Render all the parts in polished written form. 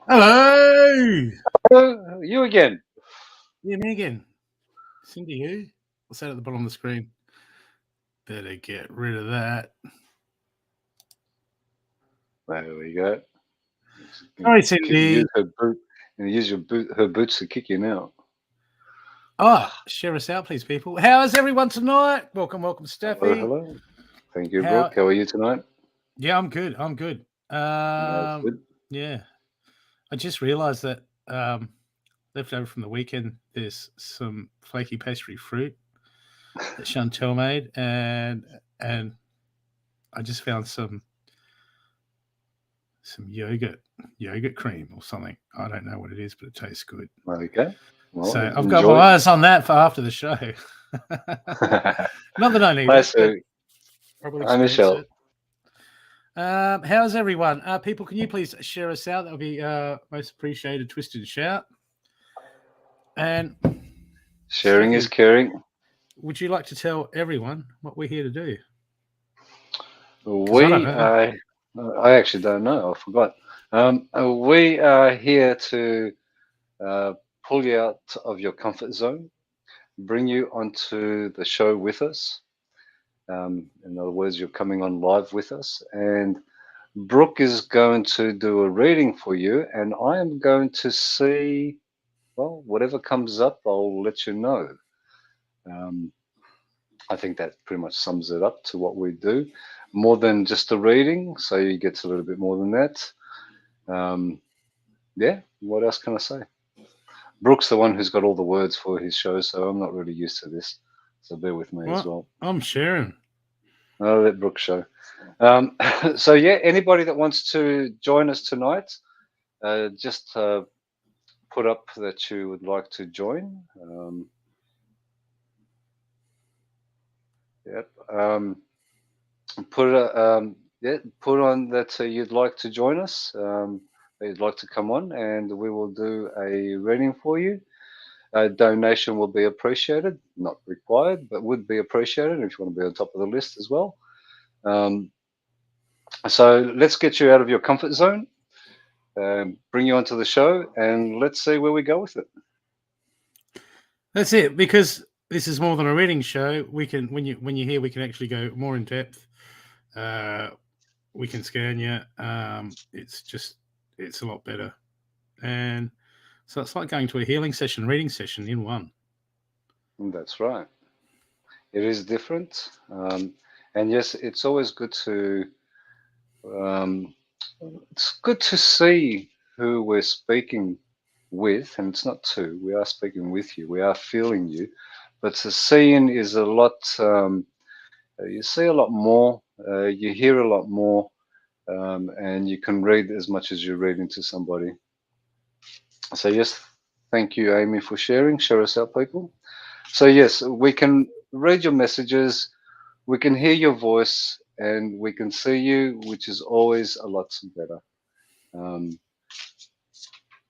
Hello! Hello, you again. Yeah, me again. Cindy, who? What's that at the bottom of the screen? Better get rid of that. There we go. Sorry, Cindy. Use her boots to kick you now. Oh, share us out, please, people. How is everyone tonight? Welcome, Stathi. Hello. Thank you, Brooke. How are you tonight? Yeah, I'm good. That's good. Yeah. I just realised that left over from the weekend, there's some flaky pastry fruit that Chantel made, and I just found some yogurt cream or something. I don't know what it is, but it tastes good. Okay. Well, so I've got my eyes on that for after the show. Not that I need it. Hi, Michelle. How's everyone? People, can you please share us out? That would be most appreciated. Twist and shout. And sharing is caring. Would you like to tell everyone what we're here to do? I actually don't know. I forgot. We are here to pull you out of your comfort zone, bring you onto the show with us. In other words, you're coming on live with us, and Brooke is going to do a reading for you, and I am going to see, well, whatever comes up, I'll let you know. I think that pretty much sums it up to what we do. More than just a reading, so you get a little bit more than that. Yeah, what else can I say? Brooke's the one who's got all the words for his show, so I'm not really used to this. So bear with me as well. I'm sharing. I'll let Brooke show. So yeah, anybody that wants to join us tonight, just put up that you would like to join. Yep. Put on that you'd like to join us. That you'd like to come on, and we will do a reading for you. A donation will be appreciated, not required, but would be appreciated if you want to be on top of the list as well. So let's get you out of your comfort zone, bring you onto the show, and let's see where we go with it. That's it, because this is more than a reading show. We can, when you're here, we can actually go more in depth. We can scan you. It's a lot better, and so it's like going to a healing session, reading session in one. That's right. It is different, and yes, it's always good to. It's good to see who we're speaking with, and it's not to. We are speaking with you. We are feeling you, but the seeing is a lot. You see a lot more. You hear a lot more, and you can read as much as you're reading to somebody. So yes, thank you, Amy, for sharing. Share us out, people. So yes, we can read your messages. We can hear your voice, and we can see you, which is always a lot better.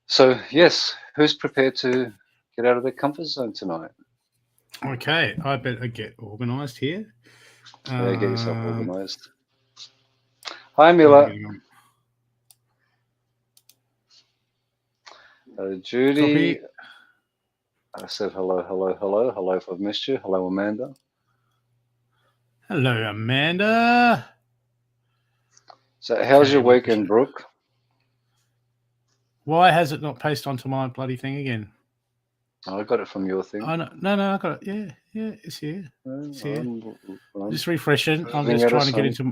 So yes, who's prepared to get out of their comfort zone tonight? Okay, I better get organised here. Yeah, get yourself organised. Hi, Mila. Judy. Copy. I said hello if I've missed you. Hello, Amanda. Hello, Amanda. So how's your weekend, Brooke? Why has it not pasted onto my bloody thing again? I got it from your thing. Oh, no, I got it. Yeah, it's here. It's here. I'm just refreshing. I'm just trying to get into.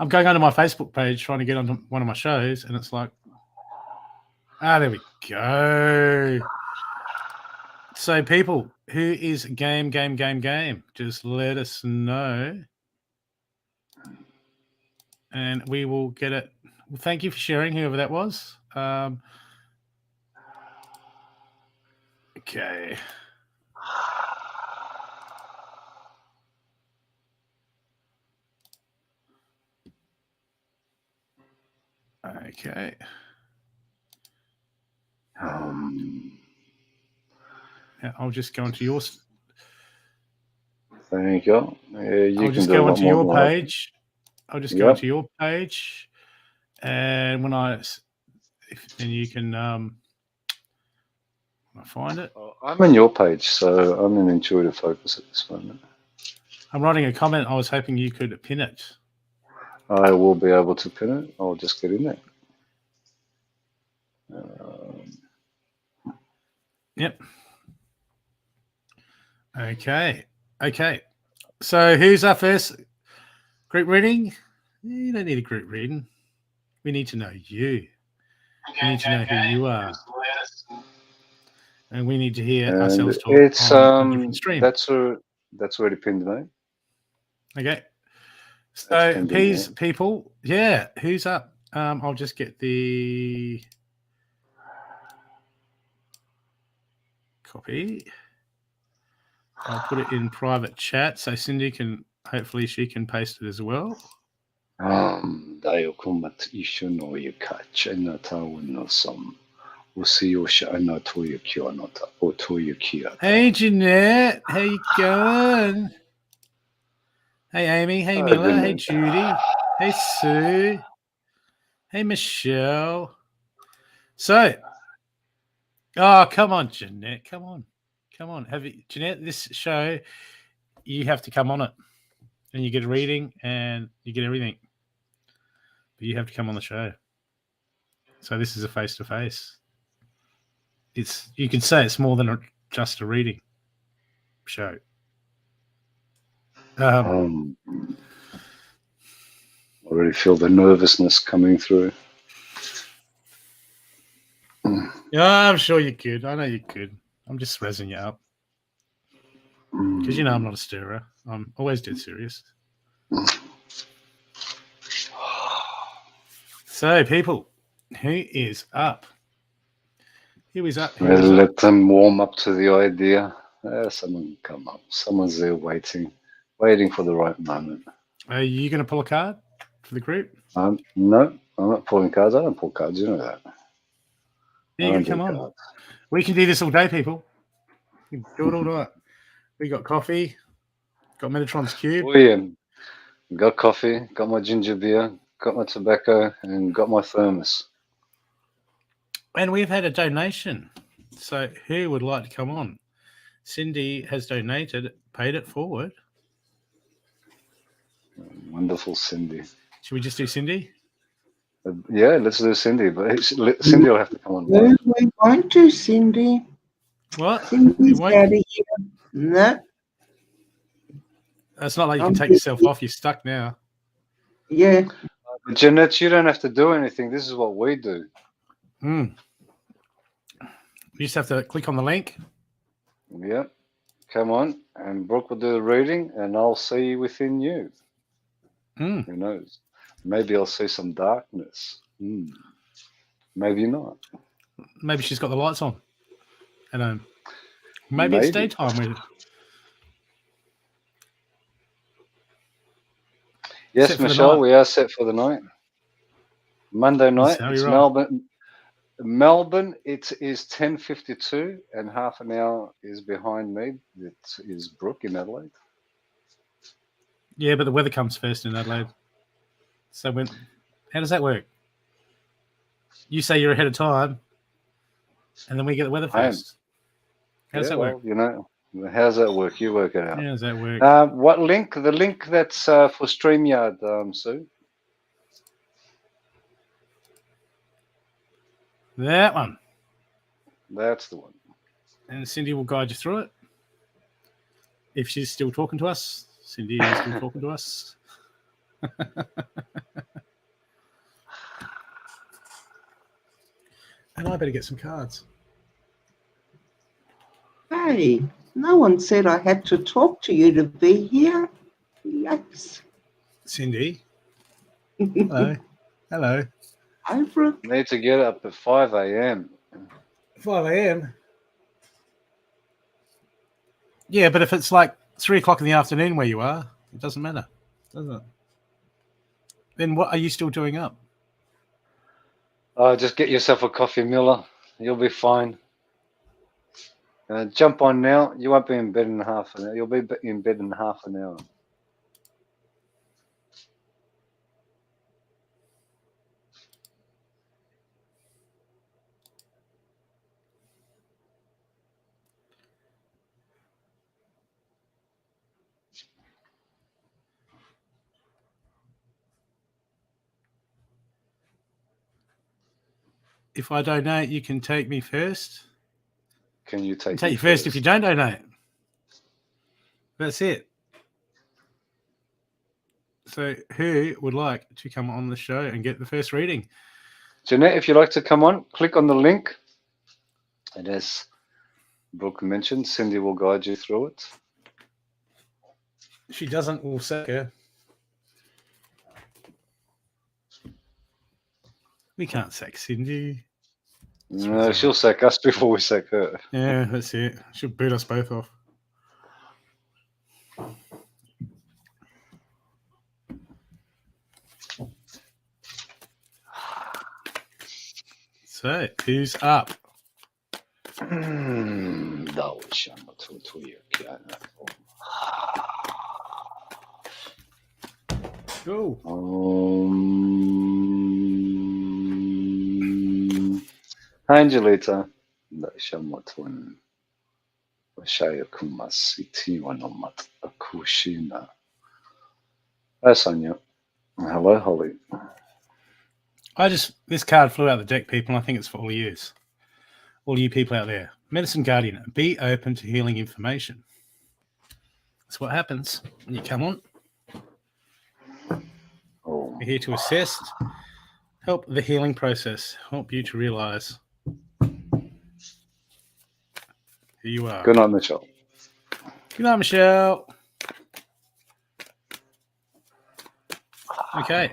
I'm going onto my Facebook page trying to get onto one of my shows, and it's like, there we go. So, people, who is game? Just let us know, and we will get it. Well, thank you for sharing, whoever that was. Okay. Okay. Yeah, I'll just go into yours. There you go. You I'll can just do a go lot onto more your than I can. page. I'll just go onto your page, and when then you can find it. I'm on your page, so I'm in intuitive focus at this moment. I'm writing a comment. I was hoping you could pin it. I will be able to pin it. I'll just get in there. Yep. Okay. So who's our first group reading? You don't need a group reading. We need to know you. We need to know who you are. And we need to hear ourselves talk it's on a different stream. that's already pinned, mate. Okay. So please, people, yeah, who's up? I'll just get the copy. I'll put it in private chat so Cindy can, hopefully she can paste it as well. だよこまつ一緒のゆかちあなたのさんおしよしあなたゆきあなたおとゆきあた Hey Jeanette, how you going? Hey Amy, hey Mila, hey Judy, hey Sue, hey Michelle. So, oh come on, Jeanette, come on. Have you, Jeanette? This show, you have to come on it, and you get a reading, and you get everything. But you have to come on the show. So this is a face-to-face. You can say it's more than just a reading show. Already feel the nervousness coming through. Yeah, I'm sure you could. I know you could. I'm just razzing you up. Because you know I'm not a stirrer. I'm always dead serious. So, people, who is up? Let them warm up to the idea. Someone come up. Someone's there waiting for the right moment. Are you going to pull a card for the group? No, I'm not pulling cards. I don't pull cards. You know that. Yeah, come on. Cards. We can do this all day, people. We can do it all night. We got coffee. Got Metatron's Cube. Oh, yeah. Got coffee. Got my ginger beer. Got my tobacco. And got my thermos. And we've had a donation. So who would like to come on? Cindy has donated, paid it forward. Wonderful, Cindy. Should we just do Cindy? Yeah, let's do Cindy. But Cindy will have to come on. No, we won't do Cindy. What? Cindy's out of here. No. It's not like you can take yourself off. You're stuck now. Yeah. But Jeanette, you don't have to do anything. This is what we do. You just have to click on the link. Yeah. Come on. And Brooke will do the reading, and I'll see within you. Who knows? Maybe I'll see some darkness. Maybe not. Maybe she's got the lights on. And maybe it's daytime. Yes, Michelle, we are set for the night. Monday night. It's Melbourne. It is 10:52, and half an hour is behind me. It is Brooke in Adelaide. Yeah, but the weather comes first in Adelaide. So how does that work? You say you're ahead of time, and then we get the weather first. How does that work? You know, how does that work? You work it out. How does that work? What link? The link that's for StreamYard, Sue. That one. That's the one. And Cindy will guide you through it. If she's still talking to us. Cindy is still talking to us. And I better get some cards. Hey. Hey, no one said I had to talk to you to be here. Yikes. Cindy. Hello. Hello. Hi, Brooke. Need to get up at 5 a.m. 5 a.m. Yeah, but if it's like 3 o'clock in the afternoon where you are, it doesn't matter, does it? Then what are you still doing up? Just get yourself a coffee, Miller. You'll be fine. Jump on now. You won't be in bed in half an hour. You'll be in bed in half an hour. If I donate, you can take me first. Can you take you first if you don't donate. That's it. So who would like to come on the show and get the first reading? Jeanette, if you'd like to come on, click on the link. And as Brooke mentioned, Cindy will guide you through it. If she doesn't, we'll sack her. We can't sack Cindy. No, she'll sack us before we sack her. Yeah, that's it. She'll boot us both off. So, who's up? Go. Angelita. Shamatun. Shayakumasiti Wanamat Akushina. That's Sonia. Hello, Holly. This card flew out of the deck, people, and I think it's for all you. All you people out there. Medicine Guardian, be open to healing information. That's what happens when you come on. We're here to assist, help the healing process, help you to realize who you are. Good night, Michelle. Good night, Michelle. Okay.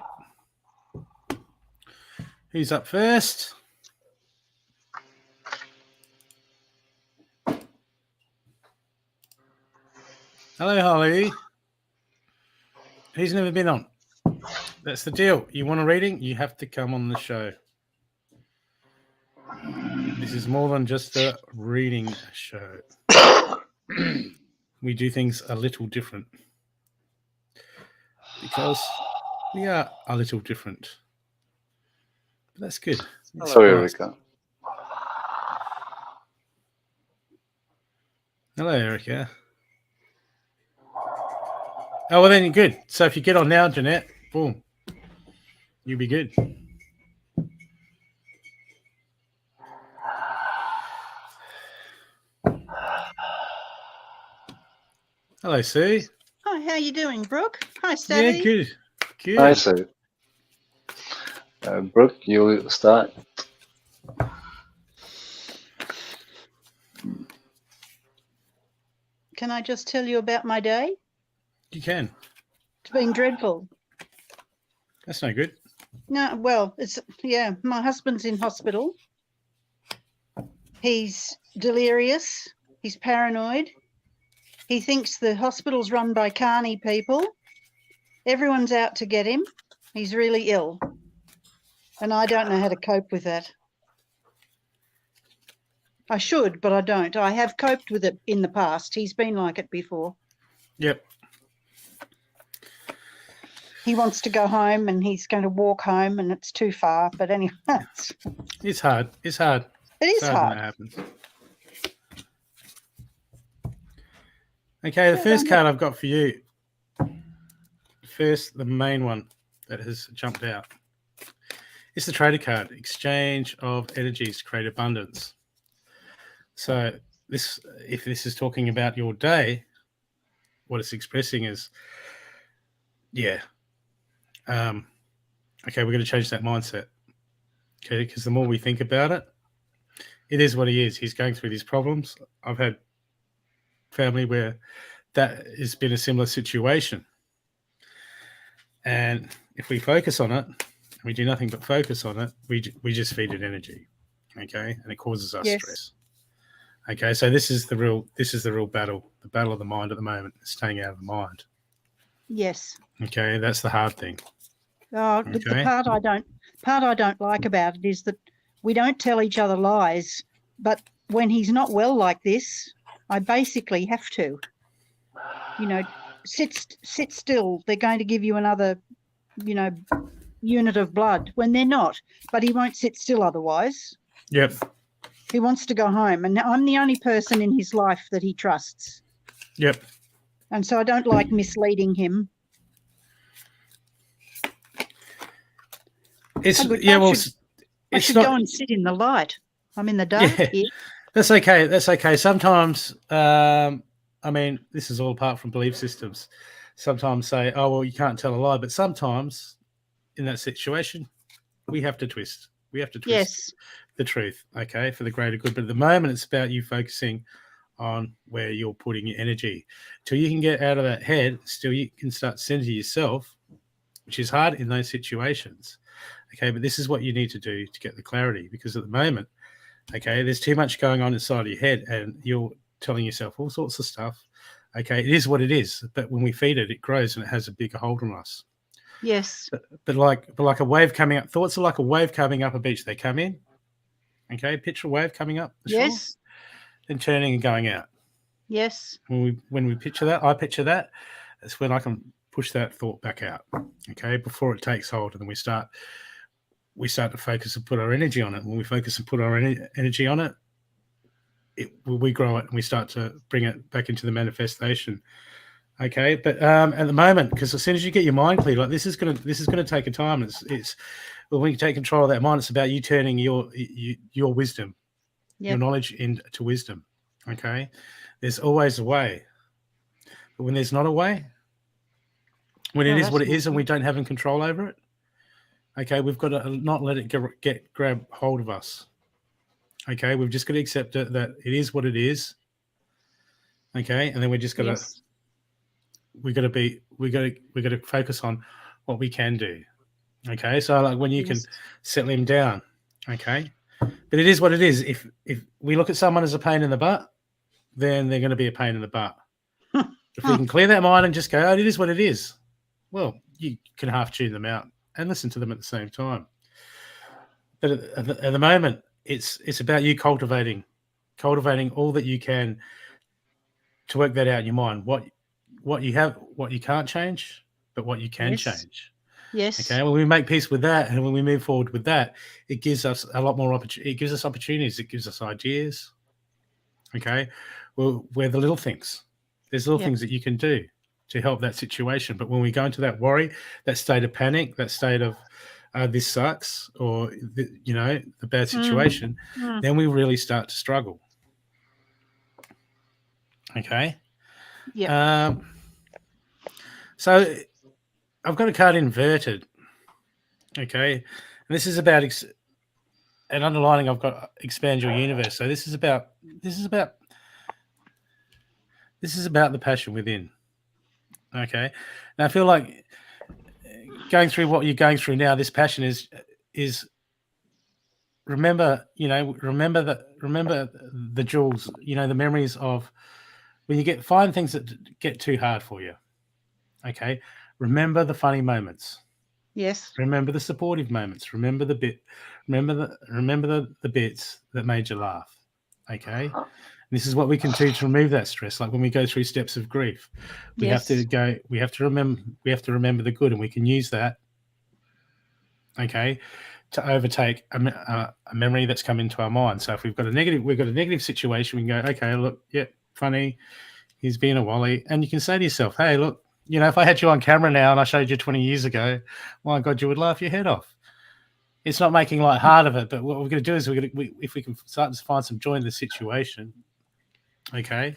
Who's up first? Hello, Holly. Who's never been on? That's the deal. You want a reading? You have to come on the show. This is more than just a reading show. We do things a little different. Because we are a little different. But that's good. Hello, Erica. Hello, Erica. Oh, well, then you're good. So if you get on now, Jeanette, boom, you'll be good. Hello, Sue. Hi, how you doing, Brooke? Hi, Stathi. Yeah, good. Good. Hi, Sue. Brooke, you start. Can I just tell you about my day? You can. It's been dreadful. That's no good. No, well, my husband's in hospital. He's delirious. He's paranoid. He thinks the hospital's run by carny people. Everyone's out to get him. He's really ill. And I don't know how to cope with that. I should, but I don't. I have coped with it in the past. He's been like it before. Yep. He wants to go home and he's going to walk home and it's too far. But anyway, It's hard. It's hard. It is hard. When that happens. Okay, the first card I've got for you. First, the main one that has jumped out. It's the trader card. Exchange of energies to create abundance. So if this is talking about your day, what it's expressing is, okay, we're going to change that mindset. Okay, because the more we think about it, it is what he is. He's going through these problems. I've had family where that has been a similar situation. And if we focus on it, we do nothing but focus on it, we just feed it energy, okay, and it causes us stress. Okay, so this is the real battle, the battle of the mind at the moment, staying out of the mind. Yes. Okay, that's the hard thing. The part I don't like about it is that we don't tell each other lies, but when he's not well like this, I basically have to. You know, sit still. They're going to give you another, unit of blood when they're not. But he won't sit still otherwise. Yep. He wants to go home, and I'm the only person in his life that he trusts. Yep. And so I don't like misleading him. I should go and sit in the light. I'm in the dark here. That's okay. That's okay. Sometimes, I mean, this is all apart from belief systems. Sometimes say, oh, well, you can't tell a lie. But sometimes in that situation, we have to twist. We have to twist the truth, okay, for the greater good. But at the moment, it's about you focusing on where you're putting your energy. Till you can get out of that head, still you can start centering yourself, which is hard in those situations. Okay, but this is what you need to do to get the clarity, because at the moment, okay, there's too much going on inside of your head and you're telling yourself all sorts of stuff. Okay, it is what it is, but when we feed it, it grows and it has a bigger hold on us. Yes. But like a wave coming up, thoughts are like a wave coming up a beach. They come in, okay, picture a wave coming up the shore, then turning and going out. Yes. When we picture that, I picture that, that's when I can push that thought back out, okay, before it takes hold, and then we start to focus and put our energy on it. When we focus and put our energy on it, we grow it and we start to bring it back into the manifestation. Okay, but at the moment, because as soon as you get your mind clear, like this is gonna take a time. It's when you take control of that mind, it's about you turning your wisdom, your knowledge into wisdom. Okay, there's always a way, but when there's not a way, when it is what it is, and we don't have control over it, okay, we've got to not let it grab hold of us. Okay, we've just got to accept it, that it is what it is. Okay, and then we're just gonna we got to focus on what we can do. Okay, so like when you can settle him down. Okay, but it is what it is. If we look at someone as a pain in the butt, then they're going to be a pain in the butt. If we can clear that mind and just go, oh, it is what it is, well, you can half tune them out and listen to them at the same time. But at the moment, it's about you cultivating all that you can to work that out in your mind. What you have, what you can't change, but what you can change. Yes. Okay. When we make peace with that, and when we move forward with that, it gives us a lot more opportunity. It gives us opportunities. It gives us ideas. Okay. Well, we're the little things. There's little things that you can do to help that situation. But when we go into that worry, that state of panic, that state of this sucks, or the bad situation, then we really start to struggle. Okay. Yeah. So I've got a card inverted. Okay, and this is about and underlining. I've got expand your universe. So this is about the passion within. Okay, now I feel like going through what you're going through now. This passion is remember the jewels. The memories of when you find things that get too hard for you. Okay, remember the funny moments. Yes. Remember the supportive moments. Remember the bits that made you laugh. Okay, and this is what we can do to remove that stress. Like when we go through steps of grief, we have to remember the good, and we can use that. Okay, to overtake a memory that's come into our mind. So if we've got a negative situation, we can go, okay, look, funny, he's being a wally, and you can say to yourself, hey, look, if I had you on camera now and I showed you 20 years ago, my God, you would laugh your head off. It's not making light hard of it, but what we're going to do is if we can start to find some joy in the situation, okay,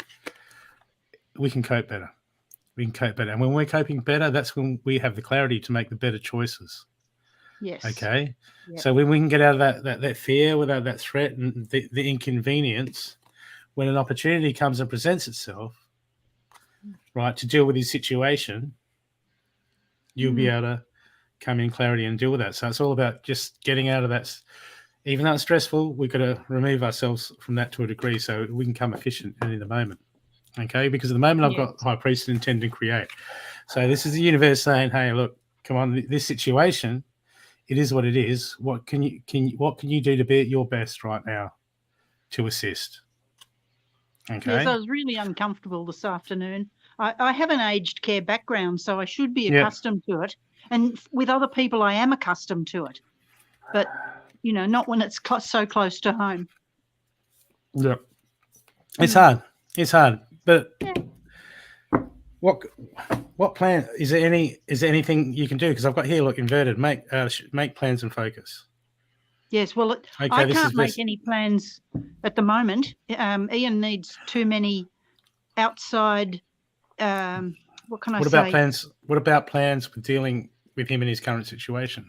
we can cope better. And when we're coping better, that's when we have the clarity to make the better choices. Yes. Okay. Yep. So when we can get out of that fear, without that threat and the inconvenience, when an opportunity comes and presents itself, right, to deal with his situation, you'll be able to come in clarity and deal with that. So it's all about just getting out of that. Even though it's stressful, we've got to remove ourselves from that to a degree so we can become efficient in the moment. Okay, because at the moment I've got High Priest and intend to create. So this is the universe saying, "Hey, look, come on, this situation, it is what it is. What can you do to be at your best right now to assist?" Okay. Yes, I was really uncomfortable this afternoon. I have an aged care background, so I should be accustomed to it. And with other people, I am accustomed to it. But, not when it's so close to home. Yeah. It's hard. It's hard. But what plan is there? Is there anything you can do? Because I've got here, look, inverted. Make plans and focus. Yes, well, I can't make any plans at the moment. Ian needs too many outside. What can I say? What about plans for dealing with him in his current situation?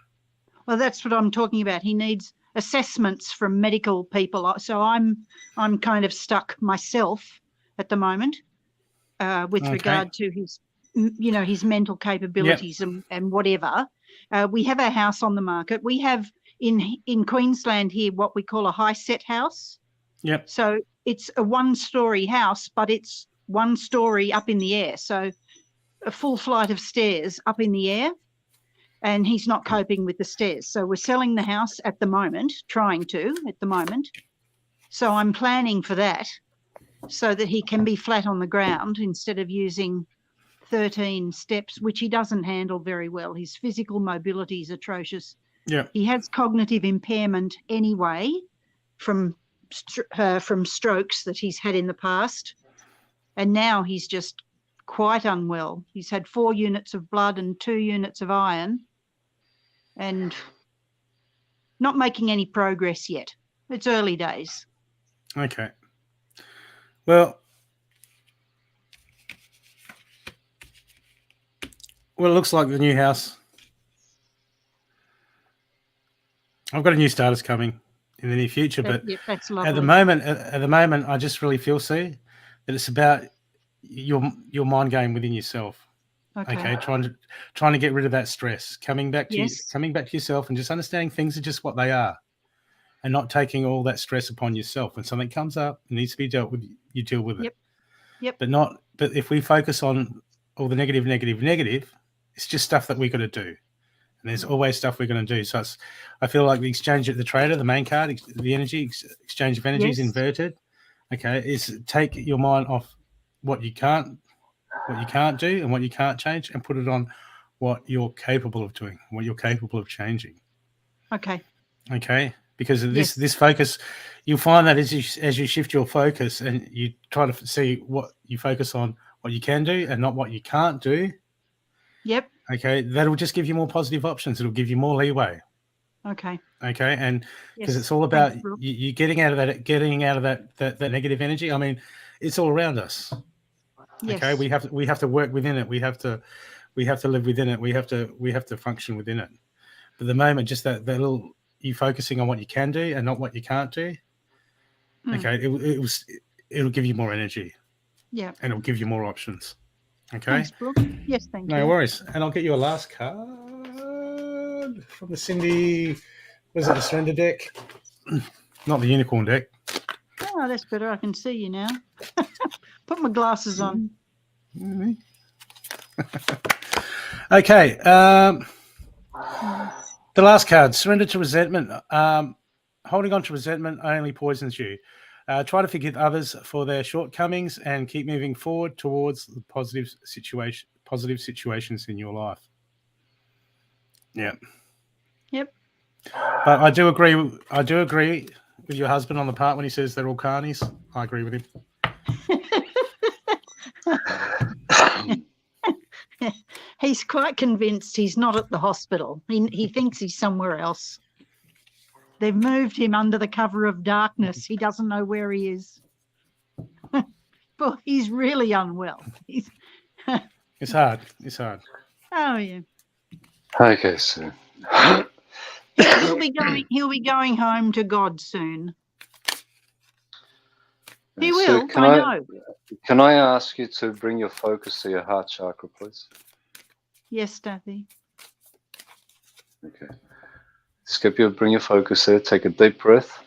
Well, that's what I'm talking about. He needs assessments from medical people. So I'm kind of stuck myself at the moment with regard to his, his mental capabilities and whatever. We have our house on the market. We have in Queensland here what we call a high set house. Yep. So it's a 1-story house, but it's 1 story up in the air. So a full flight of stairs up in the air. And he's not coping with the stairs. So we're selling the house at the moment, trying to at the moment. So I'm planning for that so that he can be flat on the ground instead of using 13 steps, which he doesn't handle very well. His physical mobility is atrocious. Yeah. He has cognitive impairment anyway from strokes that he's had in the past. And now he's just quite unwell. He's had 4 units of blood and 2 units of iron. And not making any progress yet. It's early days. Okay. Well, it looks like the new house. I've got a new starters coming in the near future, but that's lovely. at the moment, I just really feel that it's about your mind game within yourself. Okay, trying to get rid of that stress, coming back to yourself, and just understanding things are just what they are, and not taking all that stress upon yourself. When something comes up, it needs to be dealt with. You deal with it. Yep. But if we focus on all the negative, it's just stuff that we got to do, and there's always stuff we're going to do. So I feel like the exchange at the trader, the main card, the energy exchange of energy is inverted. Okay, is take your mind off what you can't do and what you can't change, and put it on what you're capable of doing, what you're capable of changing. Okay. Because of this focus, you'll find that as you shift your focus and you try to see what you focus on, what you can do and not what you can't do. Yep. Okay, that'll just give you more positive options. It'll give you more leeway. Okay. And because it's all about you getting out of that negative energy. I mean, it's all around us. Yes. Okay, we have to work within it. We have to live within it. We have to function within it. But the moment, just that little, you focusing on what you can do and not what you can't do. Okay, it'll give you more energy. Yeah. And it'll give you more options. Okay. Thanks, Brooke. Yes, thank you. No worries. And I'll get you a last card from the Cindy. Was it the Surrender deck? Not the Unicorn deck. Oh, that's better. I can see you now. Put my glasses on. Okay. The last card, surrender to resentment. Holding on to resentment only poisons you. Try to forgive others for their shortcomings and keep moving forward towards the positive situations in your life. Yeah. Yep. But I do agree with your husband on the part when he says they're all carnies. I agree with him. He's quite convinced he's not at the hospital. He thinks he's somewhere else. They've moved him under the cover of darkness. He doesn't know where he is. But he's really unwell. It's hard. Oh yeah. Okay, so he'll be going home to God soon. He Sue, will, I know. can I ask you to bring your focus to your heart chakra, please? Yes, Stathi. Okay. Skipper, bring your focus there. Take a deep breath.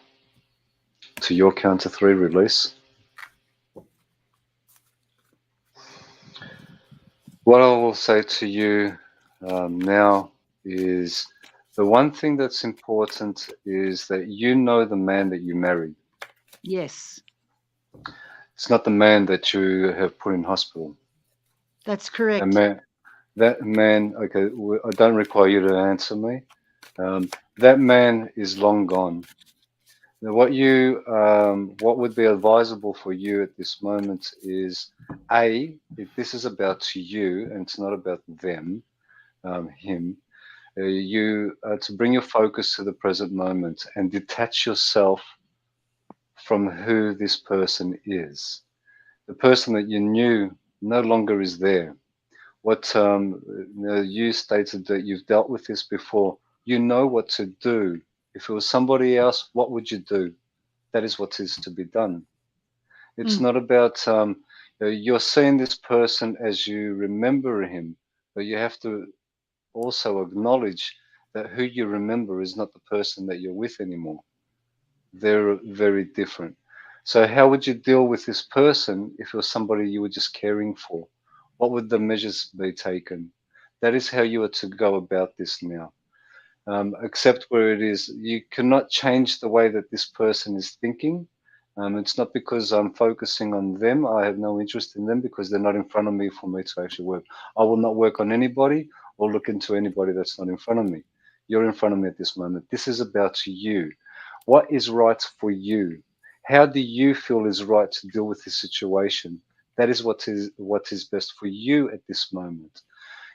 To your count of 3, release. What I will say to you now is the one thing that's important is that you know the man that you married. Yes, It's not the man that you have put in hospital. that's correct. That man, okay, I don't require you to answer me. That man is long gone. Now, what would be advisable for you at this moment is, A, if this is about you and it's not about them, him, you to bring your focus to the present moment and detach yourself from who this person is. The person that you knew no longer is there. What you stated that you've dealt with this before. You know what to do. If it was somebody else, what would you do? That is what is to be done. It's not about you're seeing this person as you remember him, but you have to also acknowledge that who you remember is not the person that you're with anymore. They're very different. So how would you deal with this person if it was somebody you were just caring for? What would the measures be taken? That is how you are to go about this now. Accept where it is. You cannot change the way that this person is thinking. It's not because I'm focusing on them. I have no interest in them because they're not in front of me for me to actually work. I will not work on anybody or look into anybody that's not in front of me. You're in front of me at this moment. This is about you. What is right for you? How do you feel is right to deal with this situation? That is what is best for you at this moment.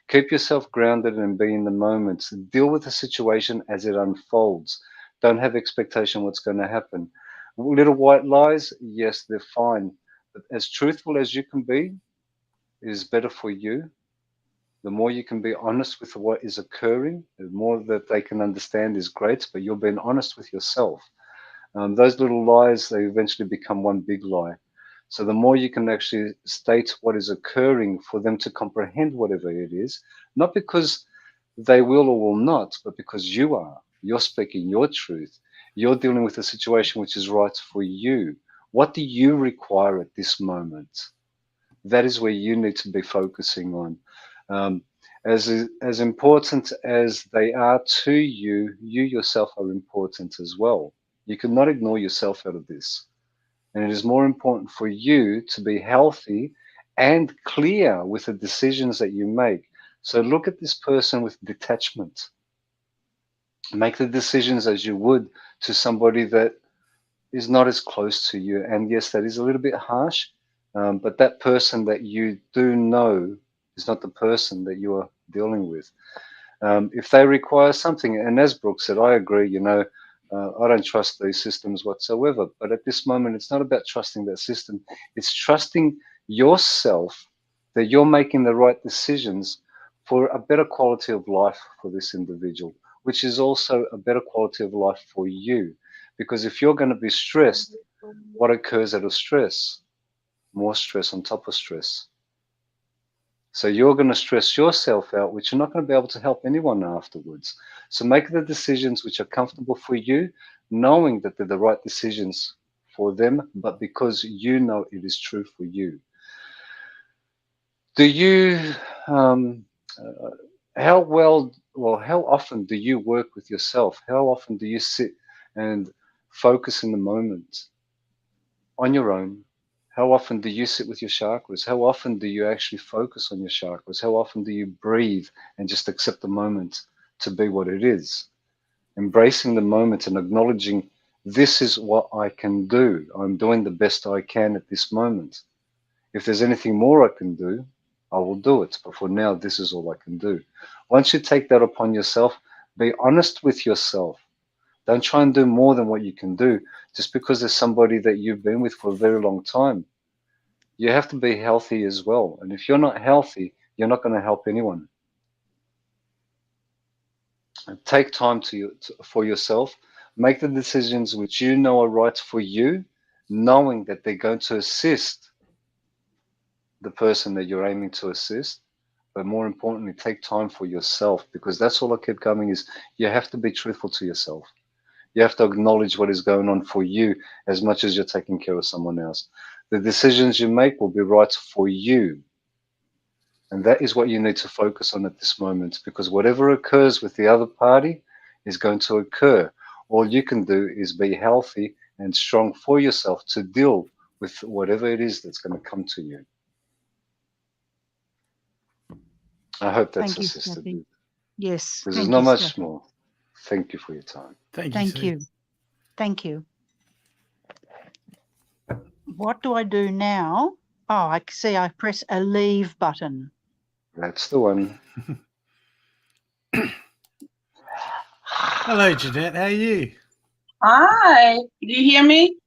Keep yourself grounded and be in the moment. Deal with the situation as it unfolds. Don't have expectation what's going to happen. Little white lies, yes, they're fine. But as truthful as you can be is better for you. The more you can be honest with what is occurring, the more that they can understand is great, but you're being honest with yourself. Those little lies, they eventually become one big lie. So the more you can actually state what is occurring for them to comprehend whatever it is, not because they will or will not, but because you are. You're speaking your truth. You're dealing with a situation which is right for you. What do you require at this moment? That is where you need to be focusing on. As important as they are to you, you yourself are important as well. You cannot ignore yourself out of this. And it is more important for you to be healthy and clear with the decisions that you make. So look at this person with detachment. Make the decisions as you would to somebody that is not as close to you. And yes, that is a little bit harsh, but that person that you do know is not the person that you are dealing with. If they require something, and as Brooke said, I agree, I don't trust these systems whatsoever. But at this moment, it's not about trusting that system. It's trusting yourself that you're making the right decisions for a better quality of life for this individual, which is also a better quality of life for you. Because if you're going to be stressed, what occurs out of stress? More stress on top of stress. So you're going to stress yourself out, which you're not going to be able to help anyone afterwards. So make the decisions which are comfortable for you, knowing that they're the right decisions for them, but because you know it is true for you. Do you, how often do you work with yourself? How often do you sit and focus in the moment on your own? How often do you sit with your chakras? How often do you actually focus on your chakras? How often do you breathe and just accept the moment to be what it is? Embracing the moment and acknowledging this is what I can do. I'm doing the best I can at this moment. If there's anything more I can do, I will do it. But for now, this is all I can do. Once you take that upon yourself, be honest with yourself. Don't try and do more than what you can do just because there's somebody that you've been with for a very long time. You have to be healthy as well. And if you're not healthy, you're not going to help anyone. Take time for yourself. Make the decisions which you know are right for you. knowing that they're going to assist the person that you're aiming to assist, but more importantly, take time for yourself, because that's all I kept coming is you have to be truthful to yourself. You have to acknowledge what is going on for you as much as you're taking care of someone else. The decisions you make will be right for you. And that is what you need to focus on at this moment, because whatever occurs with the other party is going to occur. All you can do is be healthy and strong for yourself to deal with whatever it is that's going to come to you. I hope that's Thank you, assisted Stathi. you. Yes. Because there's Thank not you, much Stathi. more. Thank you for your time. Thank you. Thank Sue. you. Thank you. What do I do now? Oh, I see. I press a leave button. That's the one. Hello, Jeanette. How are you? Hi, do you hear me?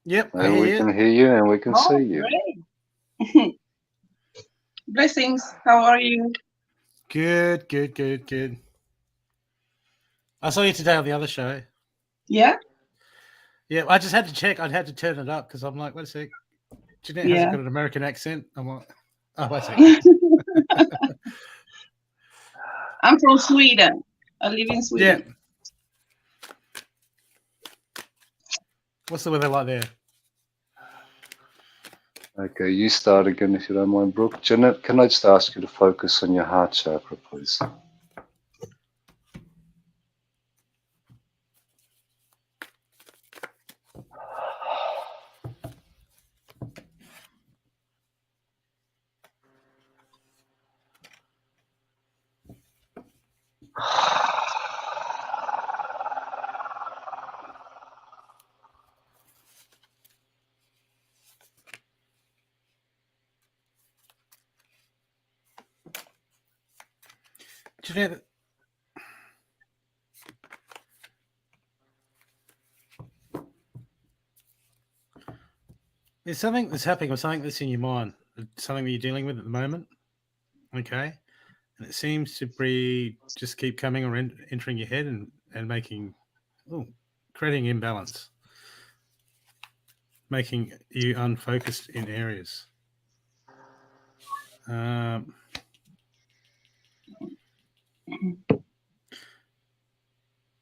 Yep, I And hear we you. can hear you and we can Oh, see you. great. Blessings. How are you? Good, good, good, good. I saw you today on the other show. Yeah? Yeah, I just had to check. I'd had to turn it up because I'm like, wait a sec. Jeanette Yeah. hasn't got an American accent. I'm like, oh, wait a second. I'm from Sweden. I live in Yeah. Sweden. What's the weather like there? Okay, you start again if you don't mind, Brooke. Jeanette, can I just ask you to focus on your heart chakra, please? Jeanette, there's something that's happening or something that's in your mind, something that you're dealing with at the moment. Okay. And it seems to be just keep coming or entering your head and making, creating imbalance, making you unfocused in areas.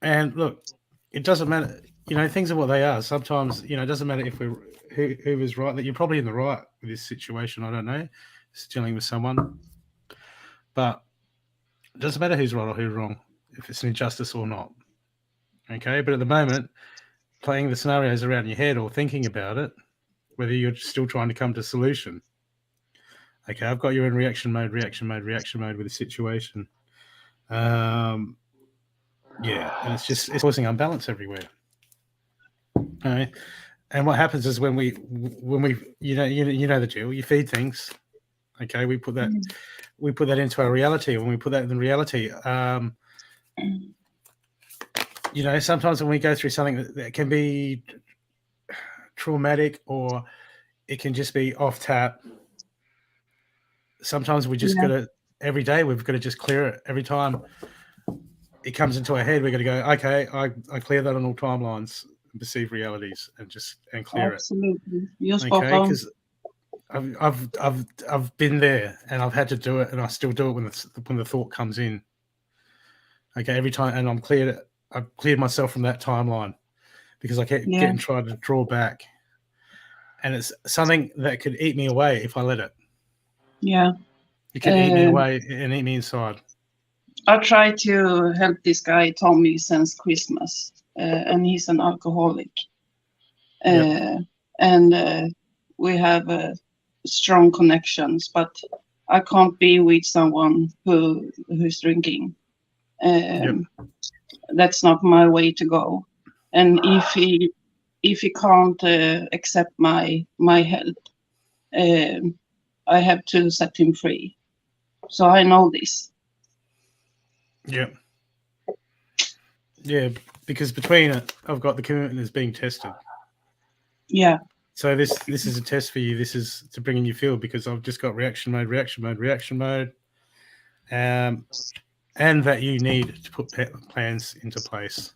And look, it doesn't matter. Things are what they are. Sometimes, it doesn't matter if we're who was right. That you're probably in the right with this situation. I don't know. It's dealing with someone, but it doesn't matter who's right or who's wrong, if it's an injustice or not. Okay, but at the moment, playing the scenarios around your head or thinking about it, whether you're still trying to come to a solution. Okay, I've got you in reaction mode with the situation. Yeah, and it's causing unbalance everywhere. Okay. And what happens is when we you know the drill, you feed things. Okay, we put that into our reality. When we put that in reality, sometimes when we go through something that can be traumatic or it can just be off tap. Sometimes we just got to, every day we've got to just clear it. Every time it comes into our head, we're going to go, okay, I clear that on all timelines and perceive realities and clear Absolutely. You're it. spot Okay, on. because I've been there and I've had to do it, and I still do it when the thought comes in. Okay, every time, and I've cleared myself from that timeline because I kept trying to draw back, and it's something that could eat me away if I let it. Yeah. It can eat me away and eat me inside. I try to help this guy, Tommy, since Christmas, and he's an alcoholic. And we have strong connections, but I can't be with someone who's drinking. That's not my way to go. And if he can't accept my help, I have to set him free. So I know this. Yeah, because between it, I've got the commitment is being tested. Yeah. So this is a test for you. This is to bring in your field because I've just got reaction mode, and that you need to put plans into place.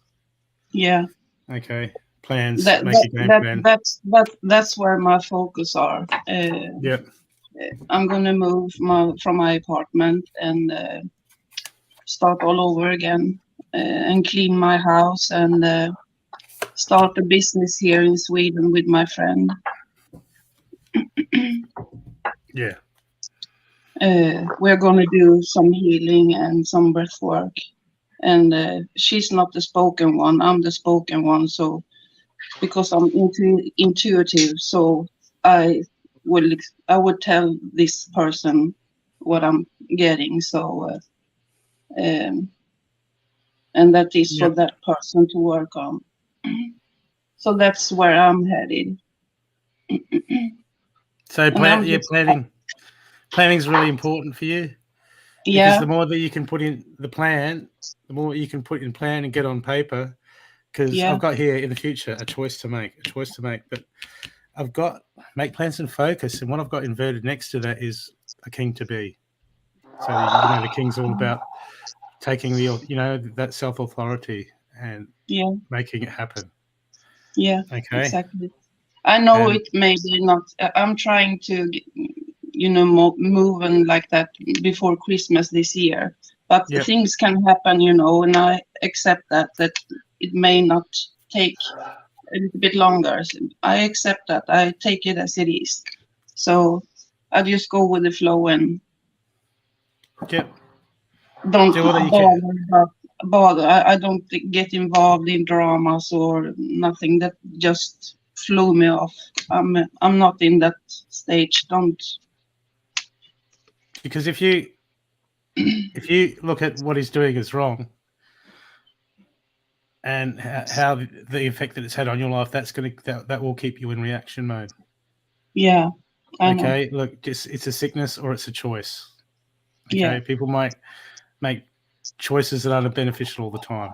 Yeah. Okay, plans, make a game plan. That's where my focus are. Yep. I'm gonna move from my apartment and start all over again, and clean my house and start a business here in Sweden with my friend. Yeah. We're gonna do some healing and some breath work. And she's not the spoken one, I'm the spoken one. So because I'm intuitive, so I would tell this person what I'm getting. So and that is for that person to work on. So that's where I'm headed. So planning is really important for you. Yeah. Because the more that you can put in the plan, the more you can put in plan and get on paper. Because I've got here in the future a choice to make. But I've got make plans and focus, and what I've got inverted next to that is a king to be. So the king's all about taking that self-authority and making it happen. Yeah. Okay. Exactly. I know it may be not. I'm trying to, move and like that before Christmas this year. But things can happen, and I accept that it may not take a little bit longer. So I accept that. I take it as it is. So I just go with the flow and don't bother. I don't get involved in dramas or nothing. That just flew me off. I'm not in that stage. Don't. Because if you look at what he's doing is wrong, and how the effect that it's had on your life, that will keep you in reaction mode. Yeah. I know. Look, it's a sickness or it's a choice. Okay, yeah. People might make choices that aren't beneficial all the time.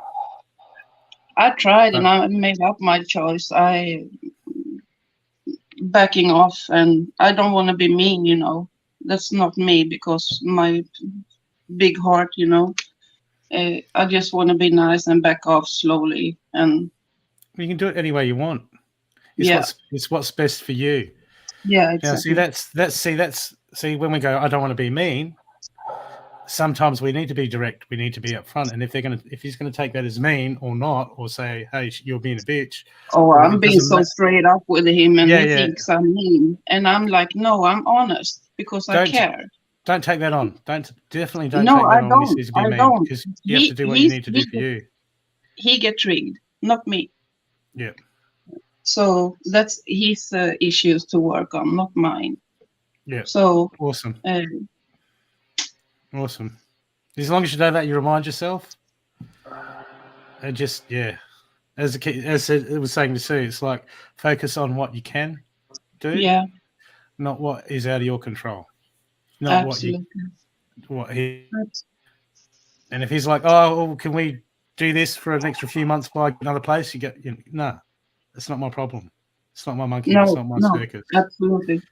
I tried and I made up my choice. I backing off, and I don't want to be mean. That's not me because my big heart. I just want to be nice and back off slowly. And you can do it any way you want. It's what's best for you. Yeah, exactly. Now, see when we go, I don't want to be mean. Sometimes we need to be direct. We need to be upfront. And if he's gonna take that as mean or not, or say, "Hey, you're being a bitch." Oh, I'm being so straight up with him, and he thinks I'm mean, and I'm like, no, I'm honest because I care. Don't take that on. Definitely don't no, take that I on. Don't. When he says be I mean, don't. because you have to do what you need to do for you. He get triggered, not me. Yeah. So that's his issues to work on, not mine. Yeah. So awesome. Awesome. As long as you know that, you remind yourself, and just as it was saying to Sue, it's like focus on what you can do. Yeah. Not what is out of your control. Not Absolutely. And if he's like, oh, well, can we do this for an extra few months by another place? You get, no, that's not my problem. It's not my monkey. It's not my circus. Absolutely.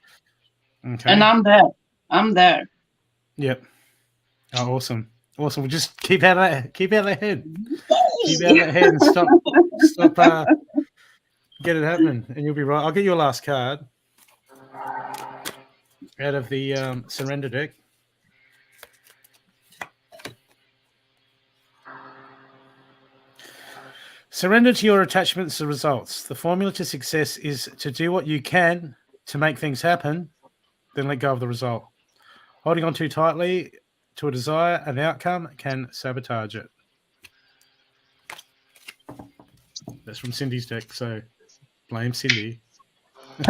Okay. And I'm there. Yep. Oh, awesome. Awesome. We'll just keep out of that head. Keep out of that head and stop get it happening, and you'll be right. I'll get you a last card out of the surrender deck. Surrender to your attachments and results. The formula to success is to do what you can to make things happen, then let go of the result. Holding on too tightly to a desire, an outcome, can sabotage it. That's from Cindy's deck, so blame Cindy.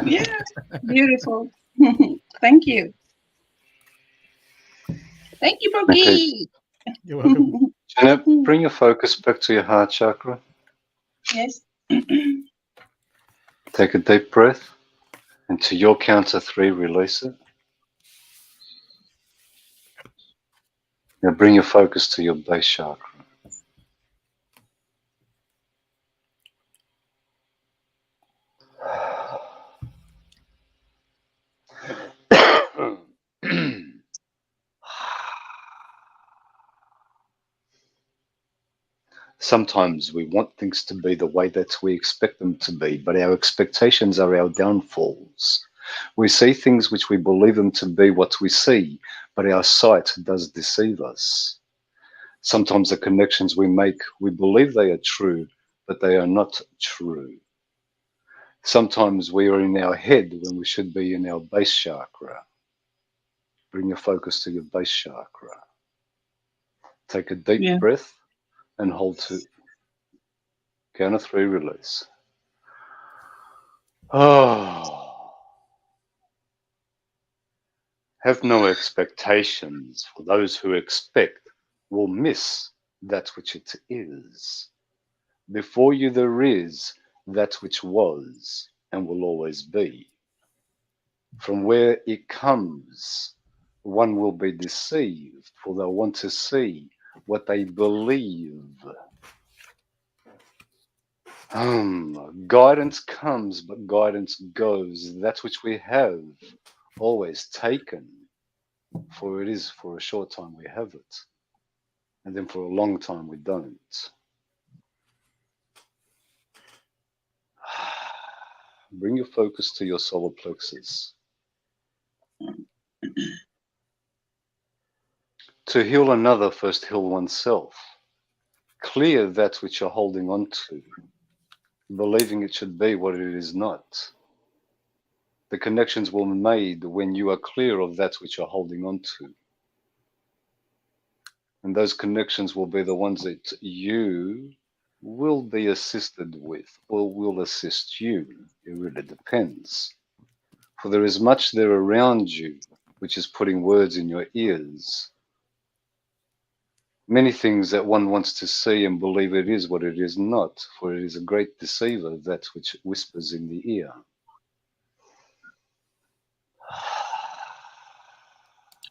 Yeah, beautiful. Thank you. Thank you, Brooke. Okay. You're welcome. Jeanette, bring your focus back to your heart chakra. Yes. Take a deep breath, and to your count of 3, release it. Now bring your focus to your base chakra. Sometimes we want things to be the way that we expect them to be, but our expectations are our downfalls. We see things which we believe them to be what we see, but our sight does deceive us. Sometimes the connections we make, we believe they are true, but they are not true. Sometimes we are in our head when we should be in our base chakra. Bring your focus to your base chakra. Take a deep breath and hold to count of 3, release. Oh. Have no expectations, for those who expect will miss that which it is. Before you there is that which was and will always be. From where it comes, one will be deceived, for they'll want to see what they believe. Guidance comes, but guidance goes. That which we have always taken, for it is for a short time we have it, and then for a long time we don't. Bring your focus to your solar plexus. To heal another, first heal oneself. Clear that which you're holding on to, believing it should be what it is not. The connections will be made when you are clear of that which you're holding on to. And those connections will be the ones that you will be assisted with, or will assist you. It really depends. For there is much there around you which is putting words in your ears. Many things that one wants to see and believe it is what it is not, for it is a great deceiver, that which whispers in the ear.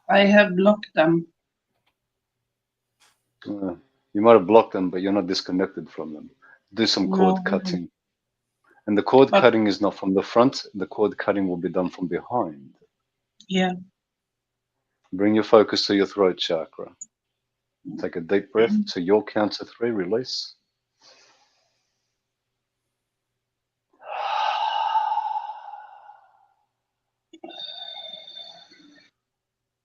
I have blocked them. You might have blocked them, but you're not disconnected from them. Do some cord cutting. And the cord cutting is not from the front, the cord cutting will be done from behind. Yeah. Bring your focus to your throat chakra. Take a deep breath to your count of 3, release.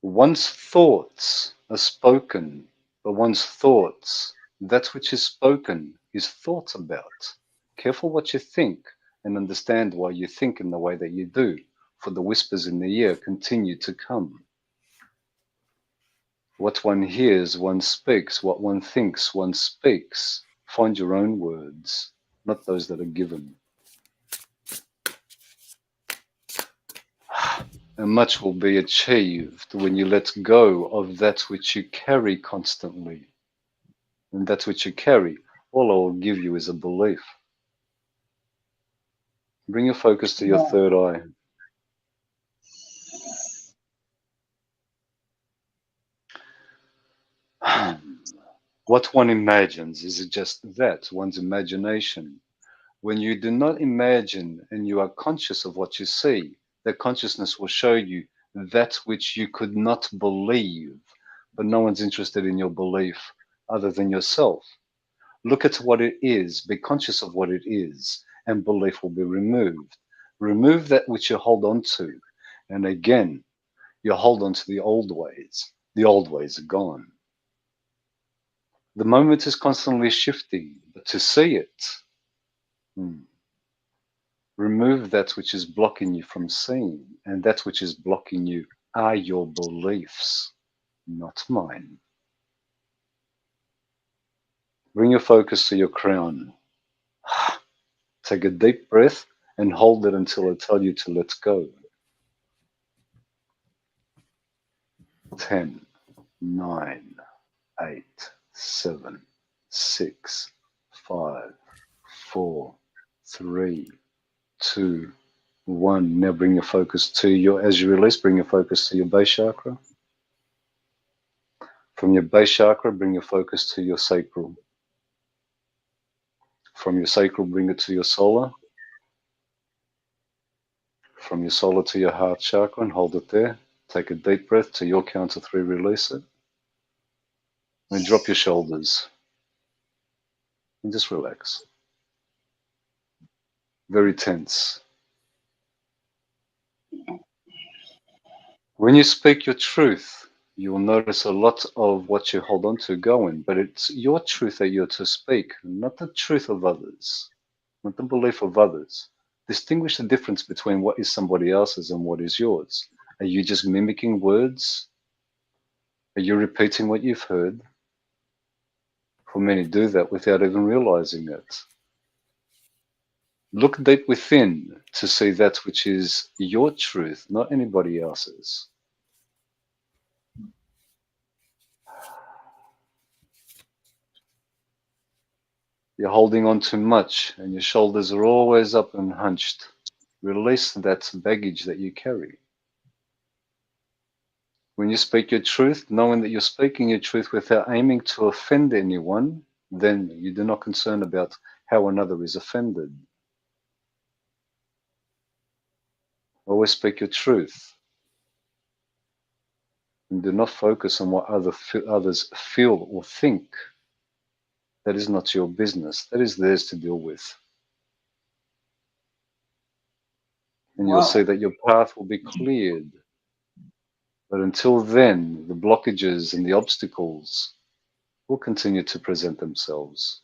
One's thoughts are spoken, but one's thoughts, that which is spoken, is thought about. Careful what you think and understand why you think in the way that you do, for the whispers in the ear continue to come. What one hears, one speaks. What one thinks, one speaks. Find your own words, not those that are given. And much will be achieved when you let go of that which you carry constantly. And that which you carry, all I will give you is a belief. Bring your focus to your third eye. What one imagines is just that, one's imagination. When you do not imagine and you are conscious of what you see, that consciousness will show you that which you could not believe, but no one's interested in your belief other than yourself. Look at what it is, be conscious of what it is, and belief will be removed. Remove that which you hold on to, and again, you hold on to the old ways. The old ways are gone. The moment is constantly shifting, but to see it, remove that which is blocking you from seeing, and that which is blocking you are your beliefs, not mine. Bring your focus to your crown. Take a deep breath and hold it until I tell you to let go. 10, 9, 8, 7, 6, 5, 4, 3, 2, 1. Now bring your focus to your, as you release, bring your focus to your base chakra. From your base chakra, bring your focus to your sacral. From your sacral, bring it to your solar. From your solar to your heart chakra and hold it there. Take a deep breath to your count of 3, release it. Then drop your shoulders. And just relax. Very tense. When you speak your truth, you will notice a lot of what you hold on to going, but it's your truth that you're to speak, not the truth of others, not the belief of others. Distinguish the difference between what is somebody else's and what is yours. Are you just mimicking words? Are you repeating what you've heard? For many do that without even realizing it. Look deep within to see that which is your truth, not anybody else's. You're holding on too much and your shoulders are always up and hunched. Release that baggage that you carry. When you speak your truth, knowing that you're speaking your truth without aiming to offend anyone, then you do not concern about how another is offended. Always speak your truth. And do not focus on what others feel or think. That is not your business. That is theirs to deal with. And you'll see that your path will be cleared. But until then, the blockages and the obstacles will continue to present themselves.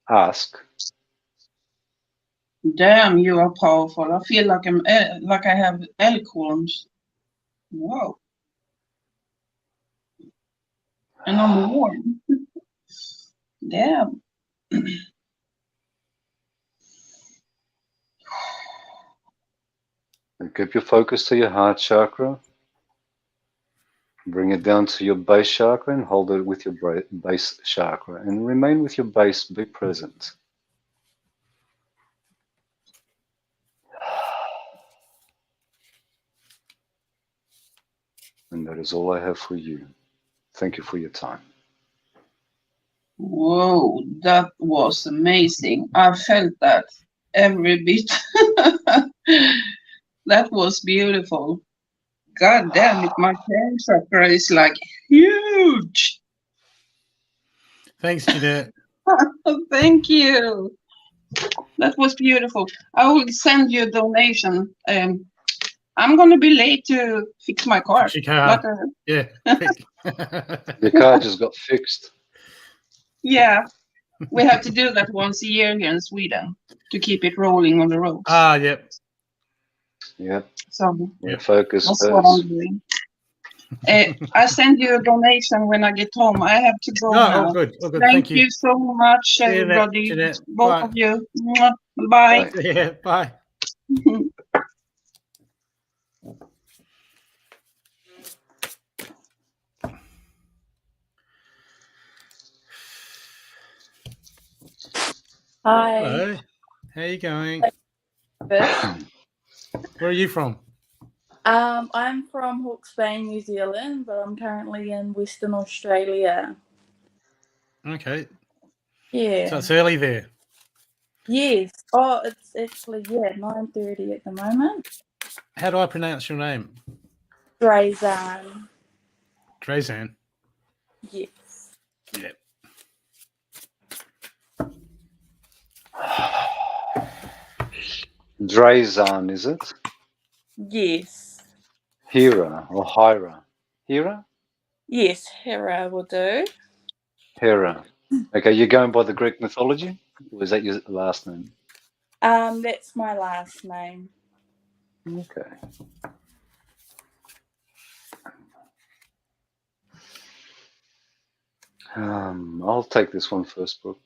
Ask. Damn, you are powerful. I feel like like I have elk horns. Wow. And I'm warm. Damn. And keep your focus to your heart chakra. Bring it down to your base chakra and hold it with your base chakra. And remain with your base, be present. And that is all I have for you. Thank you for your time. Whoa, that was amazing. I felt that every bit. That was beautiful. God damn it, my tail chakra is like huge. Thanks, Jeanette. Thank you. That was beautiful. I will send you a donation. I'm going to be late to fix my car. Yeah. Your car just got fixed. Yeah. We have to do that once a year here in Sweden to keep it rolling on the roads. Yep. Yep. So focus that's first. what I'm doing. I send you a donation when I get home. I have to go now. Oh, good. Thank you so much, everybody. Jeanette. Both Bye. of you. Bye. Yeah, bye. Hi. Hello. How you going? Good. Where are you from? I'm from Hawke's Bay, New Zealand, but I'm currently in Western Australia. Okay. Yeah. So it's early there. Yes. Oh, it's actually 9:30 at the moment. How do I pronounce your name? Drazan. Drazan. Yes. Yep. Drazan, is it? Yes. Hera or Hira? Hera? Yes, Hera will do. Hera. Okay, you're going by the Greek mythology? Or is that your last name? That's my last name. Okay. I'll take this one first, Brooke.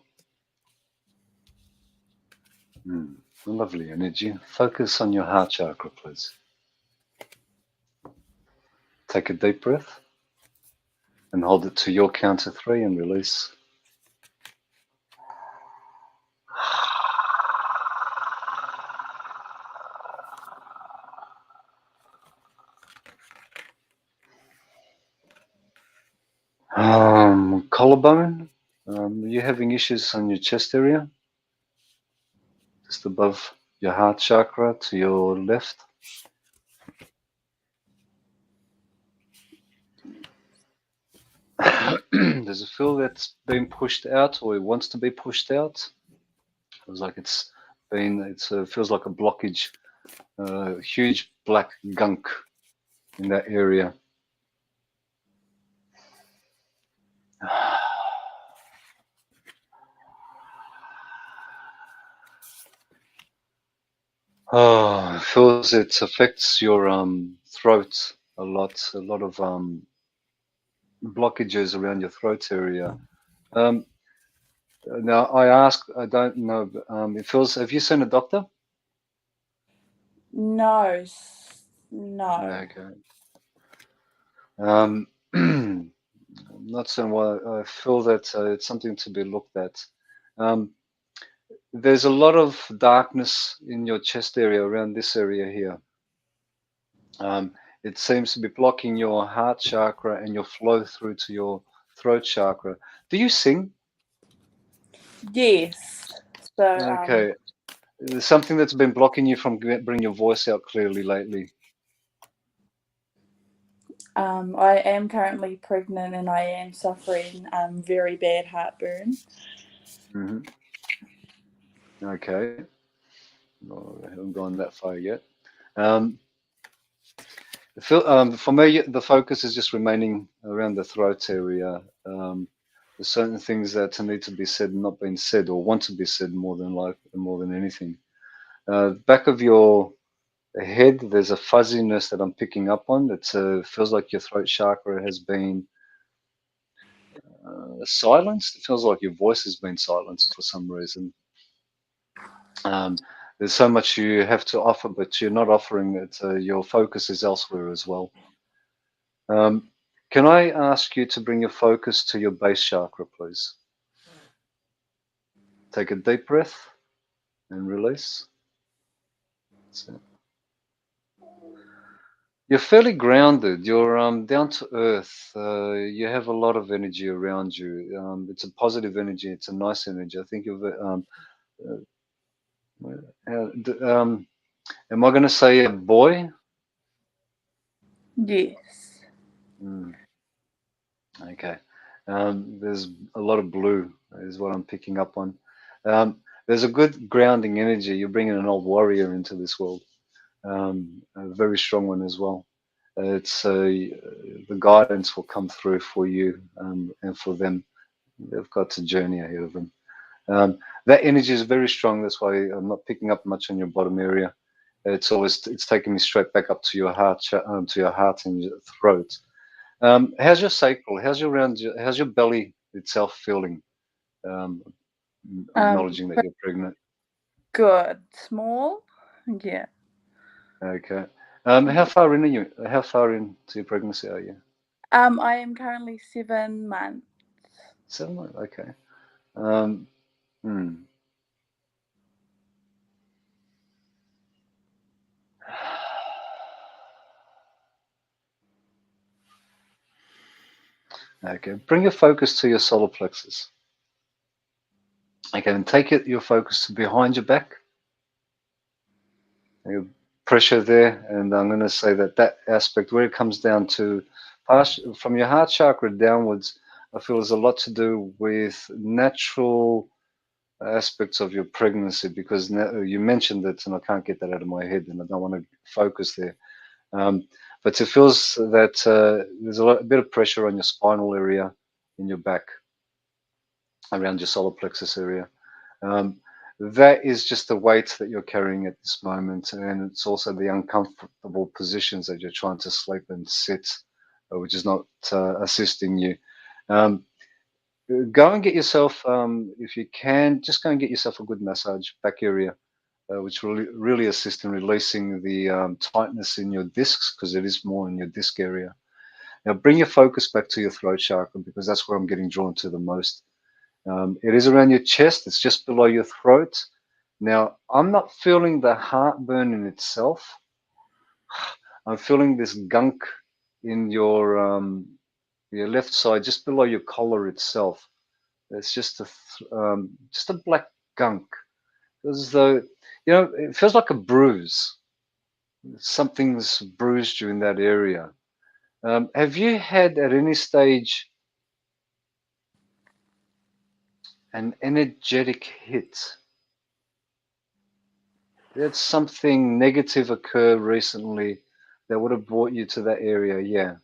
Lovely energy. Focus on your heart chakra, please. Take a deep breath and hold it to your count of 3 and release. Collarbone. Are you having issues on your chest area? Just above your heart chakra to your left. Does it feel that it's being pushed out, or it wants to be pushed out? Feels like it's feels like a blockage, huge black gunk in that area. Oh, it feels it affects your throat a lot. A lot of blockages around your throat area. Now I don't know, but it feels. Have you seen a doctor? No. No. Okay. I'm not certain why. I feel that it's something to be looked at. There's a lot of darkness in your chest area, around this area here. It seems to be blocking your heart chakra and your flow through to your throat chakra. Do you sing? Yes. So Okay. There's something that's been blocking you from bringing your voice out clearly lately. I am currently pregnant and I am suffering very bad heartburn. Mm-hmm. Okay. No, I haven't gone that far yet. For me, the focus is just remaining around the throat area. There's certain things that need to be said and not being said, or want to be said more than anything. Back of your head, there's a fuzziness that I'm picking up on. That feels like your throat chakra has been silenced. It feels like your voice has been silenced for some reason. There's so much you have to offer, but you're not offering it. Your focus is elsewhere as well. Can I ask you to bring your focus to your base chakra, please? Take a deep breath and release. That's it. You're fairly grounded. You're down to earth. You have a lot of energy around you. It's a positive energy. It's a nice energy. I think you've. Am I going to say a boy? Yes. Okay. There's a lot of blue, is what I'm picking up on. There's a good grounding energy. You're bringing an old warrior into this world, a very strong one as well. It's the guidance will come through for you and for them. They've got a journey ahead of them. That energy is very strong. That's why I'm not picking up much on your bottom area. It's taking me straight back up to your heart, and your throat. How's your sacral? How's your belly itself feeling? Acknowledging that you're pregnant. Good. Small? Yeah. Okay. How far in are you? How far into your pregnancy are you? I am currently 7 months. 7 months. Okay. Hmm. Okay. Bring your focus to your solar plexus. Okay, and take your focus to behind your back. Your pressure there, and I'm going to say that aspect where it comes down to from your heart chakra downwards, I feel there's a lot to do with natural aspects of your pregnancy, because you mentioned it and I can't get that out of my head and I don't want to focus there. But it feels that there's a bit of pressure on your spinal area in your back, around your solar plexus area. That is just the weight that you're carrying at this moment, and it's also the uncomfortable positions that you're trying to sleep and sit, which is not assisting you. Go and get yourself, if you can, just go and get yourself a good massage back area, which will really assist in releasing the tightness in your discs, because it is more in your disc area. Now bring your focus back to your throat chakra, because that's where I'm getting drawn to the most. It is around your chest. It's just below your throat. Now, I'm not feeling the heartburn in itself. I'm feeling this gunk in your left side, just below your collar itself. It's just a black gunk. As though, it feels like a bruise. Something's bruised you in that area. Have you had at any stage an energetic hit. Did something negative occur recently that would have brought you to that area? Yeah.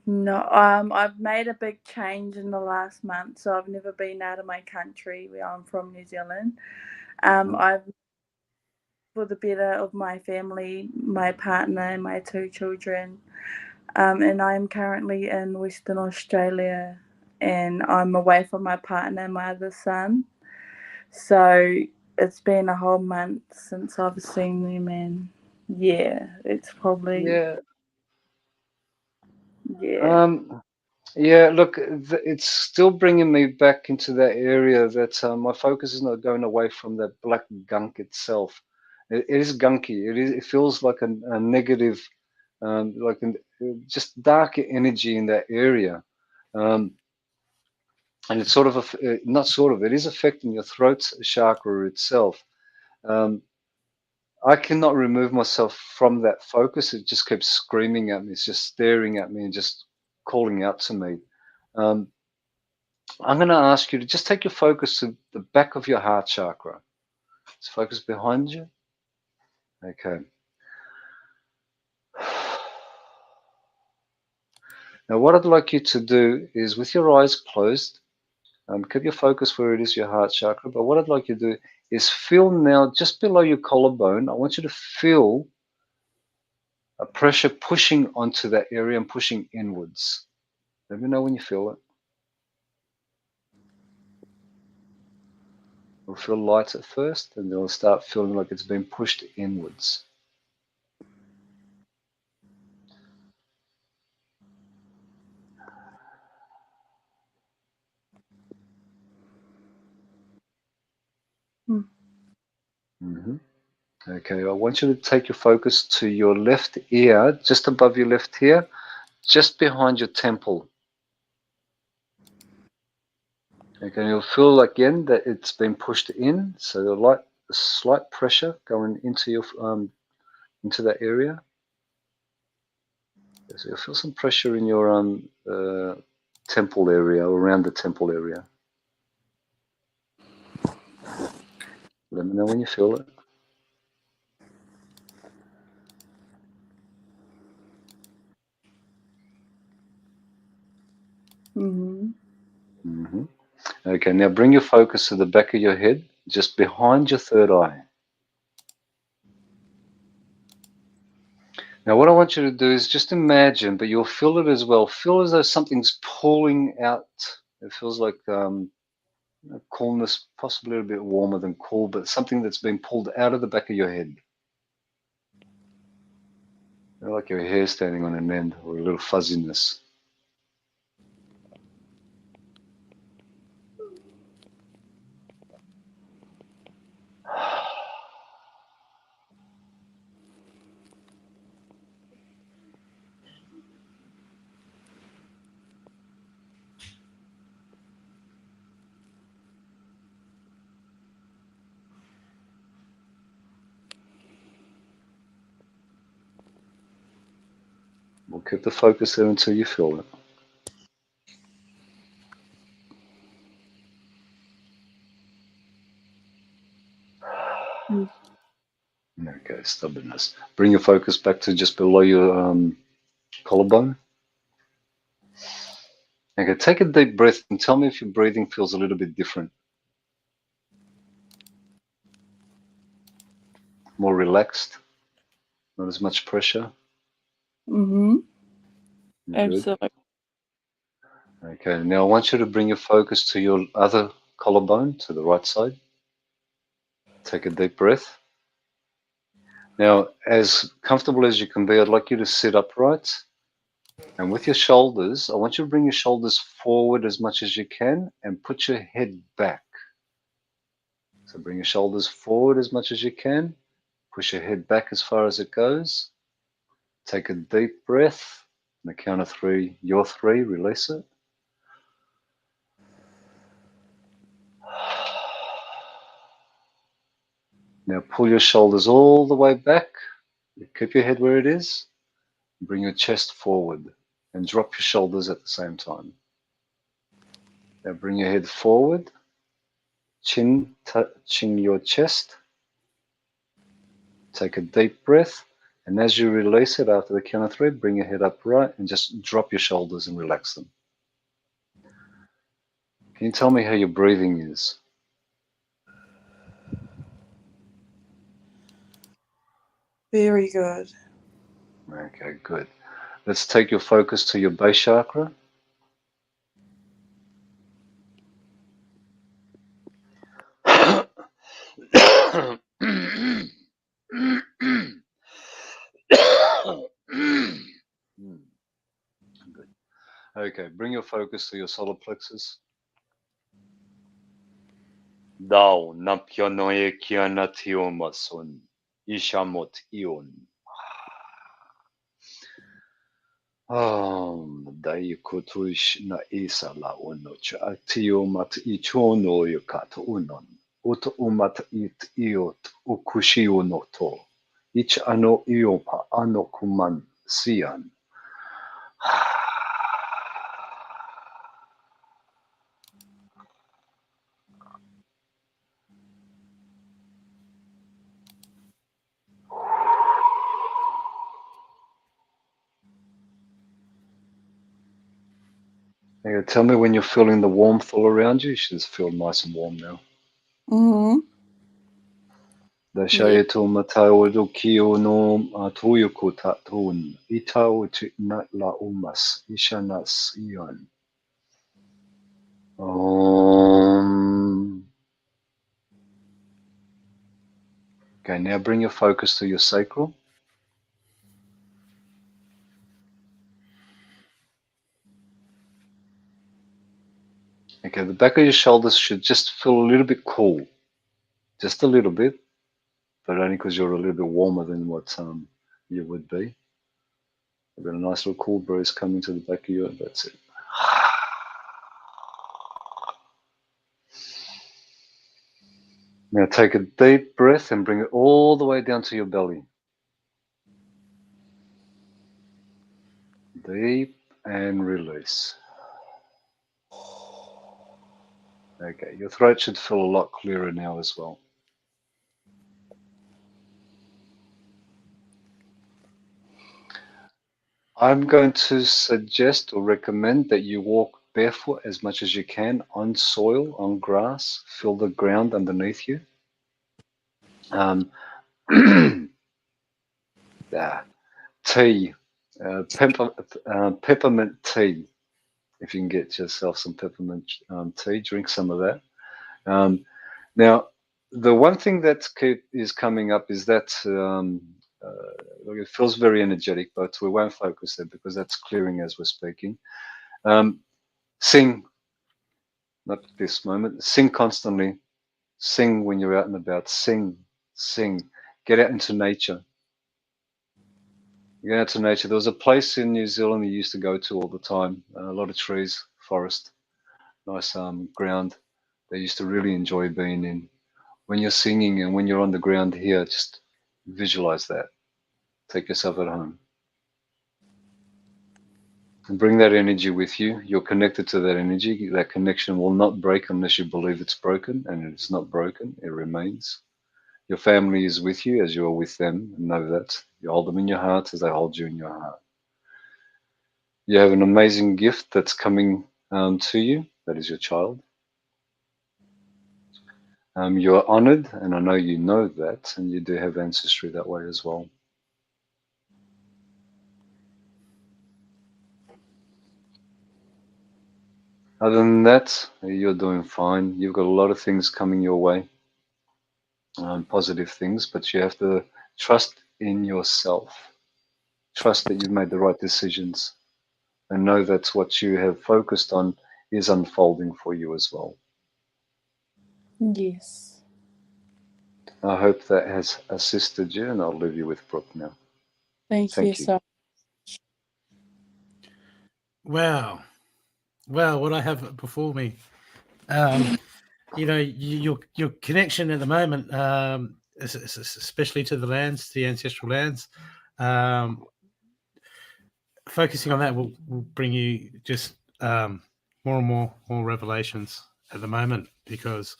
No, I've made a big change in the last month, so I've never been out of my country. I'm from New Zealand. I've, for the better of my family, my partner, and my 2 children. And I'm currently in Western Australia, and I'm away from my partner and my other son. So it's been a whole month since I've seen them, and yeah, it's probably Yeah. yeah. Yeah, look, it's still bringing me back into that area that my focus is not going away from that black gunk itself. It is gunky. It feels like a negative, like just dark energy in that area. And it's sort of, not sort of, it is affecting your throat chakra itself. I cannot remove myself from that focus. It just keeps screaming at me. It's just staring at me and just calling out to me. I'm going to ask you to just take your focus to the back of your heart chakra. Let's focus behind you. Okay. Now, what I'd like you to do is, with your eyes closed, keep your focus where it is, your heart chakra. But what I'd like you to do is feel now, just below your collarbone, I want you to feel a pressure pushing onto that area and pushing inwards. Let me know when you feel it. It'll feel light at first, and then it'll start feeling like it's been pushed inwards. Mm-hmm. Okay, I want you to take your focus to your left ear, just above your left ear, just behind your temple. Okay, you'll feel again that it's been pushed in, so a slight pressure going into your into that area. So you'll feel some pressure in your temple area, around the temple area. Let me know when you feel it. Mm-hmm. Okay, now bring your focus to the back of your head, just behind your third eye. Now, what I want you to do is just imagine, but you'll feel it as well. Feel as though something's pulling out. It feels like coolness, possibly a bit warmer than cool, but something that's been pulled out of the back of your head. Like your hair standing on an end, or a little fuzziness. We'll keep the focus there until you feel it. Okay, stubbornness. Bring your focus back to just below your collarbone. Okay, take a deep breath and tell me if your breathing feels a little bit different. More relaxed, not as much pressure. Absolutely. Okay, now I want you to bring your focus to your other collarbone, to the right side. Take a deep breath. Now, as comfortable as you can be, I'd like you to sit upright. And with your shoulders, I want you to bring your shoulders forward as much as you can and put your head back. So bring your shoulders forward as much as you can. Push your head back as far as it goes. Take a deep breath. On the count of 3, your 3, release it. Now pull your shoulders all the way back. Keep your head where it is. Bring your chest forward and drop your shoulders at the same time. Now bring your head forward, chin touching your chest. Take a deep breath, and as you release it after the count of 3, bring your head upright and just drop your shoulders and relax them. Can you tell me how your breathing is? Very good. Okay, good. Let's take your focus to your base chakra. Good. Okay, bring your focus to your solar plexus. Dao napyonoe kianatiomason ishamot ion. Dai kutush na isa la unoch atio mat ichono yokat unon. Ut umat it iot ukushi unoto. Ich ano iopa ano kuman sian. Now, tell me when you're feeling the warmth all around you. You should just feel nice and warm now. Mm-hmm. Dashayato matao do kio no atoyoko taton. Itao nat la umas. Ishanas ion. Okay, now bring your focus to your sacral. Okay, the back of your shoulders should just feel a little bit cool. Just a little bit, but only because you're a little bit warmer than what you would be. You've got a nice little cool breeze coming to the back of your, that's it. Now take a deep breath and bring it all the way down to your belly. Deep and release. Okay, your throat should feel a lot clearer now as well. I'm going to suggest or recommend that you walk barefoot as much as you can on soil, on grass. Feel the ground underneath you. Tea, peppermint tea. If you can get yourself some peppermint tea, drink some of that. Now, the one thing that is coming up is that it feels very energetic, but we won't focus there because that's clearing as we're speaking. Sing, not at this moment. Sing constantly. Sing when you're out and about. Sing, sing. Get out into nature. Get out to nature. There was a place in New Zealand we used to go to all the time. A lot of trees, forest, nice ground. They used to really enjoy being in. When you're singing and when you're on the ground here, just visualize that. Take yourself at home. And bring that energy with you. You're connected to that energy. That connection will not break unless you believe it's broken, and it's not broken, it remains. Your family is with you as you are with them. Know that. You hold them in your heart as they hold you in your heart. You have an amazing gift that's coming to you. That is your child. You are honored, and I know you know that, and you do have ancestry that way as well. Other than that, you're doing fine. You've got a lot of things coming your way, positive things, but you have to trust in yourself. Trust that you've made the right decisions, and know that what you have focused on is unfolding for you as well. Yes. I hope that has assisted you, and I'll leave you with Brooke now. Thank you so much. Wow. Well, what I have before me, your connection at the moment, especially to the lands, the ancestral lands, focusing on that will bring you just more and more revelations at the moment, because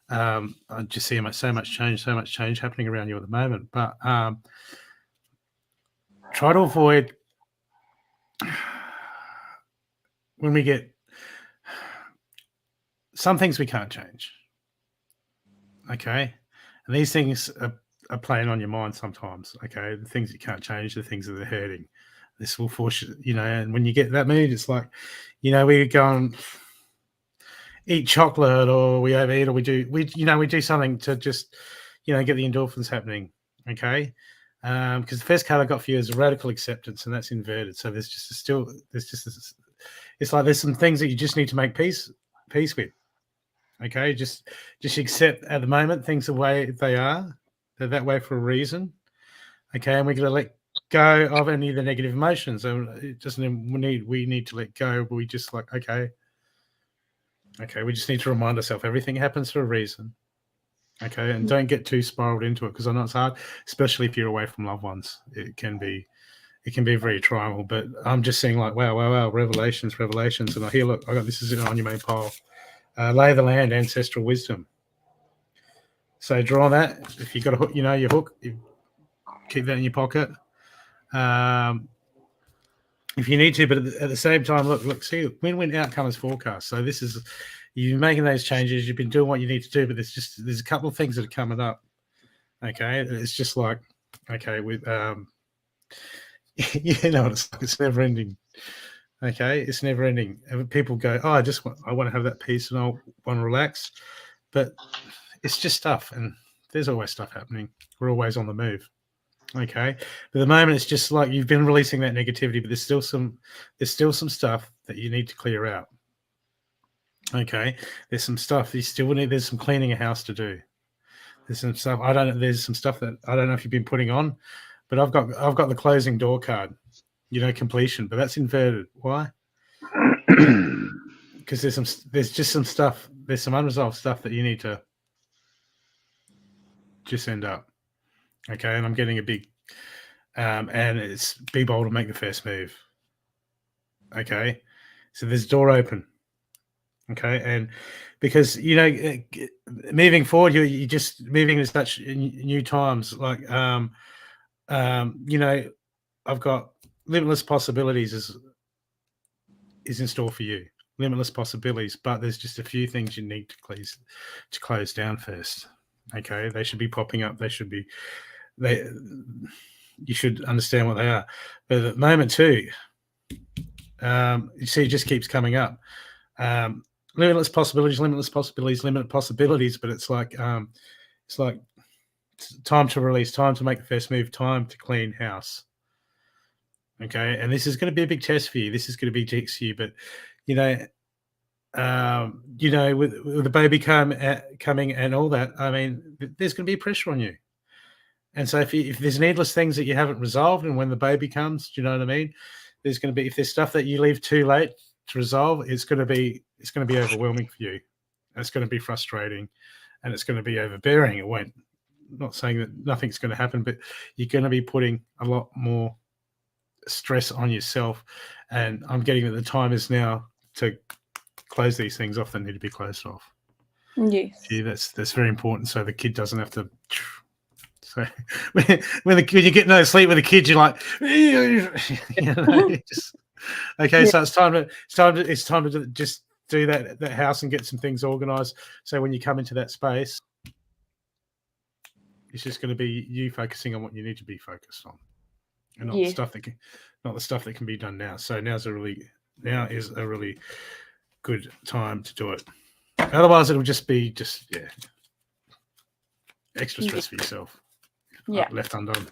I just see so much change happening around you at the moment. But try to avoid when we get some things we can't change. Okay, and these things are playing on your mind sometimes. Okay, the things you can't change, the things that are hurting. This will force you, and when you get that mood, it's like, we go and eat chocolate, or we overeat, or we do something to just, get the endorphins happening. Okay, because the first card I got for you is radical acceptance, and that's inverted. So it's like there's some things that you just need to make peace with. Okay, just accept at the moment things the way they are. They're that way for a reason. Okay, and we're going to let go of any of the negative emotions. And it doesn't. We need to let go. But we just like okay. We just need to remind ourselves everything happens for a reason. Okay, and don't get too spiraled into it, because I know it's hard, especially if you're away from loved ones. It can be very tribal. But I'm just saying, like, wow, revelations, and I hear, look, I got this is on your main pile. Lay of the land, ancestral wisdom. So draw that. If you got a hook, your hook, you keep that in your pocket. If you need to, but at the same time, look, see, win-win outcome is forecast. So this is, you've been making those changes, you've been doing what you need to do, but there's a couple of things that are coming up. Okay, it's just like, okay, with it's never ending. Okay, it's never ending. And people go, oh, I want to have that peace and I want to relax, but it's just stuff, and there's always stuff happening. We're always on the move. Okay, but at the moment it's just like you've been releasing that negativity, but there's still some stuff that you need to clear out. Okay, there's some stuff you still need. There's some cleaning a house to do. There's some stuff There's some stuff that I don't know if you've been putting on, but I've got the closing door card. Completion, but that's inverted. Why? Because there's just some stuff. There's some unresolved stuff that you need to just end up. Okay, and I'm getting a big, and it's be bold to make the first move. Okay, so there's a door open. Okay, and because moving forward, you're just moving to such new times. Like, I've got limitless possibilities is in store for you. Limitless possibilities, but there's just a few things you need to close down first. Okay, they should be popping up. You should understand what they are. But at the moment too, you see, it just keeps coming up. Limitless possibilities. But it's like time to release, time to make the first move, time to clean house. Okay, and this is going to be a big test for you. This is going to be test for you, but with the baby coming and all that, I mean, there's going to be pressure on you. And so if there's needless things that you haven't resolved, and when the baby comes, do you know what I mean? There's going to be, if there's stuff that you leave too late to resolve, it's going to be overwhelming for you. It's going to be frustrating, and it's going to be overbearing. It won't. Not saying that nothing's going to happen, but you're going to be putting a lot more stress on yourself. And I'm getting that the time is now to close these things off that need to be closed off. Yes. Yeah, that's very important. So the kid doesn't have to. So when you're getting no sleep with the kids, you're like, okay. So it's time to just do that house and get some things organized. So when you come into that space, it's just going to be you focusing on what you need to be focused on, and not the stuff that can be done now. So now is a really good time to do it. Otherwise, it'll just be extra stress for yourself. Yeah. Left undone.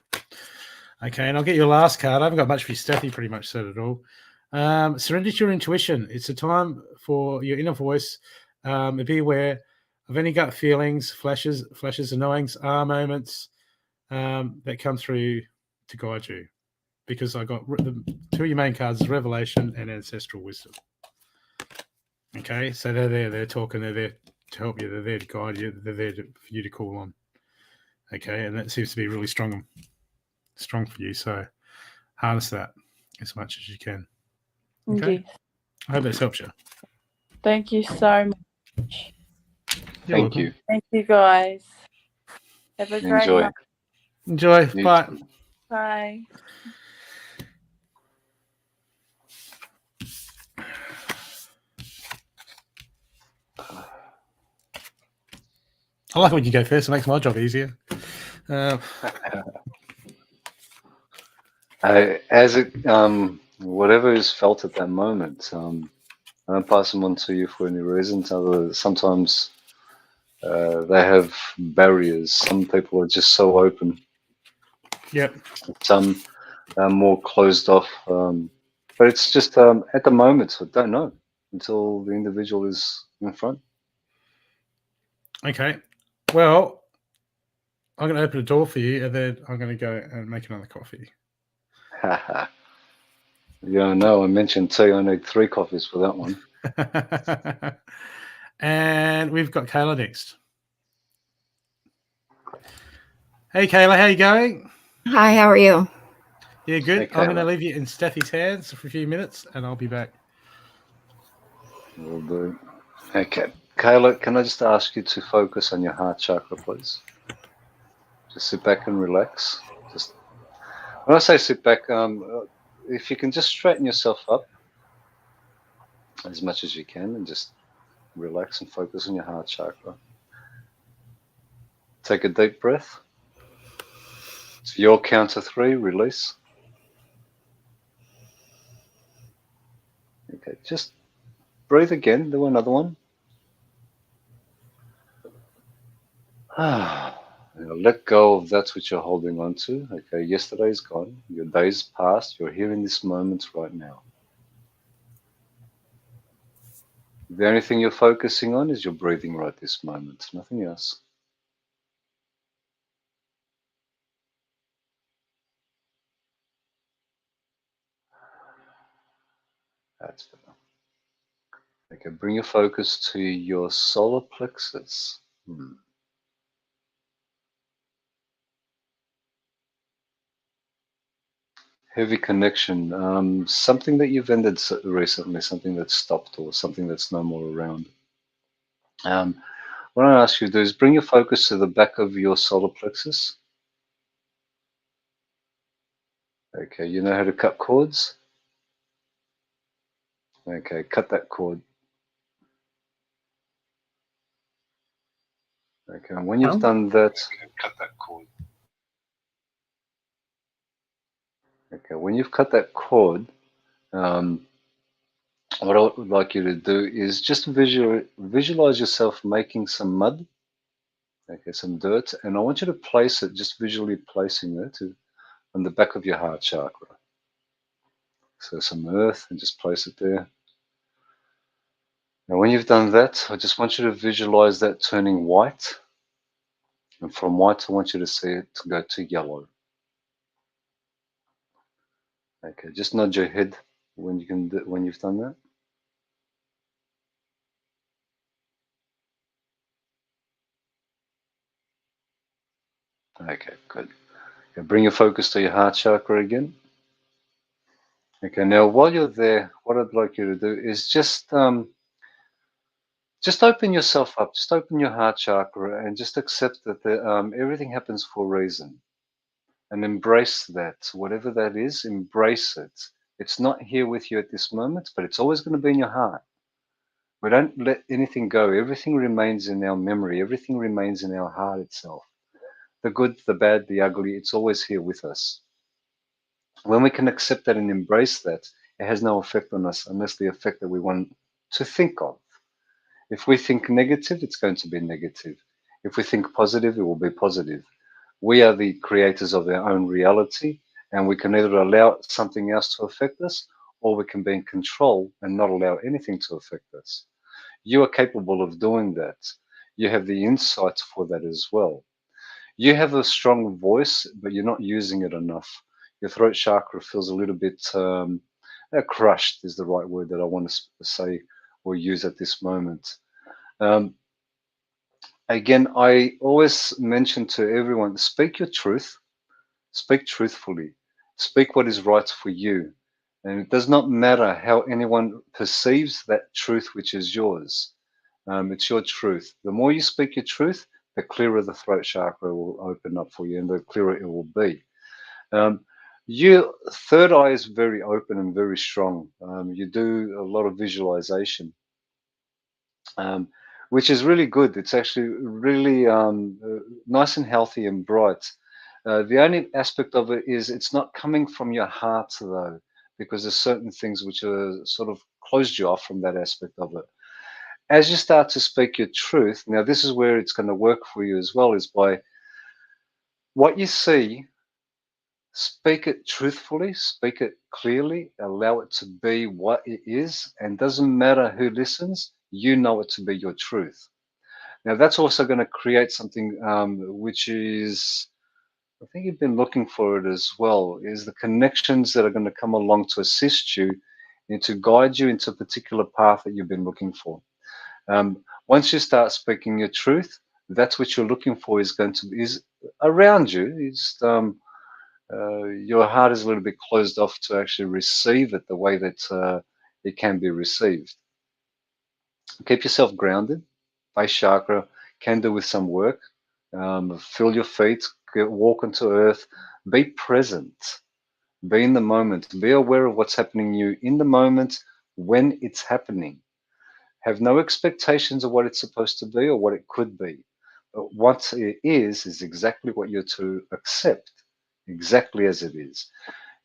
Okay, and I'll get your last card. I haven't got much for you, Stathi. Pretty much said it all. Surrender to your intuition. It's a time for your inner voice. Be aware of any gut feelings, flashes, annoyings, moments that come through to guide you. Because I got the two of your main cards is revelation and ancestral wisdom. Okay, so they're there. They're talking. They're there to help you. They're there to guide you. They're there for you to call on. Okay, and that seems to be really strong for you. So harness that as much as you can. Okay, I hope this helps you. Thank you so much. Thank you. Thank you, guys. Have a great Enjoy. night. Enjoy. You Bye. too. Bye. I like when you go first. It makes my job easier. As it, whatever is felt at that moment, I don't pass them on to you for any reasons. Sometimes they have barriers. Some people are just so open. Yep. Some are more closed off. But it's just at the moment, I don't know until the individual is in front. Okay. Well, I'm going to open a door for you, and then I'm going to go and make another coffee. Yeah, no, I mentioned tea. I need 3 coffees for that one. And we've got Kayla next. Hey, Kayla, how you going? Hi, how are you? Yeah, good. Hey, I'm going to Kayla. leave you in Steffi's hands for a few minutes, and I'll be back. Will do. Okay. Kayla, can I just ask you to focus on your heart chakra, please? Just sit back and relax. Just when I say sit back, if you can just straighten yourself up as much as you can and just relax and focus on your heart chakra. Take a deep breath. It's your count to 3, release. Okay, just breathe again, do another one. Now let go of that which you're holding on to. Okay, yesterday's gone, your day's passed, you're here in this moment right now. The only thing you're focusing on is your breathing right this moment, nothing else. That's better. Okay, bring your focus to your solar plexus. Heavy connection, something that you've ended recently, something that's stopped or something that's no more around. What I ask you to do is bring your focus to the back of your solar plexus. Okay, you know how to cut cords? Okay, cut that cord. Okay, and when you've done that, cut that cord. Okay, when you've cut that cord, what I would like you to do is just visualize yourself making some mud, okay, some dirt, and I want you to place it, just visually placing it on the back of your heart chakra. So some earth and just place it there. Now when you've done that, I just want you to visualize that turning white. And from white, I want you to see it to go to yellow. Okay, just nod your head when you've done that. Okay, good. Okay, bring your focus to your heart chakra again. Okay, now while you're there, what I'd like you to do is just open yourself up, just open your heart chakra and just accept that everything happens for a reason. And embrace that, whatever that is, embrace it. It's not here with you at this moment, but it's always going to be in your heart. We don't let anything go. Everything remains in our memory. Everything remains in our heart itself. The good, the bad, the ugly, it's always here with us. When we can accept that and embrace that, it has no effect on us unless the effect that we want to think of. If we think negative, it's going to be negative. If we think positive, it will be positive. We are the creators of our own reality, and we can either allow something else to affect us, or we can be in control and not allow anything to affect us. You are capable of doing that. You have the insights for that as well. You have a strong voice, but you're not using it enough. Your throat chakra feels a little bit crushed, is the right word that I want to say or use at this moment. Again, I always mention to everyone, speak your truth, speak truthfully, speak what is right for you. And it does not matter how anyone perceives that truth which is yours. It's your truth. The more you speak your truth, the clearer the throat chakra will open up for you and the clearer it will be. Your third eye is very open and very strong. You do a lot of visualization, which is really good. It's actually really nice and healthy and bright. The only aspect of it is it's not coming from your heart, though, because there's certain things which are sort of closed you off from that aspect of it. As you start to speak your truth, now this is where it's going to work for you as well, is by what you see, speak it truthfully, speak it clearly, allow it to be what it is, and doesn't matter who listens, you know it to be your truth. Now that's also going to create something which is, I think you've been looking for it as well, is the connections that are going to come along to assist you and to guide you into a particular path that you've been looking for. Once you start speaking your truth, that's what you're looking for is around you. Your heart is a little bit closed off to actually receive it the way that it can be received. Keep yourself grounded. Base chakra can do with some work. Feel your feet, walk onto earth, be present, be in the moment, be aware of what's happening to you in the moment when it's happening. Have no expectations of what it's supposed to be or what it could be. But what it is exactly what you're to accept, exactly as it is.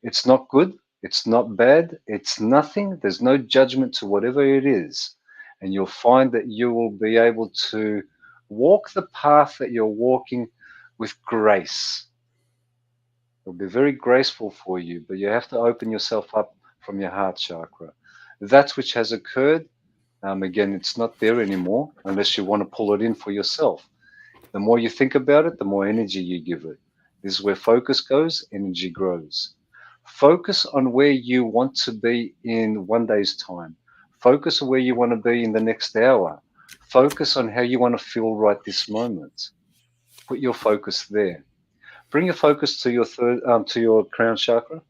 It's not good, it's not bad, it's nothing. There's no judgment to whatever it is. And you'll find that you will be able to walk the path that you're walking with grace. It'll be very graceful for you, but you have to open yourself up from your heart chakra. That which has occurred, again, it's not there anymore unless you want to pull it in for yourself. The more you think about it, the more energy you give it. This is where focus goes, energy grows. Focus on where you want to be in 1 day's time. Focus on where you want to be in the next hour. Focus on how you want to feel right this moment. Put your focus there. Bring your focus to your crown chakra.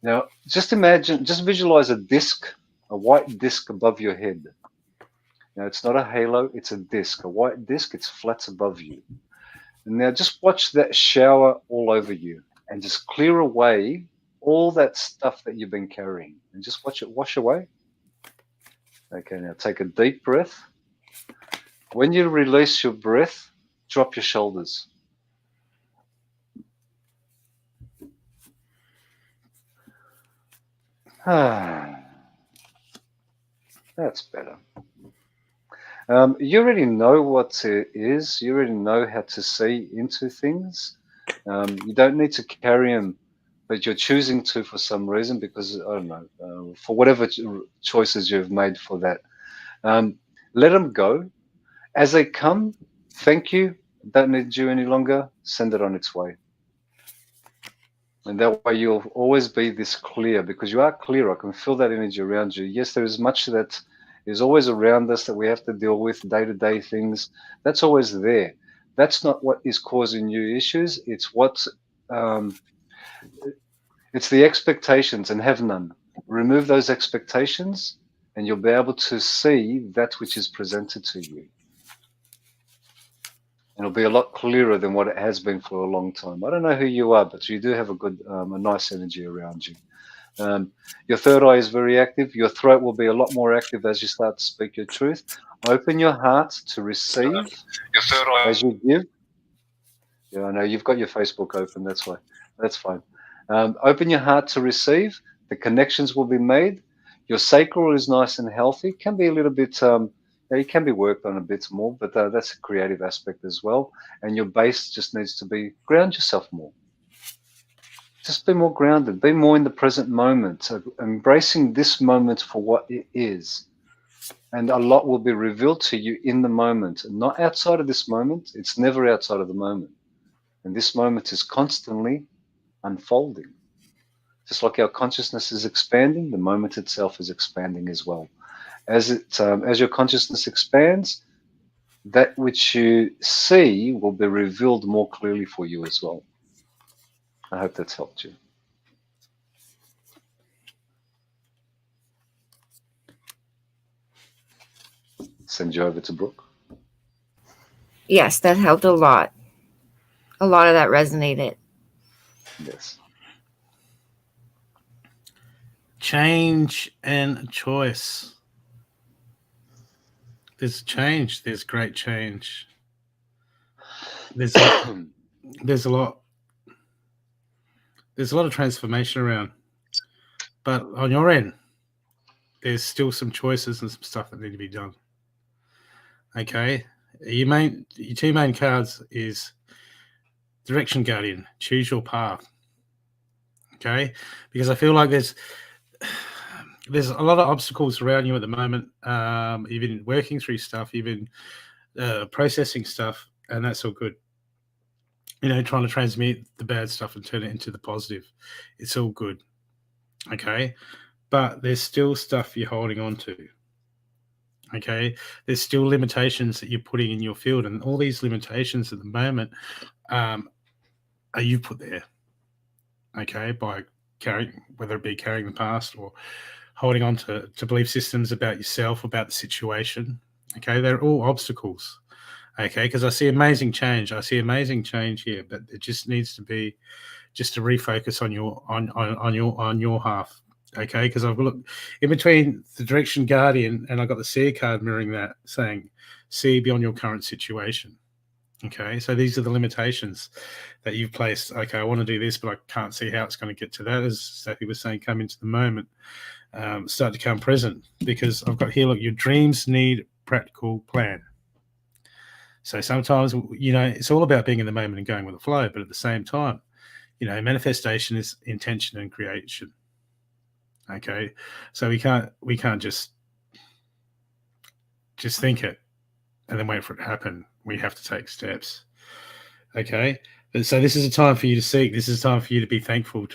Now, just visualize a disc, a white disc above your head. Now, it's not a halo, it's a disc, a white disc, it's flat above you. And now just watch that shower all over you and just clear away all that stuff that you've been carrying and just watch it wash away. Okay, now take a deep breath. When you release your breath, drop your shoulders. That's better. You already know what it is. You already know how to see into things. You don't need to carry them, but you're choosing to for some reason because, I don't know, for whatever choices you've made for that. Let them go. As they come, thank you. Don't need you any longer. Send it on its way. And that way you'll always be this clear because you are clear. I can feel that energy around you. Yes, there is much that is always around us that we have to deal with, day-to-day things. That's always there. That's not what is causing you issues. It's it's the expectations, and have none. Remove those expectations and you'll be able to see that which is presented to you. And it'll be a lot clearer than what it has been for a long time. I don't know who you are, but you do have a nice energy around you. Your third eye is very active. Your throat will be a lot more active as you start to speak your truth. Open your heart to receive your third eye as you give. Yeah, I know you've got your Facebook open. That's why. That's fine. Open your heart to receive. The connections will be made. Your sacral is nice and healthy. It can be a little bit. It can be worked on a bit more, but that's a creative aspect as well. And your base just needs to be ground yourself more. Just be more grounded. Be more in the present moment. Embracing this moment for what it is. And a lot will be revealed to you in the moment, not outside of this moment. It's never outside of the moment. And this moment is constantly unfolding. Just like our consciousness is expanding, the moment itself is expanding as well. As your consciousness expands, that which you see will be revealed more clearly for you as well. I hope that's helped you. send you over to Brooke? Yes, that helped a lot. A lot of that resonated. Yes. Change and choice. There's change. There's great change. There's a lot of transformation around. But on your end, there's still some choices and some stuff that need to be done. Okay? Your two main cards is Direction Guardian. Choose your path. Okay? Because I feel like there's a lot of obstacles around you at the moment. You've been working through stuff, you've been processing stuff, and that's all good. Trying to transmute the bad stuff and turn it into the positive. It's all good. Okay? But there's still stuff you're holding on to. Okay? There's still limitations that you're putting in your field, and all these limitations at the moment are you put there. Okay? By carrying, whether it be carrying the past or holding on to belief systems about yourself, about the situation. Okay? They're all obstacles. Okay? Because I see amazing change. I see amazing change here, but it just needs to be just to refocus on your half. Okay, because I've looked in between the Direction Guardian and I got the Seer card mirroring that, saying see beyond your current situation. Okay, so these are the limitations that you've placed. Okay, I want to do this, but I can't see how it's going to get to that. As Stathi was saying, come into the moment, start to come present, because I've got here, look, your dreams need practical plan. So sometimes, it's all about being in the moment and going with the flow, but at the same time, manifestation is intention and creation. Okay, so we can't just think it and then wait for it to happen. We have to take steps. Okay, so this is a time for you to seek. This is a time for you to be thankful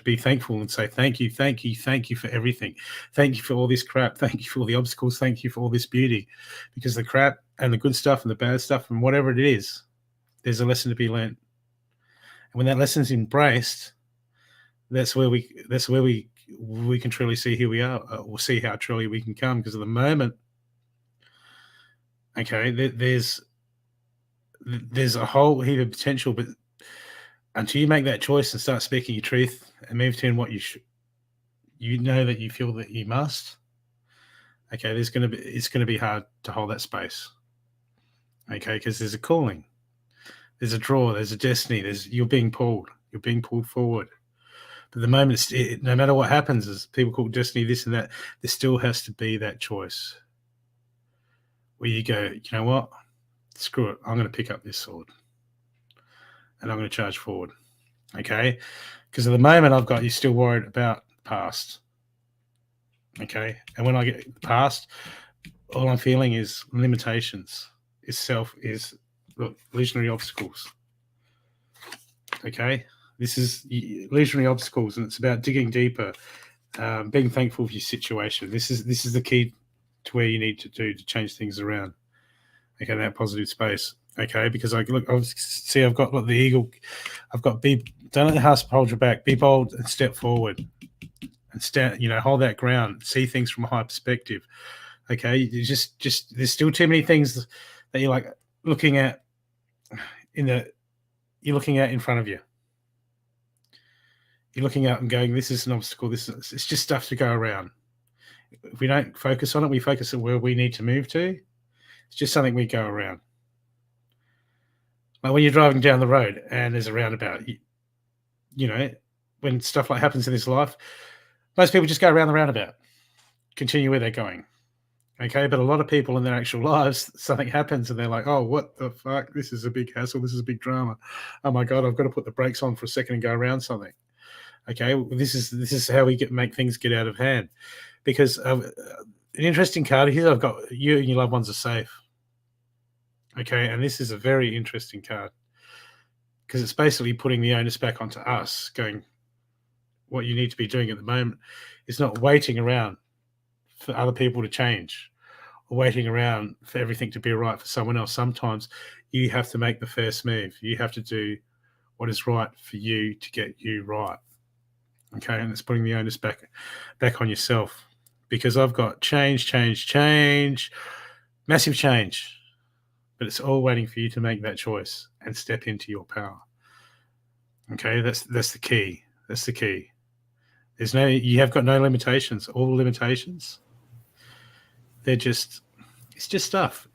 and say thank you for everything. Thank you for all this crap. Thank you for all the obstacles. Thank you for all this beauty, because the crap and the good stuff and the bad stuff and whatever it is, there's a lesson to be learned. And when that lesson's embraced, that's where we can truly see who we are, or see how truly we can come. Because at the moment, okay, there's a whole heap of potential, but until you make that choice and start speaking your truth and move to what you know that you feel that you must, okay, it's going to be hard to hold that space. Okay, because there's a calling, there's a draw, there's a destiny, you're being pulled forward. But the moment, no matter what happens, as people call destiny, this and that, there still has to be that choice where you go, you know what? Screw it. I'm going to pick up this sword and I'm going to charge forward. Okay? Because at the moment, I've got you still worried about the past. Okay? And when I get the past, all I'm feeling is limitations, is illusionary obstacles. Okay? This is illusionary obstacles, and it's about digging deeper, being thankful for your situation. This is the key to where you need to do to change things around. Okay, that positive space. Okay, because I've got the eagle. I've got don't let the house hold you back. Be bold and step forward, and stand. Hold that ground. See things from a high perspective. Okay, you just there's still too many things that you're like looking at in front of you. You're looking out and going, this is an obstacle. It's just stuff to go around. If we don't focus on it, we focus on where we need to move to. It's just something we go around. Like when you're driving down the road and there's a roundabout, when stuff like happens in this life, most people just go around the roundabout, continue where they're going. Okay, but a lot of people in their actual lives, something happens and they're like, oh, what the fuck? This is a big hassle. This is a big drama. Oh my God, I've got to put the brakes on for a second and go around something. Okay, this is how we make things get out of hand. Because an interesting card here, I've got you and your loved ones are safe. Okay, and this is a very interesting card because it's basically putting the onus back onto us, going, what you need to be doing at the moment is not waiting around for other people to change or waiting around for everything to be right for someone else. Sometimes you have to make the first move. You have to do what is right for you to get you right. Okay, and it's putting the onus back on yourself, because I've got change, Massive change. But it's all waiting for you to make that choice and step into your power. Okay, that's the key. That's the key. You have got no limitations. All limitations, it's just stuff.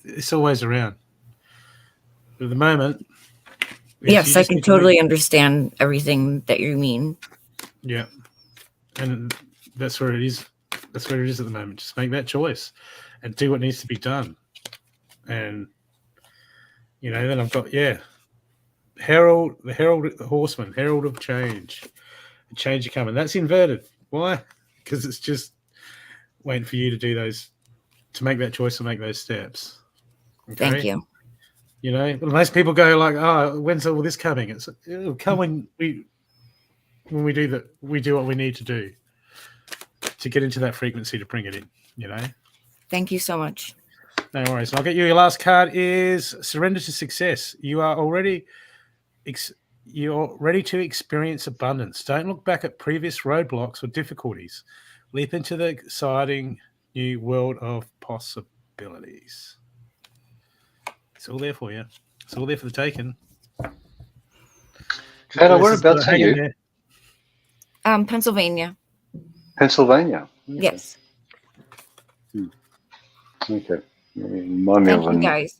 It's always around. But at the moment, yes, I can totally understand everything that you mean. Yeah, and that's where it is. That's where it is at the moment. Just make that choice and do what needs to be done. And then I've got Herald, the horseman, herald of change. The change is coming. That's inverted. Why? Because it's just waiting for you to do those, to make that choice and make those steps. Okay? Thank you. Most people go like, "Oh, when's all this coming?" It'll come when we do that. We do what we need to do to get into that frequency to bring it in. Thank you so much. No worries. I'll get you. Your last card is surrender to success. You are already. You're ready to experience abundance. Don't look back at previous roadblocks or difficulties. Leap into the exciting new world of possibilities. It's all there for you. It's all there for the taking. Anna, whereabouts are you? Pennsylvania. Pennsylvania? Yes. Okay. Remind me Thank of you, guys.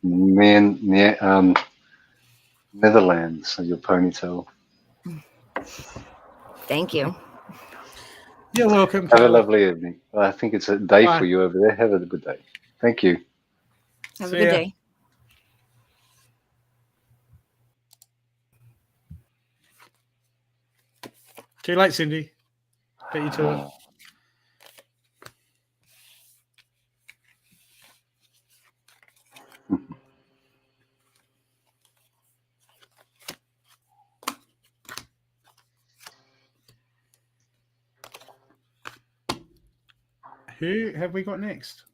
Netherlands, your ponytail. Thank you. You're welcome. Have a lovely evening. I think it's a day for you over there. Have a good day. Thank you. Have a good day. Too late, Cindy. Beat you to it. Who have we got next?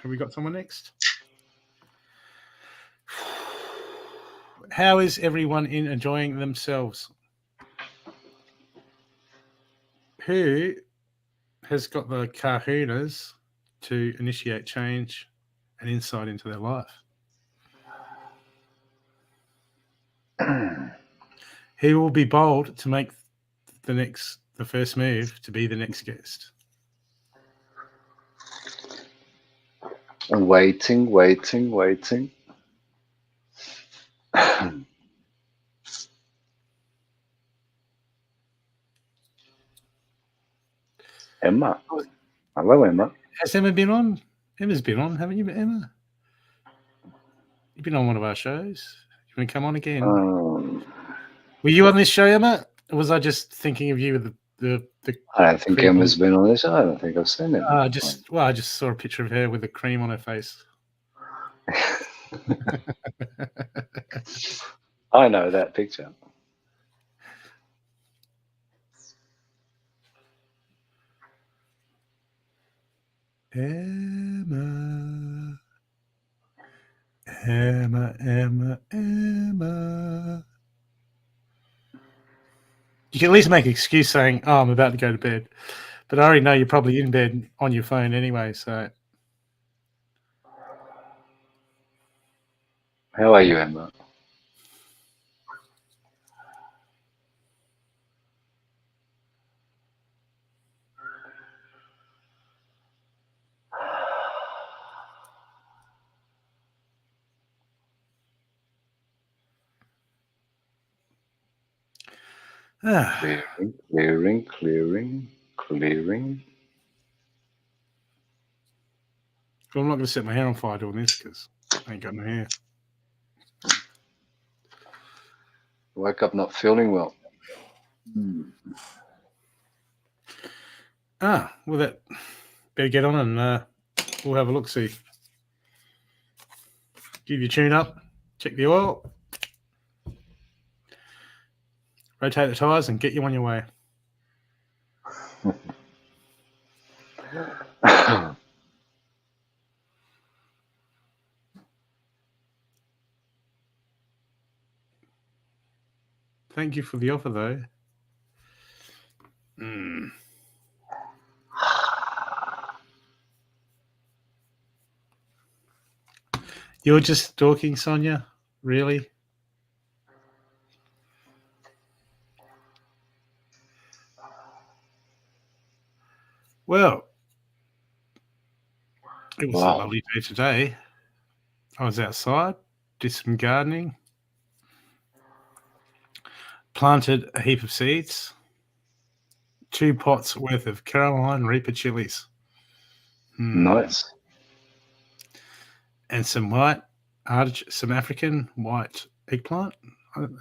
Have we got someone next? How is everyone enjoying themselves? Who has got the kahunas to initiate change and insight into their life? Who will be bold to make the first move to be the next guest? I'm waiting. Emma. Hello, Emma. Has Emma been on? Emma's been on, haven't you, Emma? You've been on one of our shows. You want to come on again? Were you on this show, Emma? Or was I just thinking of you with the I don't think Emma's been on this. I don't think I've seen it. I just saw a picture of her with the cream on her face. I know that picture. Emma. Emma, Emma, Emma. You can at least make an excuse saying, "Oh, I'm about to go to bed," but I already know you're probably in bed on your phone anyway. So, how are you, Emma? Clearing. Well, I'm not going to set my hair on fire doing this because I ain't got no hair. Woke up not feeling well. Well, that better get on and we'll have a look. See, give your tune up, check the oil, rotate the tires, and get you on your way. Thank you for the offer, though. You're just talking, Sonia? Really? Well, it was a Wow. lovely day today. I was outside, did some gardening, planted a heap of seeds, 2 pots worth of Carolina Reaper chilies. Nice. And some some African white eggplant.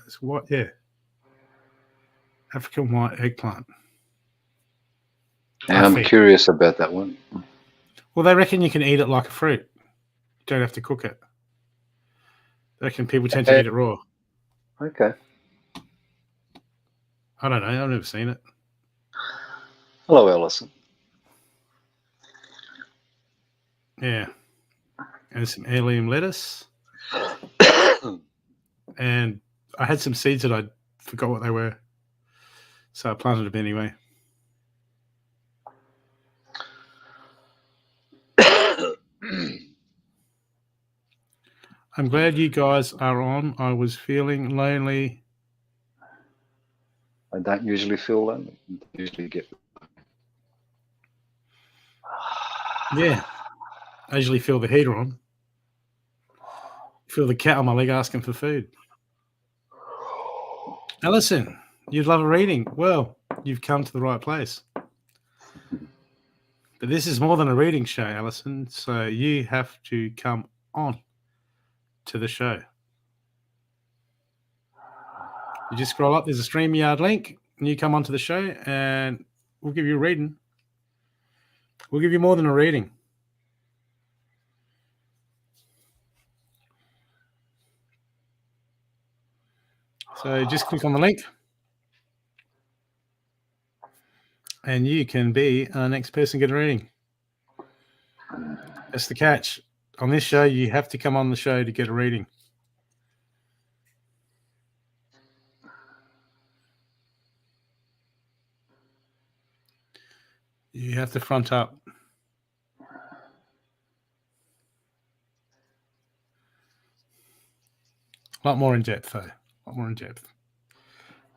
It's white, yeah. African white eggplant. I'm curious about that one. Well, they reckon you can eat it like a fruit. You don't have to cook it. They reckon people tend to eat it raw. Okay. I don't know. I've never seen it. Hello, Alison. Yeah. And some heirloom lettuce. And I had some seeds that I forgot what they were. So I planted them anyway. I'm glad you guys are on. I was feeling lonely. I don't usually feel lonely. I usually get. Yeah. I usually feel the heater on. Feel the cat on my leg asking for food. Alison, you'd love a reading. Well, you've come to the right place. But this is more than a reading show, Alison. So you have to come on to the show. You just scroll up. There's a StreamYard link, and you come onto the show, and we'll give you a reading. We'll give you more than a reading. So just click on the link, and you can be our next person get a reading. That's the catch. On this show, you have to come on the show to get a reading. You have to front up. A lot more in depth, though. A lot more in depth.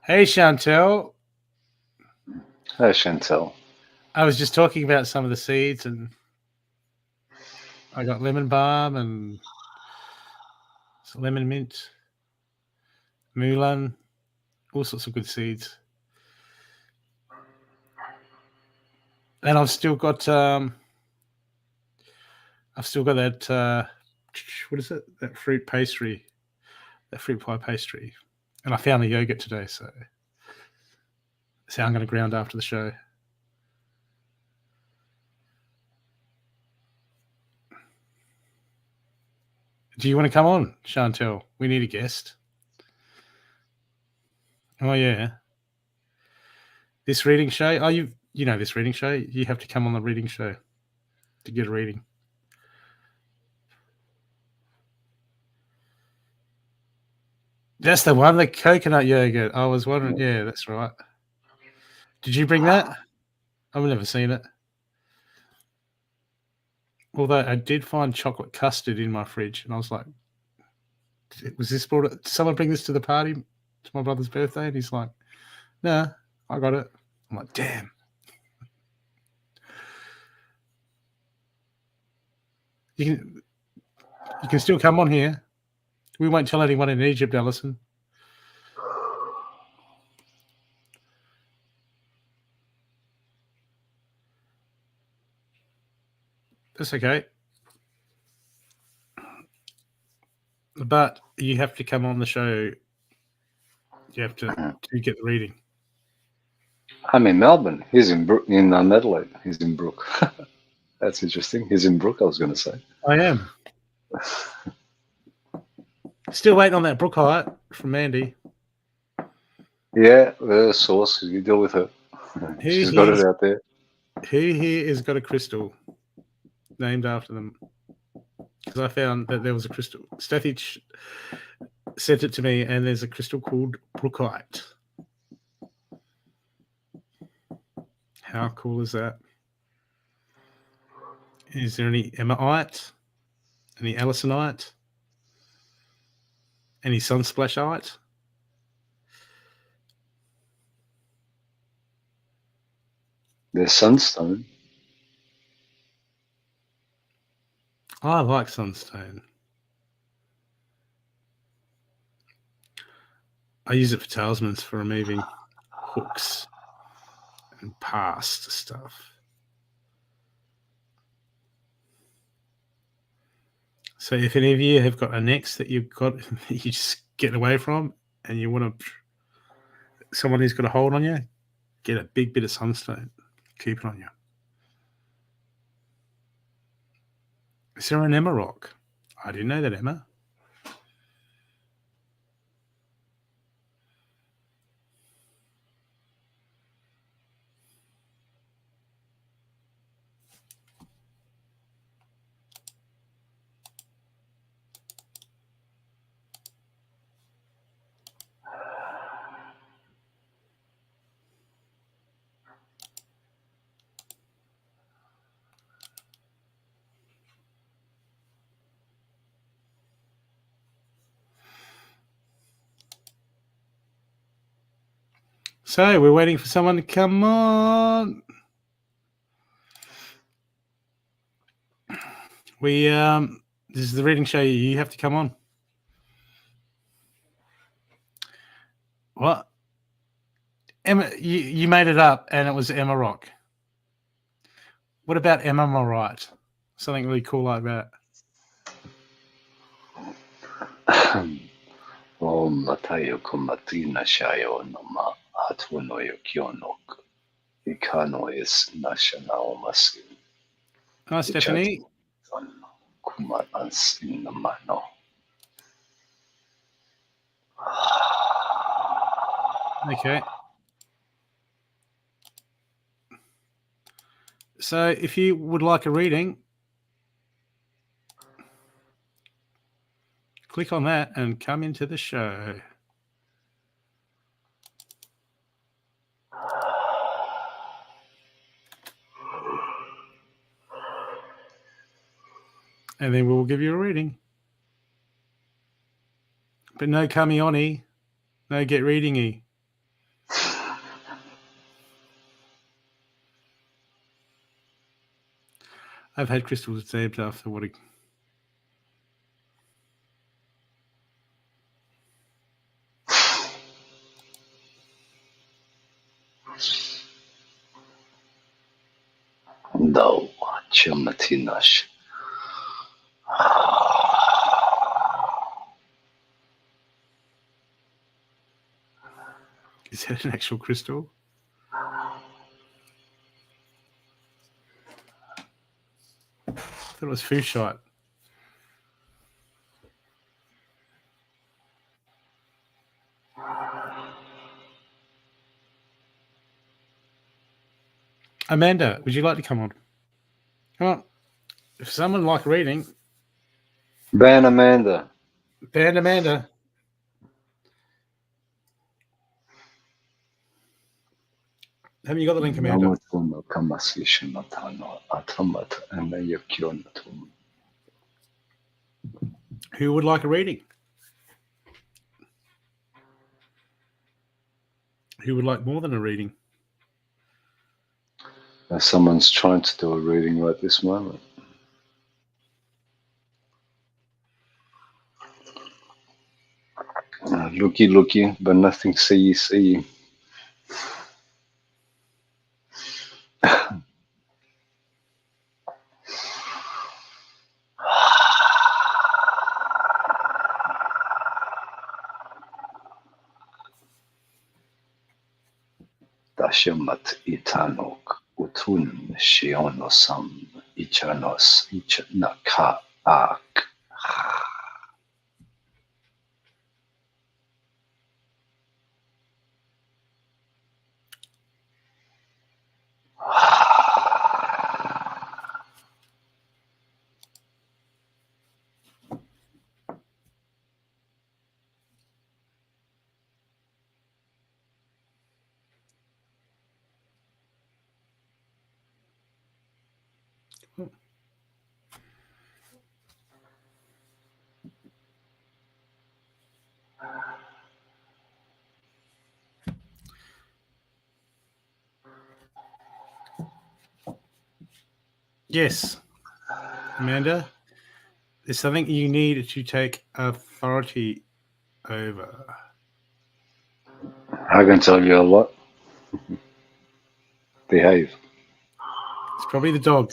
Hey, Chantel. Hi, Chantel. I was just talking about some of the seeds, and I got lemon balm and lemon mint, Mulan, all sorts of good seeds. And I've still got that what is it? That fruit pastry, that fruit pie pastry. And I found the yogurt today, so that's how I'm going to ground after the show. Do you want to come on, Chantel? We need a guest. Oh, yeah. This reading show. Oh, you know this reading show. You have to come on the reading show to get a reading. That's the one, the coconut yogurt. I was wondering. Yeah, that's right. Did you bring that? I've never seen it. Although I did find chocolate custard in my fridge, and I was like, was this brought? Did someone bring this to the party? To my brother's birthday? And he's like, no, I got it. I'm like, damn. You can still come on here. We won't tell anyone in Egypt, Alison. That's okay. But you have to come on the show. You have to get the reading. I'm in Melbourne. He's in Adelaide. He's in Brooke. That's interesting. He's in Brooke, I was going to say. I am. Still waiting on that Brooke height from Mandy. Yeah, the source. You deal with her. She's got it out there. Who here has got a crystal named after them? Because I found that there was a crystal. Stathi sent it to me, and there's a crystal called Brookite. How cool is that? Is there any Emmaite? Any Allisonite? Any sunsplashites? There's sunstone. I like sunstone. I use it for talismans for removing hooks and past stuff. So if any of you have got a next that you've got you just get away from and you want to someone who's got a hold on you, get a big bit of sunstone. Keep it on you. Is there an Emma rock? I didn't know that, Emma. So we're waiting for someone to come on. We this is the reading show. You have to come on. What? Emma, you made it up, and it was Emma Rock. What about Emma Morite? Something really cool like that. Matayo kumatina shayo nama atuno yokionok. Ikano is national masin. Hi, Stephanie. Kumatans in the mano. Okay. So if you would like a reading, click on that and come into the show. And then we'll give you a reading. But no kamioni, no get reading-y. I've had crystals stamped after what a... No, Chamatinash. Is that an actual crystal? I thought it was food shot. Amanda, would you like to come on? Come on. If someone would like reading... Ban Amanda. Band Amanda. Haven't you got the link, Amanda? Who would like a reading? Who would like more than a reading? Someone's trying to do a reading right this moment. Looky, but nothing see. Dashamat itanok utun shionosam ichanos ichanaka ak. Yes, Amanda. There's something you need to take authority over. I can tell you a lot. Behave. It's probably the dog.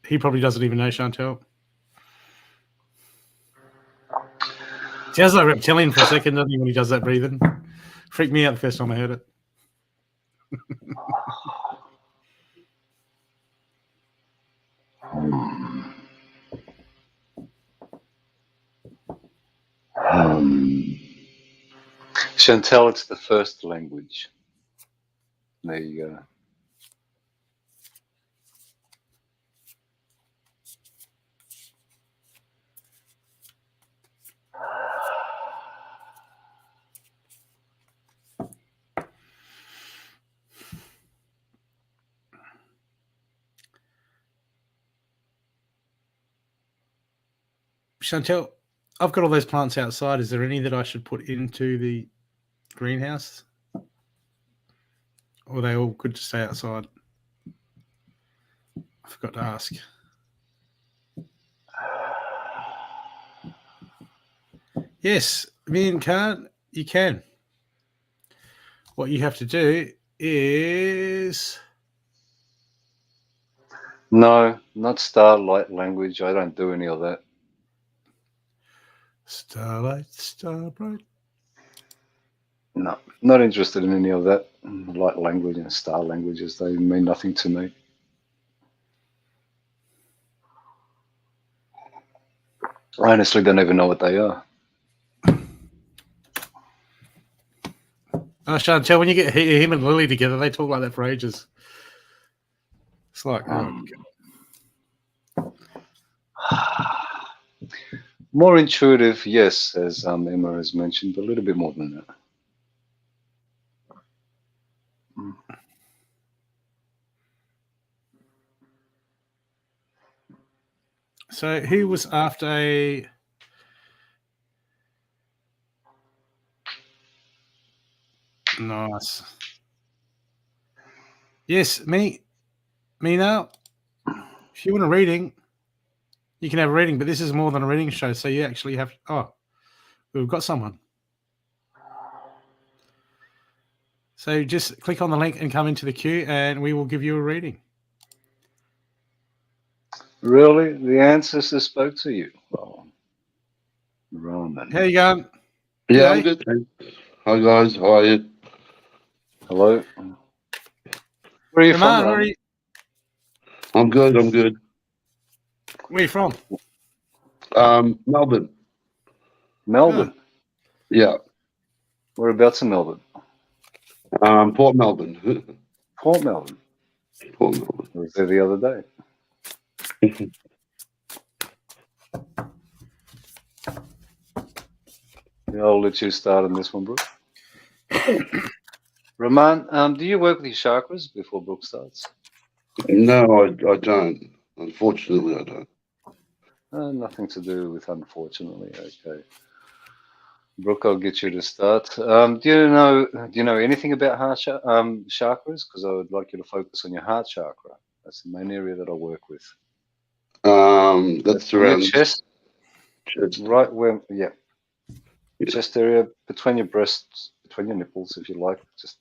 He probably doesn't even know, Chantel. Sounds like reptilian for a second, doesn't he, when he does that breathing? Freaked me out the first time I heard it. Chantel, it's the first language. There you go. Chantel, I've got all those plants outside. Is there any that I should put into the greenhouse? Or are they all good to stay outside? I forgot to ask. Yes, me and Khan, you can. What you have to do is... No, not starlight language. I don't do any of that. Starlight, starbright. No, not interested in any of that. Light language and star languages, they mean nothing to me. I honestly don't even know what they are. Oh, Chantel, when you get him and Lily together, they talk like that for ages. It's like, oh, God. More intuitive, yes, as Emma has mentioned, but a little bit more than that. So who was after a... Nice. Yes, me now. If you want a reading, you can have a reading, but this is more than a reading show, so you actually have... Oh, we've got someone. So just click on the link and come into the queue, and we will give you a reading. Really? The ancestor spoke to you? Oh, Roman. How you going? Yeah, I'm good, thanks. Hi, guys. How are you? Hello. Where are you Roman, from? where are you? I'm good. I'm good. Where are you from? Melbourne. Melbourne? Yeah. Whereabouts in Melbourne? Port Melbourne. Port Melbourne. Port Melbourne. I was there the other day. Yeah, I'll let you start on this one, Brooke. Roman, do you work with your chakras before Brooke starts? No, I don't. Unfortunately, I don't. Nothing to do with unfortunately. Okay. Brooke, I'll get you to start. Do you know anything about heart chakras? Because I would like you to focus on your heart chakra. That's the main area that I work with. That's around your chest. Right where, yeah. Chest area between your breasts, between your nipples, if you like. Just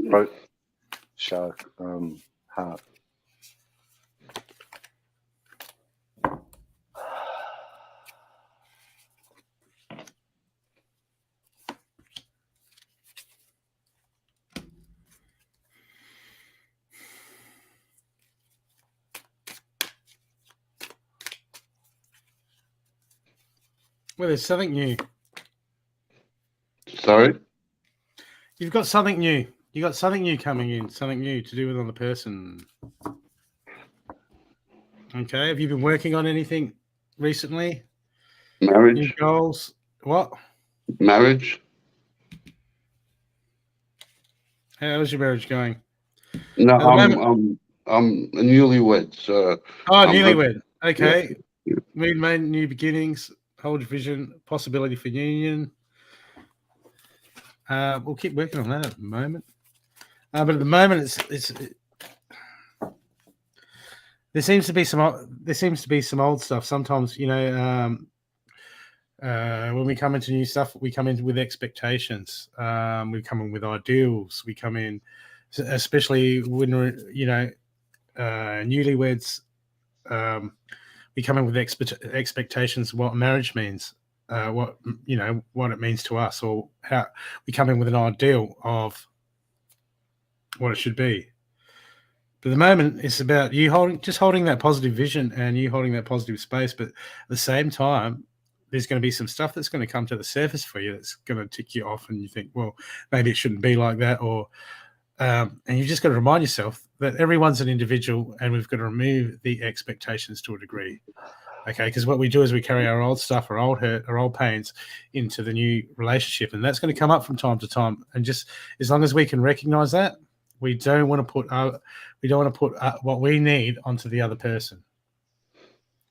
throat, heart. Well, there's something new. Sorry? You've got something new. You got something new coming in. Something new to do with another person. Okay. Have you been working on anything recently? Marriage. New goals? What? Marriage. How's your marriage going? No, I'm a newlywed. So newlywed. Okay. Yeah. Made new beginnings. Hold vision. Possibility for union. We'll keep working on that at the moment. But at the moment, there seems to be some old stuff. Sometimes, when we come into new stuff, we come in with expectations. We come in with ideals. We come in, especially when we're, newlyweds. We come in with expectations of what marriage means, what it means to us, or how we come in with an ideal of what it should be. But at the moment, it's about you holding that positive vision and you holding that positive space. But at the same time, there's going to be some stuff that's going to come to the surface for you that's going to tick you off, and you think, well, maybe it shouldn't be like that, or and you've just got to remind yourself that everyone's an individual, and we've got to remove the expectations to a degree. Okay, because what we do is we carry our old stuff, our old hurt, our old pains into the new relationship, and that's going to come up from time to time. And just as long as we can recognize that, we don't want to put what we need onto the other person.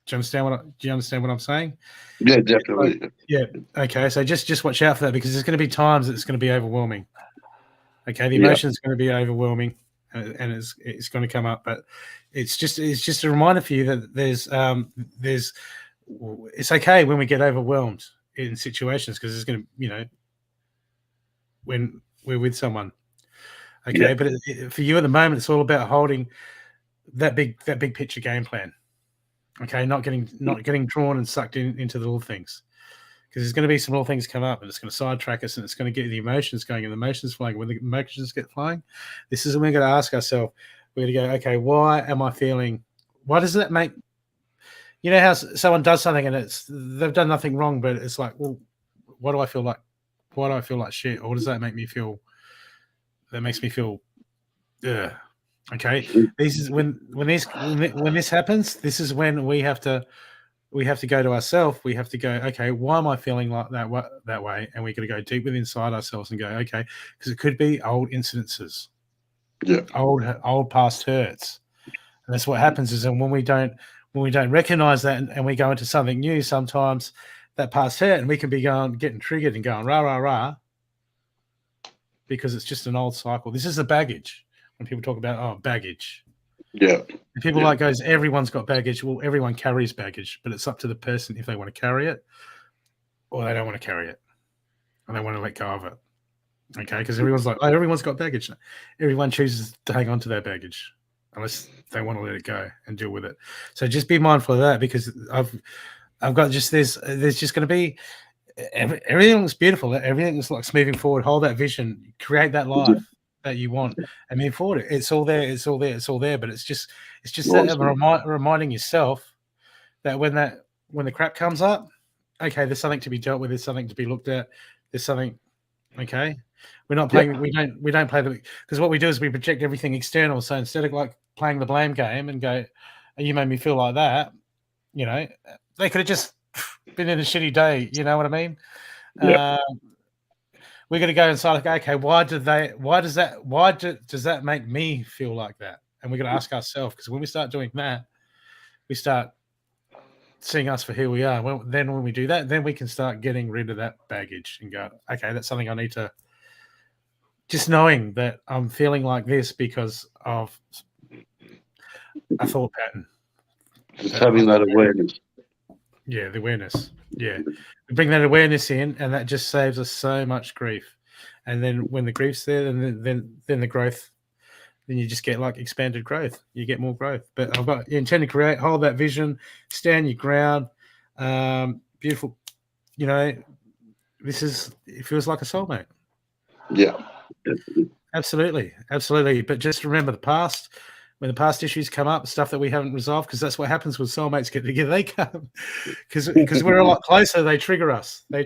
Do you understand what I'm saying? Yeah, definitely. Yeah. Okay. So just watch out for that, because there's going to be times that it's going to be overwhelming. Okay, the emotion is going to be overwhelming, and it's going to come up. But it's just a reminder for you that it's okay when we get overwhelmed in situations, because it's going to, when we're with someone. Okay, but for you at the moment, it's all about holding that big picture game plan. Okay, not getting drawn and sucked into the little things, because there's going to be some little things come up, and it's going to sidetrack us, and it's going to get the emotions going, and the emotions flowing. When the emotions get flowing, this is when we're going to ask ourselves. We're going to go, okay, why am I feeling? Why does that make? You know how someone does something and they've done nothing wrong, but it's like, well, what do I feel like? Why do I feel like shit? Or what does that make me feel? That makes me feel, ugh. Okay. This is when this happens. This is when we have to go to ourselves. We have to go, okay, why am I feeling like that way? And we got to go deep within inside ourselves and go, okay, because it could be old incidences, old past hurts. And that's what happens is, and when we don't recognize that, and we go into something new, sometimes that past hurt, and we can be getting triggered and going rah rah rah, because it's just an old cycle. This is the baggage. When people talk about baggage, and people like goes, everyone's got baggage. Well, everyone carries baggage, but it's up to the person if they want to carry it or they don't want to carry it, and they want to let go of it. Okay, because everyone's like, everyone's got baggage. Everyone chooses to hang on to their baggage unless they want to let it go and deal with it. So just be mindful of that, because I've got just there's just going to be everything looks beautiful. Everything is like moving forward. Hold that vision, create that life that you want, and move forward. It's all there. It's all there. But it's just that reminding yourself that when the crap comes up, okay, there's something to be dealt with. There's something to be looked at. There's something. Okay, we're not playing. We don't play because what we do is we project everything external. So instead of like playing the blame game and go, you made me feel like that, they could have just been in a shitty day. You know what I mean? Yeah. We're going to go inside like, okay, why does that make me feel like that? And we're going to ask ourselves, because when we start doing that, we start seeing us for who we are. Then when we do that, then we can start getting rid of that baggage and go, okay, that's something I need to, just knowing that I'm feeling like this because of a thought pattern. Just having that awareness. Yeah, the awareness. Yeah. We bring that awareness in, and that just saves us so much grief. And then when the grief's there, then the growth, then you just get like expanded growth. You get more growth. But you intend to create, hold that vision, stand your ground. Beautiful. It feels like a soulmate. Yeah. Absolutely. But just remember the past. When the past issues come up, stuff that we haven't resolved, because that's what happens when soulmates get together. They come because we're a lot closer. They trigger us, and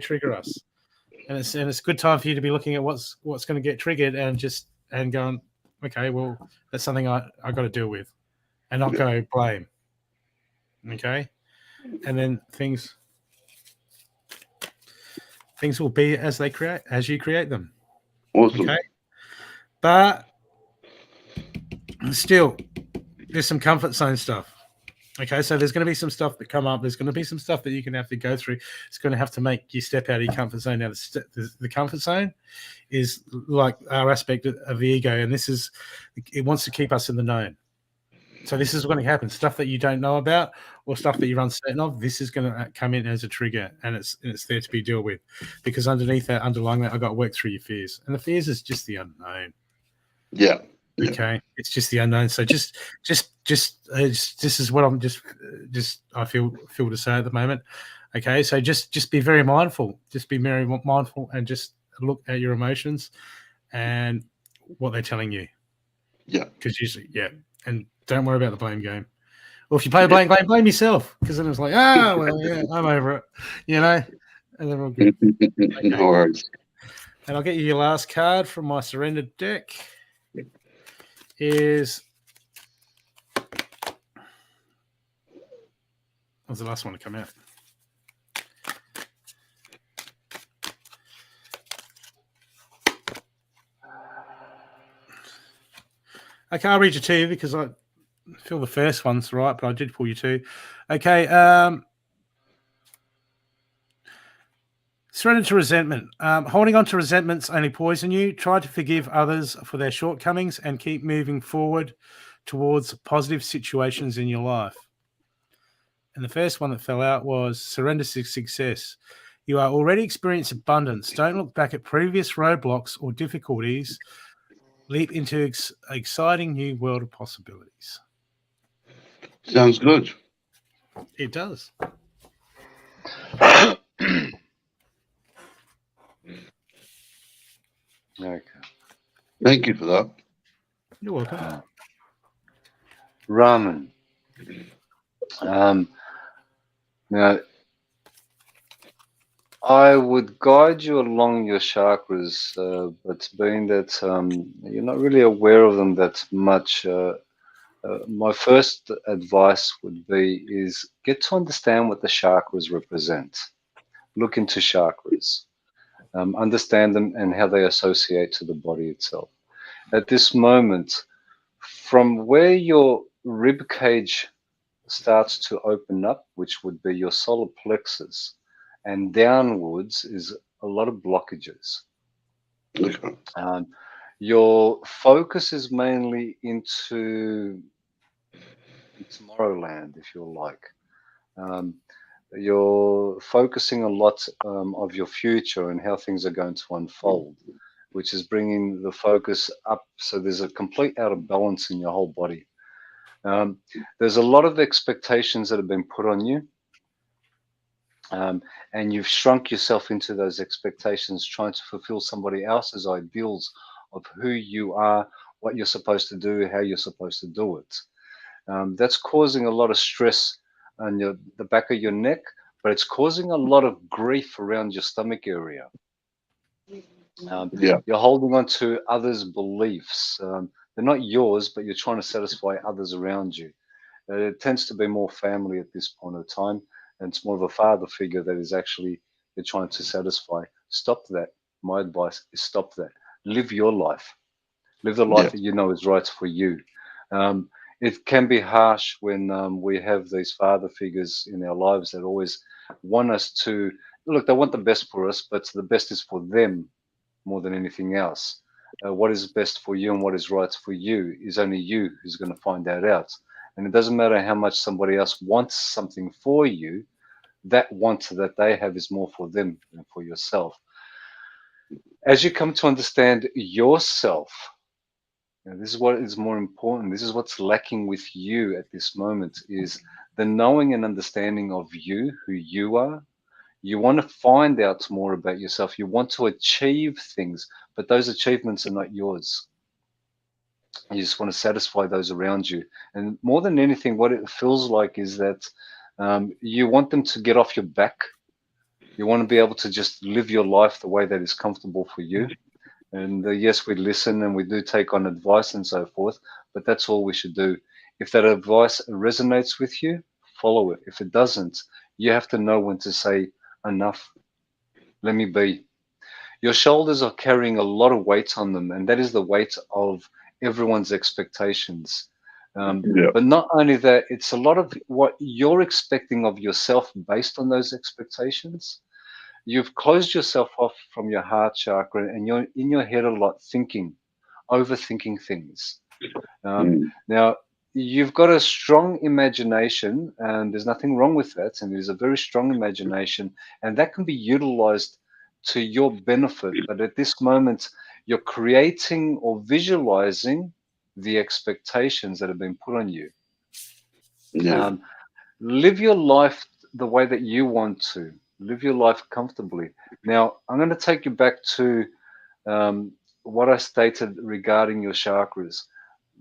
it's a good time for you to be looking at what's going to get triggered and going, okay, well, that's something I got to deal with, and not go blame. Okay, and then things will be as you create them. Awesome. Okay, but still, there's some comfort zone stuff. Okay, so there's going to be some stuff that come up. There's going to be some stuff that you're going to have to go through. It's going to have to make you step out of your comfort zone. Now, the comfort zone is like our aspect of the ego, and it wants to keep us in the known. So this is going to happen. Stuff that you don't know about or stuff that you're uncertain of, this is going to come in as a trigger, and it's there to be dealt with. Because underneath that, underlying that, I've got to work through your fears. And the fears is just the unknown. Yeah. Okay, it's just the unknown. So just this is what I'm just I feel to say at the moment. Okay, so just be very mindful. Just be very mindful, and just look at your emotions and what they're telling you. Yeah. Because usually, and don't worry about the blame game. Or if you play blame yourself, because then it's like, well, yeah, I'm over it, and then we're all good. Okay. No worries. And I'll get you your last card from my surrendered deck. Is was the last one to come out. Okay, I'll read you two because I feel the first one's right, but I did pull you two. Okay, surrender to resentment. Holding on to resentments only poison you. Try to forgive others for their shortcomings and keep moving forward towards positive situations in your life. And the first one that fell out was surrender to success. You are already experiencing abundance. Don't look back at previous roadblocks or difficulties. Leap into exciting new world of possibilities. Sounds good. It does. Okay. Thank you for that. You're welcome. Raman. Now, I would guide you along your chakras, but being that you're not really aware of them that much, my first advice would be is get to understand what the chakras represent. Look into chakras. Understand them and how they associate to the body itself. At this moment, from where your rib cage starts to open up, which would be your solar plexus, and downwards is a lot of blockages. Okay. Your focus is mainly into Tomorrowland, if you like. You're focusing a lot of your future and how things are going to unfold, which is bringing the focus up. So there's a complete out of balance in your whole body. There's a lot of expectations that have been put on you. And you've shrunk yourself into those expectations, trying to fulfill somebody else's ideals of who you are, what you're supposed to do, how you're supposed to do it. That's causing a lot of stress on the back of your neck, but it's causing a lot of grief around your stomach area. You're holding on to others' beliefs. They're not yours, but you're trying to satisfy others around you. It tends to be more family at this point of time, and it's more of a father figure that is actually you're trying to satisfy. Stop that. My advice is stop that. Live your life. Live the life that you know is right for you. It can be harsh when we have these father figures in our lives that always want us to look. They want the best for us, but the best is for them more than anything else. What is best for you and what is right for you is only you who's going to find that out. And it doesn't matter how much somebody else wants something for you, that want that they have is more for them than for yourself. As you come to understand yourself, this is what is more important. This is what's lacking with you at this moment is the knowing and understanding of you, who you are. You want to find out more about yourself. You want to achieve things, but those achievements are not yours. You just want to satisfy those around you. And more than anything, what it feels like is that you want them to get off your back. You want to be able to just live your life the way that is comfortable for you. And yes, we listen and we do take on advice and so forth, but that's all we should do. If that advice resonates with you, follow it. If it doesn't, you have to know when to say, enough, let me be. Your shoulders are carrying a lot of weight on them, and that is the weight of everyone's expectations. But not only that, it's a lot of what you're expecting of yourself based on those expectations. You've closed yourself off from your heart chakra, and you're in your head a lot thinking, overthinking things. Now, you've got a strong imagination, and there's nothing wrong with that. And there's a very strong imagination, and that can be utilized to your benefit. But at this moment, you're creating or visualizing the expectations that have been put on you. Live your life the way that you want to. Live your life comfortably. Now, I'm going to take you back to what I stated regarding your chakras.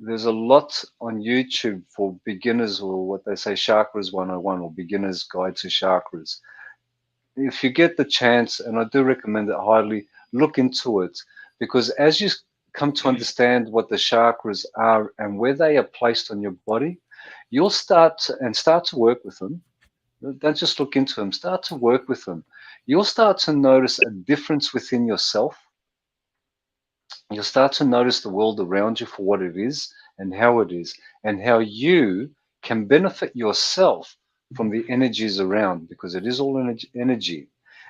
There's a lot on YouTube for beginners, or what they say, Chakras 101, or Beginner's Guide to Chakras. If you get the chance, and I do recommend it highly, look into it, because as you come to understand what the chakras are and where they are placed on your body, you'll start to work with them. Don't just look into them, start to work with them. You'll start to notice a difference within yourself. You'll start to notice the world around you for what it is and how it is, and how you can benefit yourself from the energies around, because it is all energy.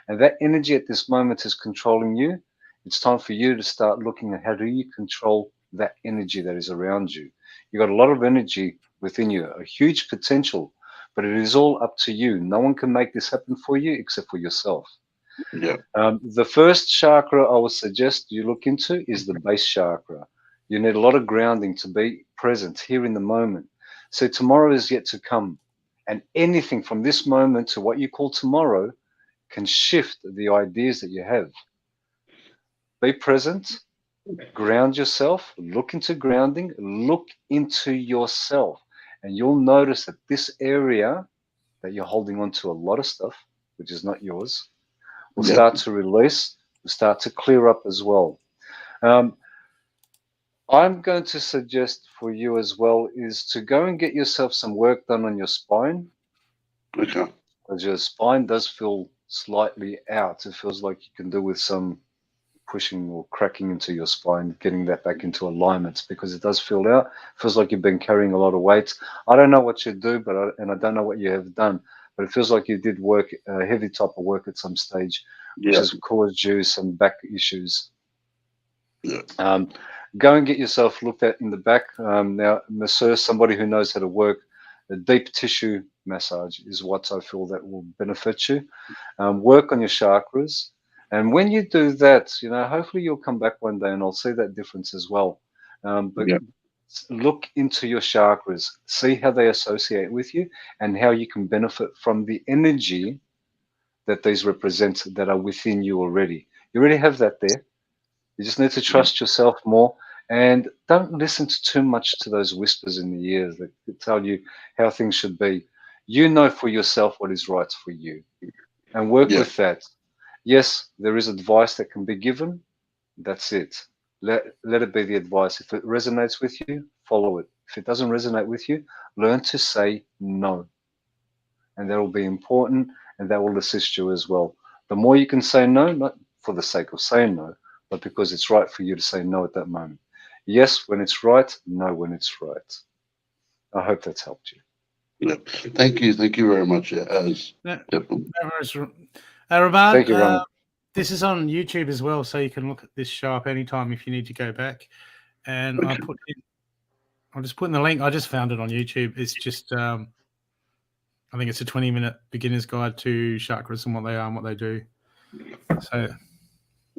And that energy at this moment is controlling you. It's time for you to start looking at how do you control that energy that is around you. You've got a lot of energy within you, a huge potential, but it is all up to you. No one can make this happen for you except for yourself. The first chakra I would suggest you look into is the base chakra. You need a lot of grounding to be present here in the moment. So tomorrow is yet to come, and anything from this moment to what you call tomorrow can shift the ideas that you have. Be present, ground yourself, look into grounding, look into yourself, and you'll notice that this area that you're holding on to a lot of stuff, which is not yours, will start to release, will start to clear up as well. I'm going to suggest for you as well is to go and get yourself some work done on your spine. Because your spine does feel slightly out. It feels like you can do with some pushing or cracking into your spine, getting that back into alignment, because it does feel out. It feels like you've been carrying a lot of weight. I don't know what you do, and I don't know what you have done, but it feels like you did work, a heavy type of work at some stage, which has caused you some back issues. Go and get yourself looked at in the back. Now, masseur, somebody who knows how to work, a deep tissue massage is what I feel that will benefit you. Work on your chakras. And when you do that, hopefully you'll come back one day and I'll see that difference as well. But look into your chakras, see how they associate with you and how you can benefit from the energy that these represent that are within you already. You already have that there. You just need to trust yourself more, and don't listen to too much to those whispers in the ears that tell you how things should be. You know for yourself what is right for you, and work with that. Yes, there is advice that can be given. That's it. Let it be the advice. If it resonates with you, follow it. If it doesn't resonate with you, learn to say no. And that will be important, and that will assist you as well. The more you can say no, not for the sake of saying no, but because it's right for you to say no at that moment. Yes, when it's right, no, when it's right. I hope that's helped you. Thank you very much. Raman, thank you, Ron. This is on YouTube as well, so you can look at this show up anytime if you need to go back. And I'm just putting the link. I just found it on YouTube. It's just, I think it's a 20-minute beginner's guide to chakras and what they are and what they do. So,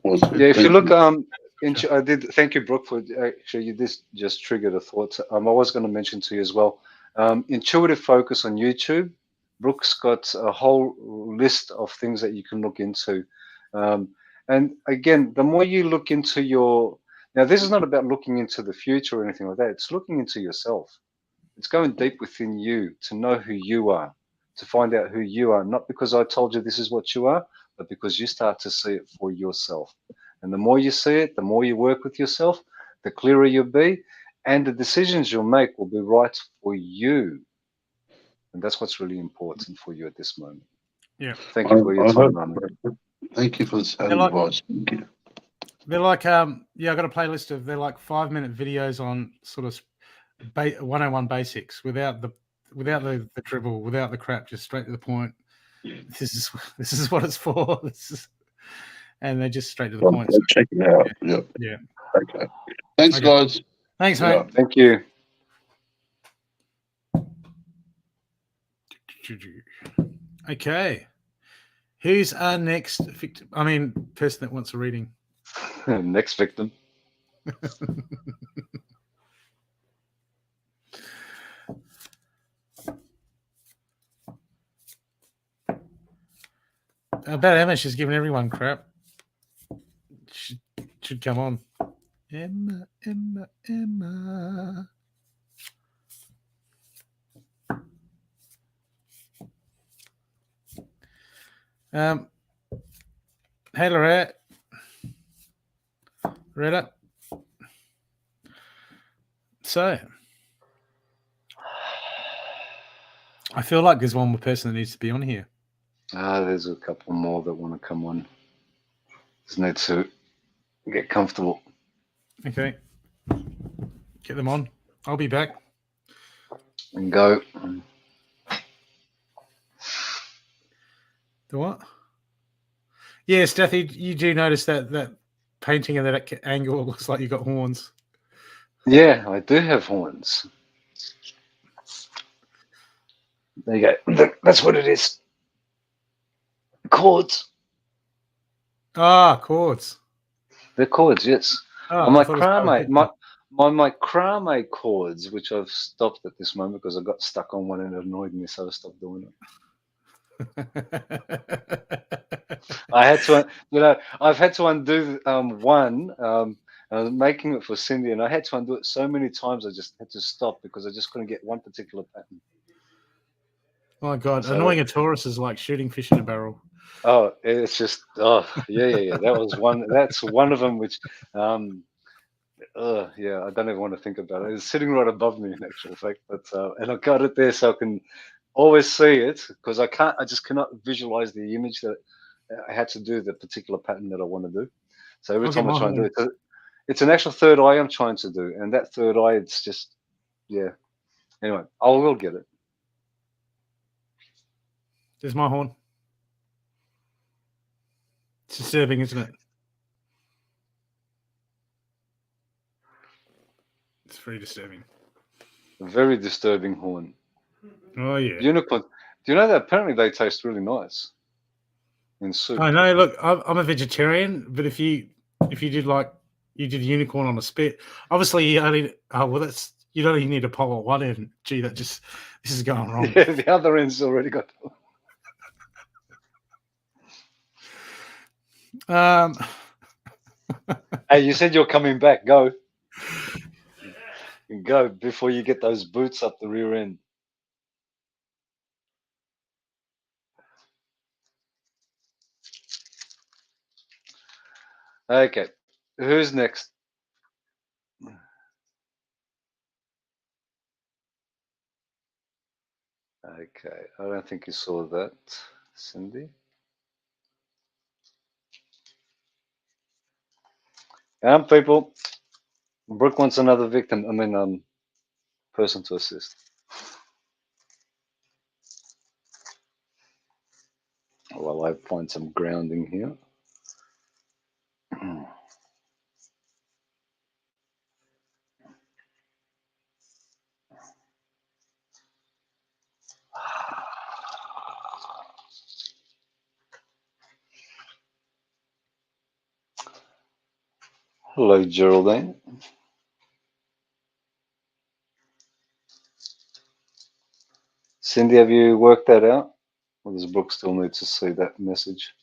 if you look, I did. Thank you, Brooke, for actually you just triggered a thought. I was going to mention to you as well. Intuitive Focus on YouTube. Brooke's got a whole list of things that you can look into. And again, the more you look into now this is not about looking into the future or anything like that. It's looking into yourself. It's going deep within you to know who you are, to find out who you are, not because I told you this is what you are, but because you start to see it for yourself. And the more you see it, the more you work with yourself, the clearer you'll be, and the decisions you'll make will be right for you. And that's what's really important for you at this moment. Thank you for your time, Raman. Thank you for this advice. Thank you. They're like, I got a playlist of, they're like 5-minute videos on sort of 101 basics without the dribble, without the crap, just straight to the point. This is what it's for. And they're just straight to the point. So check it out. Yeah. Okay. Thanks, guys. Thanks, mate. Thank you. Okay. Who's our next victim? I mean, person that wants a reading. Next victim. About Emma, she's giving everyone crap. Should come on. Emma. Hey, Lorette. Loretta. So, I feel like there's one more person that needs to be on here. There's a couple more that want to come on. Just need to get comfortable. Okay. Get them on. I'll be back. And go. The what? Yeah, Stathi, you do notice that painting and that angle looks like you got horns. Yeah, I do have horns. There you go. That's what it is. Chords. Chords. They're chords, yes. Oh, my I thought it was crame, my crame chords, which I've stopped at this moment because I got stuck on one and it annoyed me, so I stopped doing it. I had to, I've had to undo one. I was making it for Cindy, and I had to undo it so many times. I just had to stop because I just couldn't get one particular pattern. Oh my God, annoying a Taurus is like shooting fish in a barrel. Oh, it's just yeah. That was one. That's one of them. Which yeah, I don't even want to think about it. It's sitting right above me in actual fact, but and I got it there so I can always see it because I just cannot visualize the image that I had to do the particular pattern that I want to do. So every time I try and do it, it's an actual third eye I'm trying to do, and that third eye, it's just yeah. Anyway, I will get it. There's my horn. It's disturbing, isn't it? It's very disturbing. A very disturbing horn. Oh yeah. Unicorn. Do you know that apparently they taste really nice in soup? I know. Look, I'm a vegetarian, but if you did unicorn on a spit, obviously you only you don't even need to pull at one end. Gee, this is going wrong. Yeah, the other end's already got. Hey, you said you're coming back. Go. Go before you get those boots up the rear end. Okay, who's next? Okay, I don't think you saw that, Cindy. People, Brooke wants another victim. I mean, person to assist. While I find some grounding here. Hello, Geraldine. Cindy, have you worked that out? Or does Brooke still need to see that message?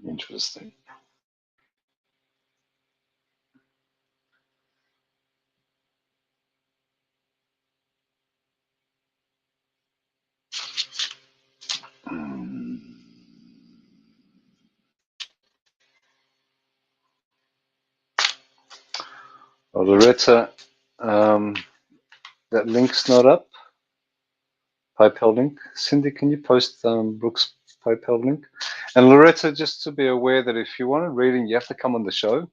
Interesting. Oh, Loretta, that link's not up. PayPal link. Cindy, can you post Brooke's PayPal link? And Loretta, just to be aware that if you want a reading, you have to come on the show.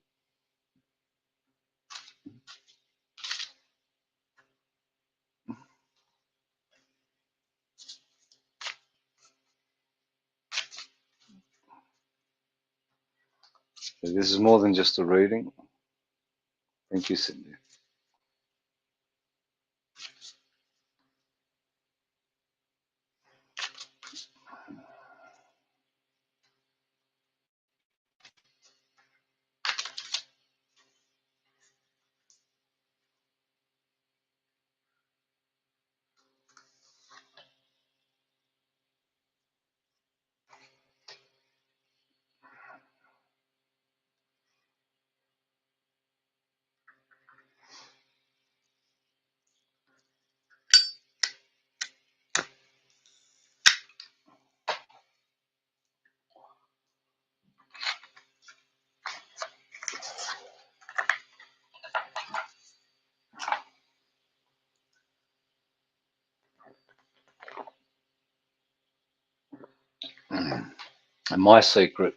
This is more than just a reading. Thank you, Cindy. And my secret.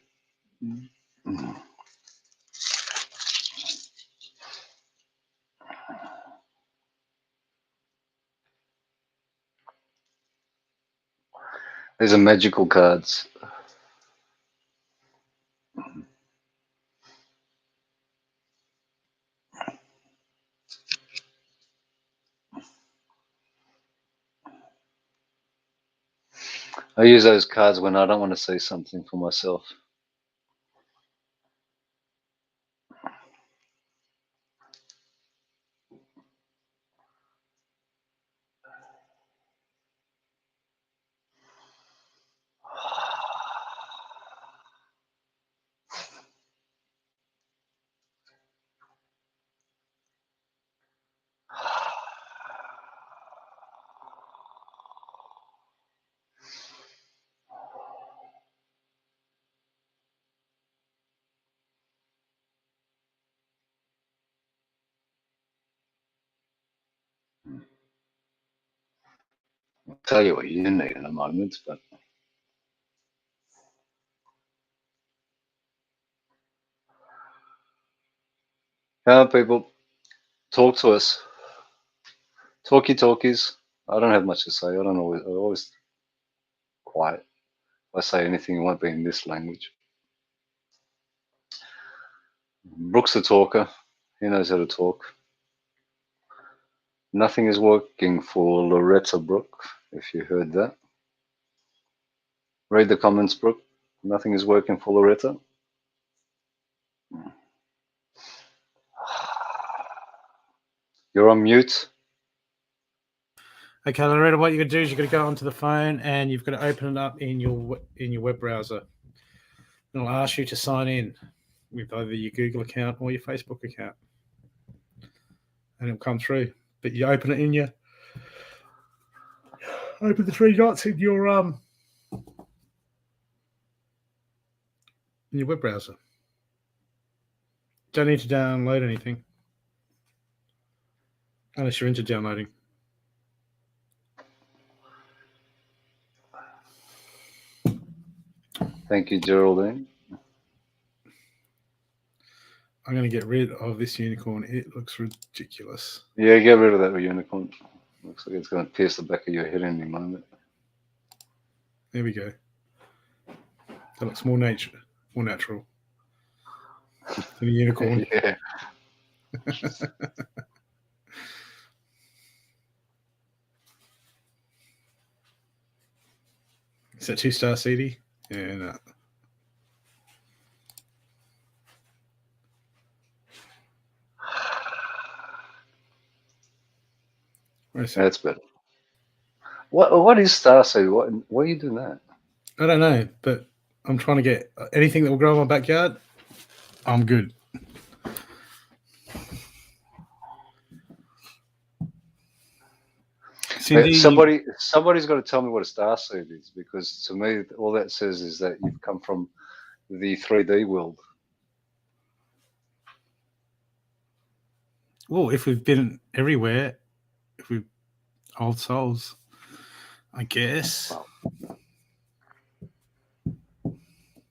These are magical cards. I use those cards when I don't want to say something for myself. I'll tell you what you need in a moment, but people, talk to us. Talkies. I don't have much to say. I'm always quiet. If I say anything, it won't be in this language. Brooke's a talker. He knows how to talk. Nothing is working for Loretta Brooke, if you heard that. Read the comments, Brooke. Nothing is working for Loretta. You're on mute. Okay, Loretta, what you're going to do is you're going to go onto the phone and you've got to open it up in your web browser. And it'll ask you to sign in with either your Google account or your Facebook account. And it'll come through. But you open it in open the three dots in your web browser. Don't need to download anything. Unless you're into downloading. Thank you, Geraldine. I'm going to get rid of this unicorn. It looks ridiculous. Yeah, get rid of that unicorn. Looks like it's going to pierce the back of your head any moment. There we go. That looks more natural than a unicorn. Yeah. Is that 2-star CD? Yeah, no. That's better. What is star seed? Why are you doing that? I don't know, but I'm trying to get anything that will grow in my backyard. I'm good. Cindy, somebody's got to tell me what a star seed is, because to me, all that says is that you've come from the 3D world. Well, if we've been everywhere, if we're old souls, I guess.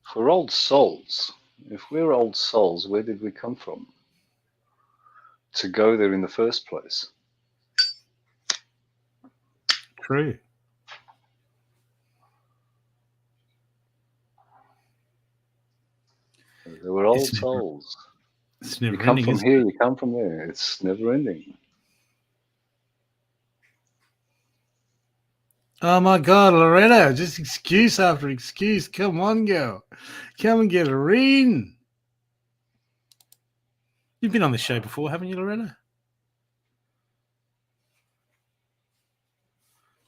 If we're old souls, where did we come from to go there in the first place? True. They were old It's never- souls. It's You never come ending, from isn't here, it? you come from there. It's never ending. Oh my God, Loretta, just excuse after excuse. Come on, girl. Come and get a reading. You've been on the show before, haven't you, Loretta?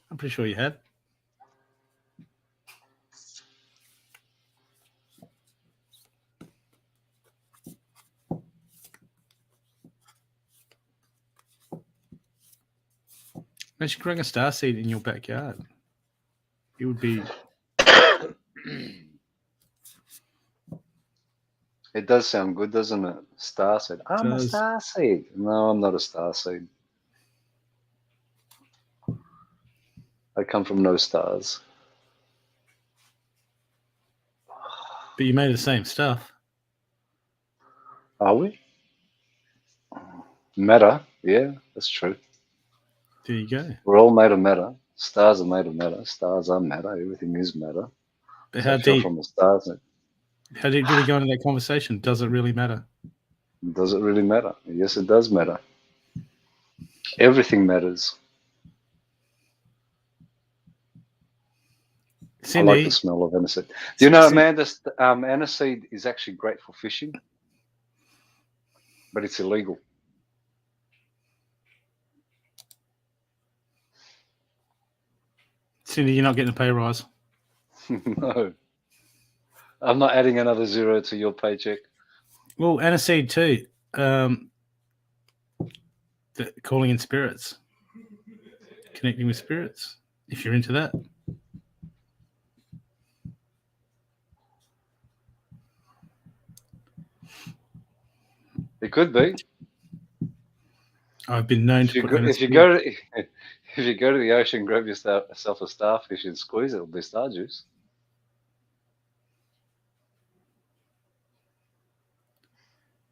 I'm pretty sure you had. Imagine growing a starseed in your backyard. It would be. It does sound good, doesn't it? Starseed. I'm a starseed. No, I'm not a starseed. I come from no stars. But you made the same stuff. Are we? Matter. Yeah, that's true. There you go. We're all made of matter. Stars are made of matter. Stars are matter. Everything is matter. But So how I feel deep? from the stars. How deep do we go into that conversation? Does it really matter? Does it really matter? Yes, it does matter. Everything matters. Cindy, I like the smell of aniseed. Do you know, Amanda, aniseed is actually great for fishing, but it's illegal. Cindy, you're not getting a pay rise. No. I'm not adding another zero to your paycheck. Well, aniseed too. Calling in spirits. Connecting with spirits. If you're into that. It could be. I've been known to put if you go to the ocean, grab yourself a starfish and squeeze it, it'll be star juice.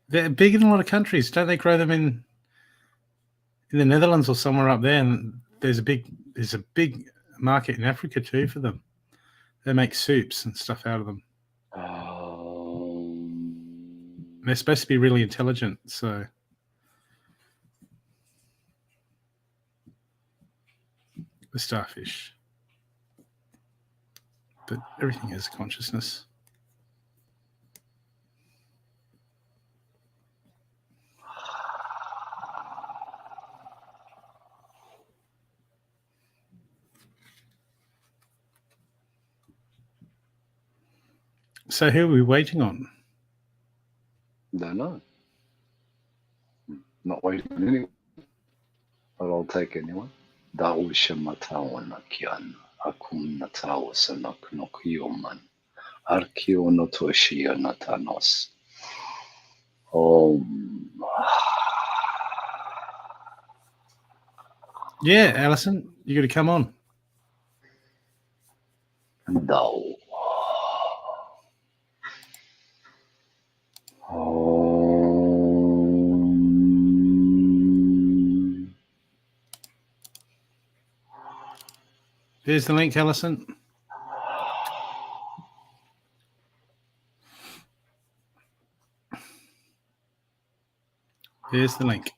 They're big in a lot of countries. Don't they grow them in the Netherlands or somewhere up there? And there's a big market in Africa too for them. They make soups and stuff out of them. They're supposed to be really intelligent, so the starfish. But everything has consciousness. So who are we waiting on? Don't know. Not waiting on anyone. But I'll take anyone. Dausha matawana kian. Akum natawas anaknokyoman. Arkionotoshia natanos. Yeah, Alison, you got to come on. Dao. There's the link, Alison. There's the link.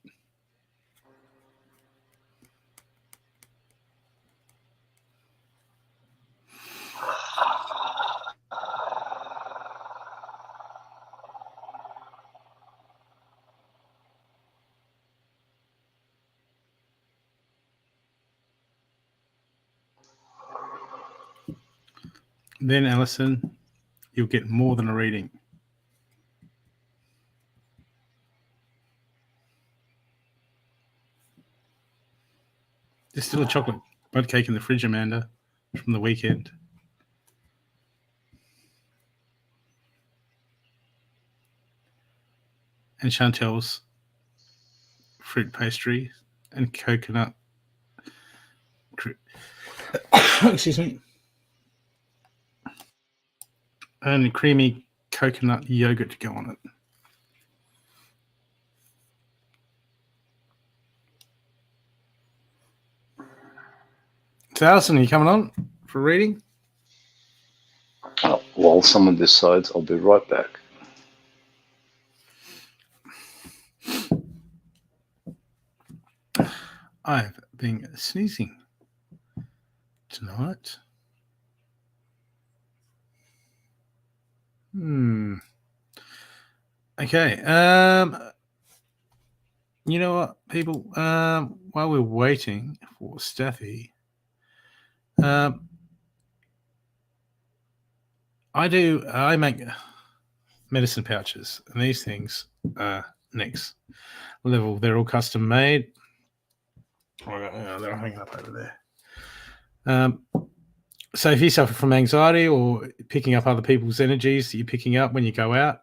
Then, Alison, you'll get more than a reading. There's still a chocolate mud cake in the fridge, Amanda, from the weekend. And Chantel's fruit pastry and coconut. Excuse me. And creamy coconut yogurt to go on it. So, Alison, are you coming on for reading? While someone decides, I'll be right back. I've been sneezing tonight. Okay. You know what, people? While we're waiting for Stathi, I make medicine pouches, and these things are next level. They're all custom made. They're hanging up over there. So if you suffer from anxiety or picking up other people's energies that you're picking up when you go out,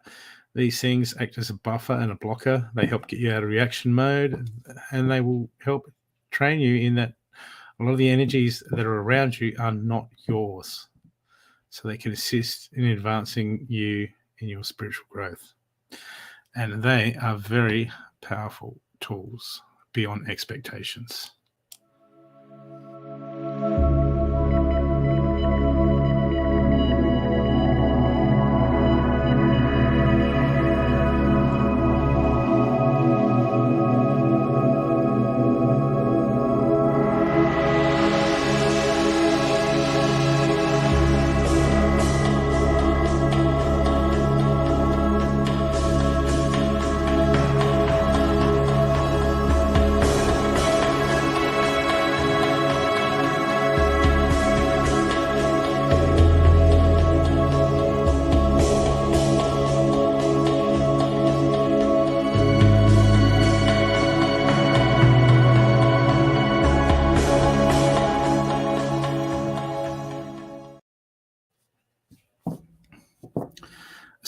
these things act as a buffer and a blocker. They help get you out of reaction mode, and they will help train you in that a lot of the energies that are around you are not yours. So they can assist in advancing you in your spiritual growth. And they are very powerful tools beyond expectations.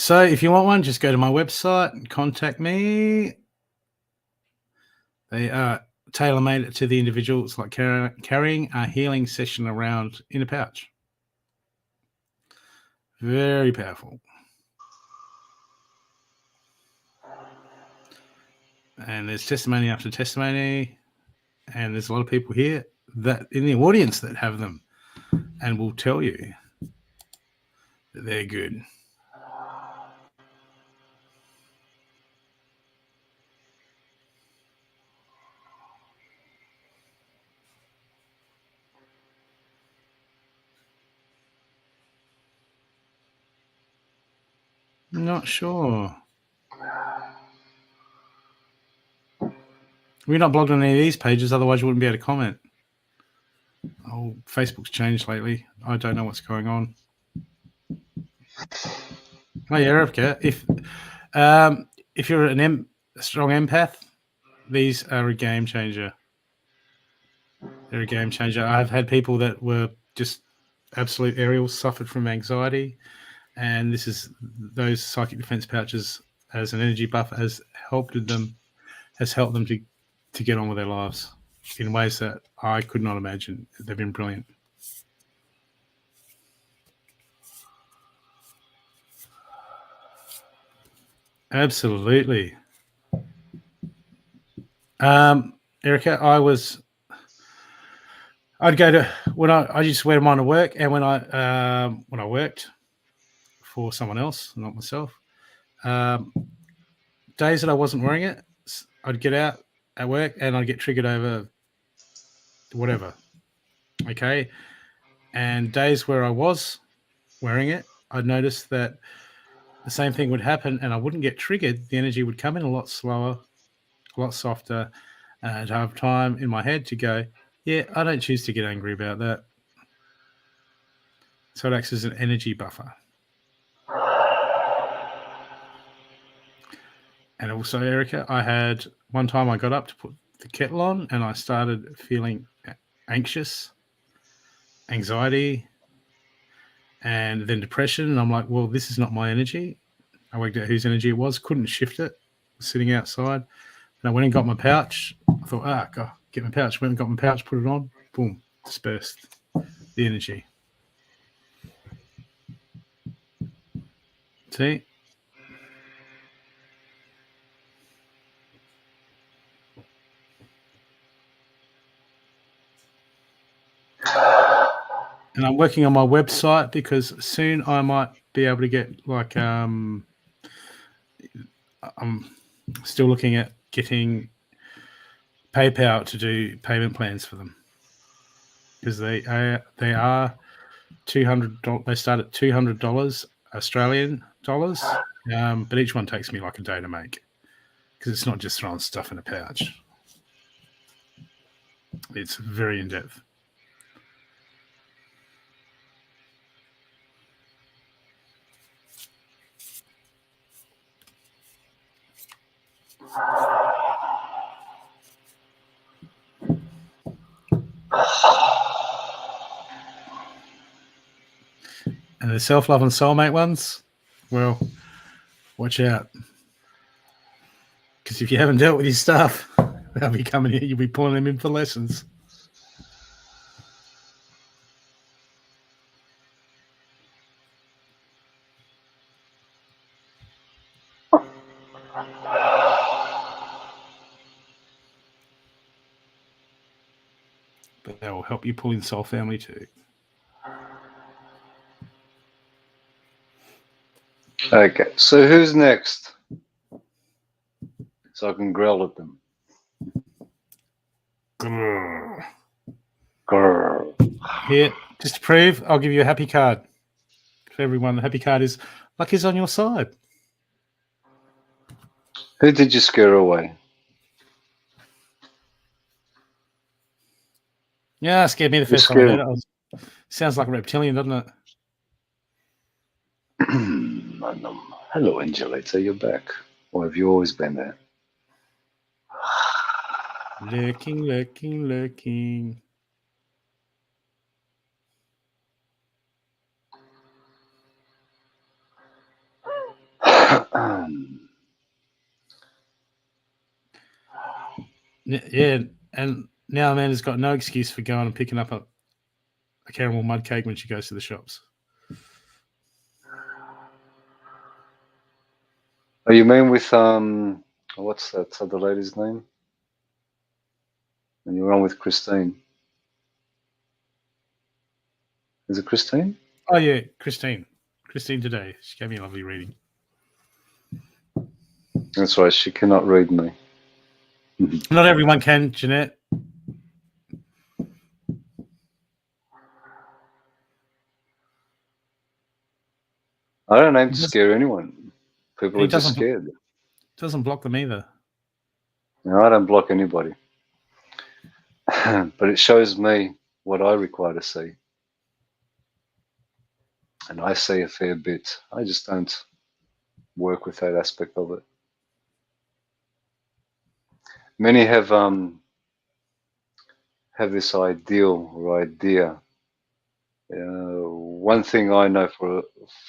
So if you want one, just go to my website and contact me. They are tailor-made to the individual. It's like carrying a healing session around in a pouch. Very powerful. And there's testimony after testimony. And there's a lot of people here that in the audience that have them and will tell you that they're good. Not sure. We're not blogged on any of these pages, otherwise you wouldn't be able to comment. Oh, Facebook's changed lately. I don't know what's going on. Oh yeah, Erica. If you're a strong empath, these are a game changer. They're a game changer. I've had people that were just absolute aerials, suffered from anxiety, and those psychic defense pouches as an energy buffer has helped them to get on with their lives in ways that I could not imagine. They've been brilliant. Absolutely. Erica, I'd go to I used to wear mine to work, and when I worked for someone else, not myself, days that I wasn't wearing it, I'd get out at work and I'd get triggered over whatever. Okay. And days where I was wearing it, I'd notice that the same thing would happen and I wouldn't get triggered. The energy would come in a lot slower, a lot softer, and I'd have time in my head to go, yeah, I don't choose to get angry about that. So it acts as an energy buffer. And also, Erica, I had one time I got up to put the kettle on and I started feeling anxious, anxiety, and then depression. And I'm like, well, this is not my energy. I worked out whose energy it was, couldn't shift it, sitting outside. And I went and got my pouch. I thought, God, get my pouch. Went and got my pouch, put it on. Boom, dispersed the energy. See? And I'm working on my website because soon I might be able to get like I'm still looking at getting PayPal to do payment plans for them because they are $200. They start at $200 Australian dollars, but each one takes me like a day to make because it's not just throwing stuff in a pouch. It's very in depth. And the self-love and soulmate ones, well, watch out. Because if you haven't dealt with your stuff, they'll be coming here. You'll be pulling them in for lessons. But they will help you pull in soul family too. Okay, so who's next? So I can growl at them. Grrr. Grrr. Here, just to prove, I'll give you a happy card. For everyone, the happy card is luck is on your side. Who did you scare away? Yeah, it scared me the first time I heard it. Sounds like a reptilian, doesn't it? Hello, Angelita, you're back. Or have you always been there? Lurking, lurking, lurking. Yeah, and now Amanda's got no excuse for going and picking up a caramel mud cake when she goes to the shops. Oh, you mean with what's that other lady's name? And you're on with Christine. Is it Christine? Oh yeah, Christine. Christine today. She gave me a lovely reading. That's right, she cannot read me. Not everyone can, Jeanette. I don't aim to scare anyone. People are just scared. Doesn't block them either. No, I don't block anybody. But it shows me what I require to see. And I see a fair bit. I just don't work with that aspect of it. Many have this ideal or idea. One thing I know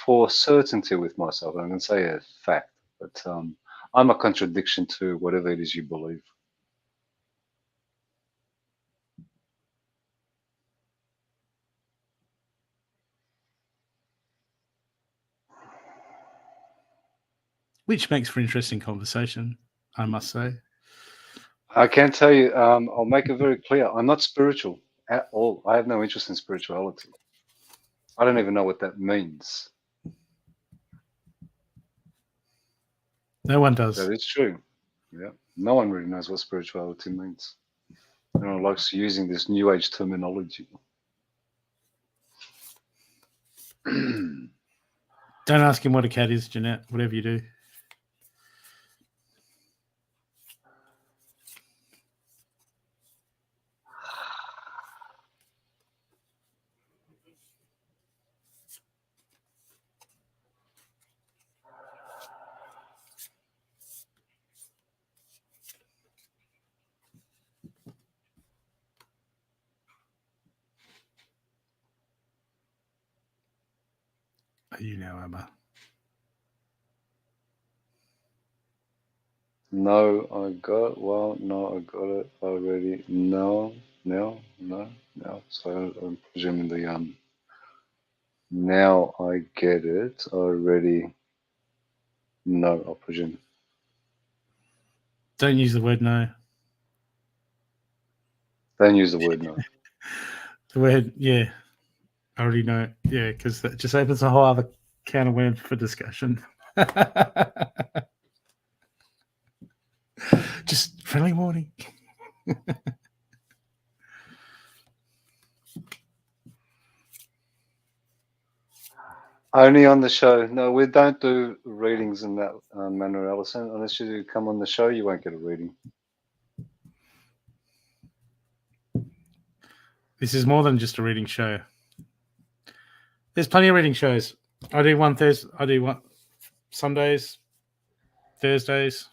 for certainty with myself, and I can say a fact, but I'm a contradiction to whatever it is you believe. Which makes for interesting conversation, I must say. I can tell you, I'll make it very clear. I'm not spiritual at all. I have no interest in spirituality. I don't even know what that means. No one does. That is true. Yeah, no one really knows what spirituality means. No one likes using this new age terminology. Don't ask him what a cat is, Jeanette, whatever you do. You know, Emma. No, I got. Well, no, I got it already. No. So I'm presuming the now I get it already. No, I presume. Don't use the word no. Don't use the word no. The word, yeah, I already know it. Yeah, because that just opens a whole other can of worms for discussion. Just friendly warning. Only on the show. No, we don't do readings in that manner, Alison. Unless you come on the show, you won't get a reading. This is more than just a reading show. There's plenty of reading shows. I do one Thursday. I do one Sundays, Thursdays.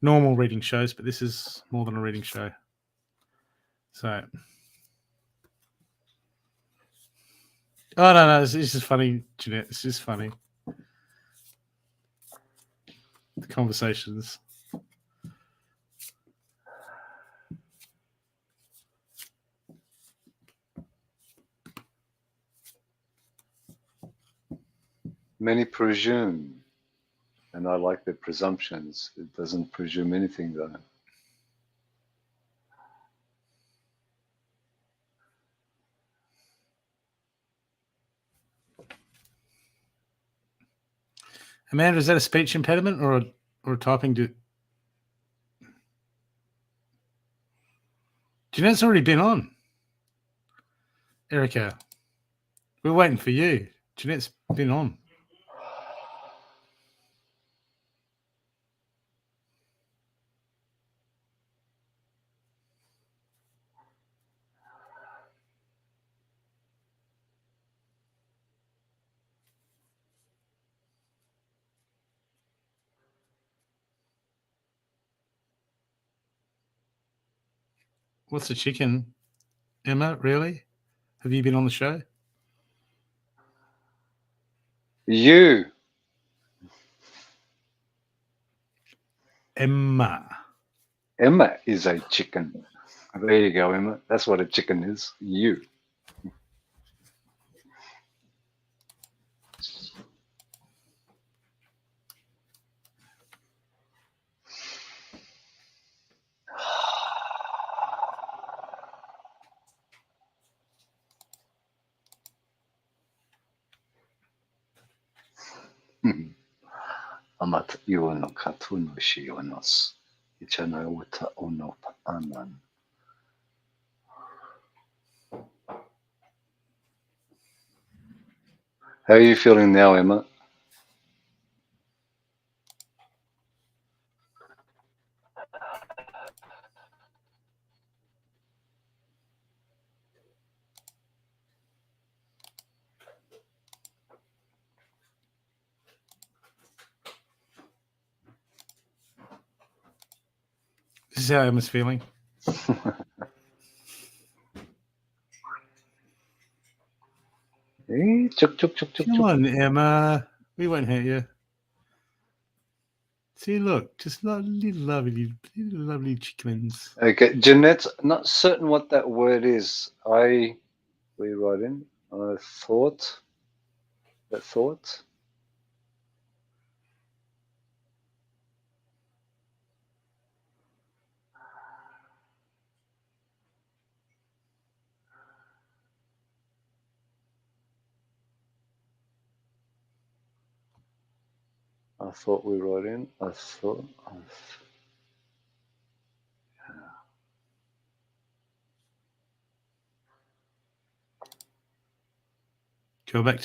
Normal reading shows, but this is more than a reading show. So, oh no, it's just funny, Jeanette. It's just funny. The conversations. Many presume, and I like their presumptions. It doesn't presume anything, though. Amanda, is that a speech impediment or a typing? Jeanette's already been on. Erica, we're waiting for you. Jeanette's been on. What's the chicken? Emma, really? Have you been on the show? You. Emma. Emma is a chicken. There you go, Emma. That's what a chicken is. You. Amat iwono katuno shionos. Ichana wata ono anan. How are you feeling now, Emma? This is how Emma's feeling. Hey, chuk. Come on, Emma. We won't hurt you. See, look, just little lovely chickens. Okay, Jeanette's not certain what that word is. We write in. I thought. That thought. I thought we wrote in. I thought. Going back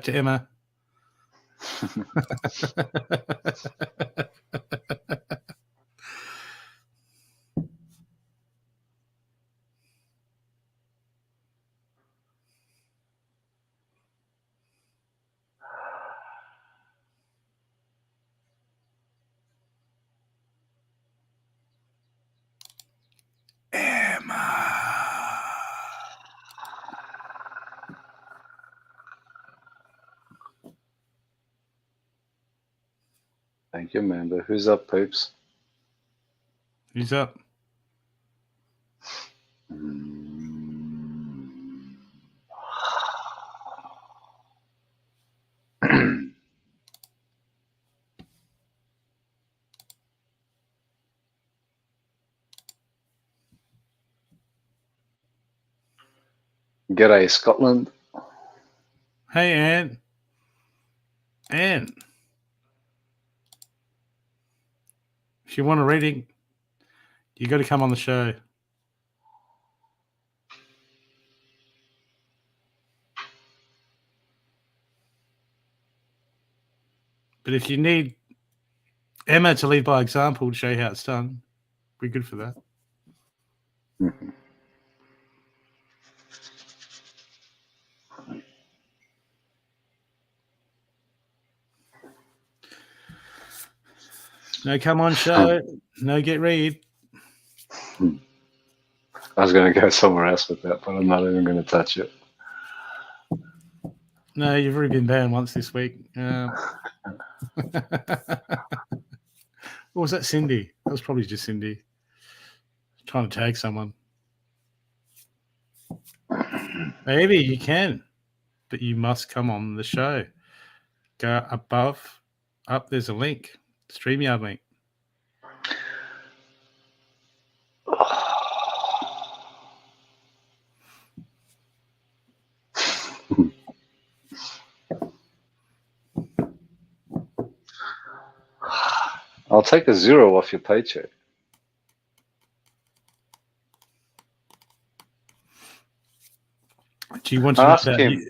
to Emma. Thank you, Amanda. Who's up, peeps? Who's up? G'day, Scotland. Hey, Anne. Anne. If you want a reading, you got to come on the show. But if you need Emma to lead by example to show you how it's done, we're good for that. Mm-hmm. No come on show, no get read. I was going to go somewhere else with that, but I'm not even going to touch it. No, you've already been banned once this week. Or was that Cindy? That was probably just Cindy trying to tag someone. Maybe you can, but you must come on the show. Go above, up, there's a link, StreamYard link. I'll take a 0 off your paycheck. Do you want to ask him?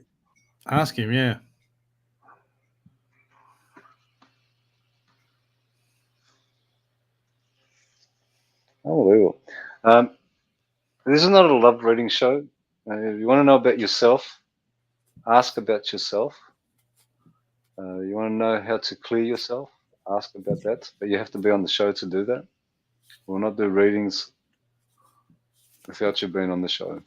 Ask him, yeah. Unbelievable. This is not a love reading show. If you want to know about yourself, ask about yourself. You want to know how to clear yourself, ask about that. But you have to be on the show to do that. We'll not do readings without you being on the show.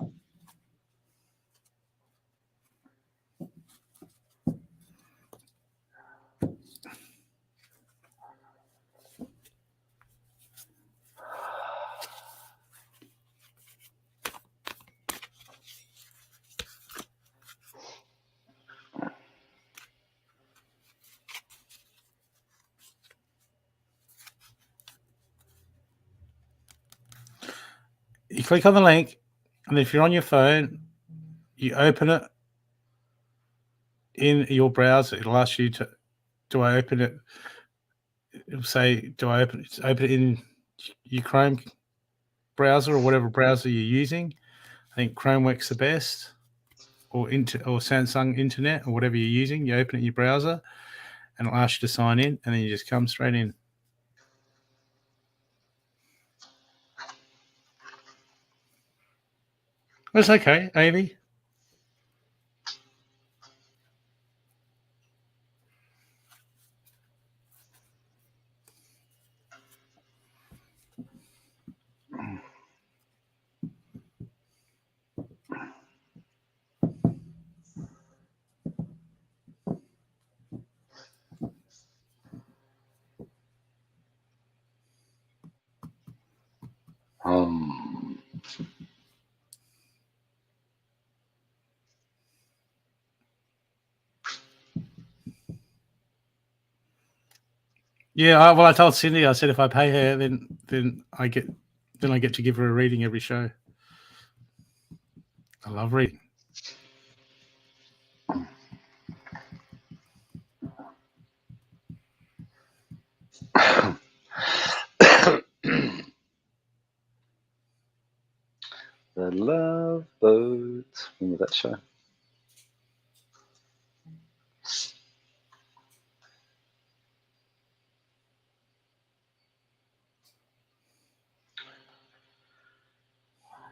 You click on the link, and if you're on your phone, you open it in your browser. It'll ask you to, do I open it? It'll say, do I open it in your Chrome browser or whatever browser you're using? I think Chrome works the best, or Samsung Internet or whatever you're using. You open it in your browser, and it'll ask you to sign in, and then you just come straight in. That's okay, Amy. Yeah, I told Cindy, I said if I pay her, then I get to give her a reading every show. I love reading. The Love Boat. Remember that show?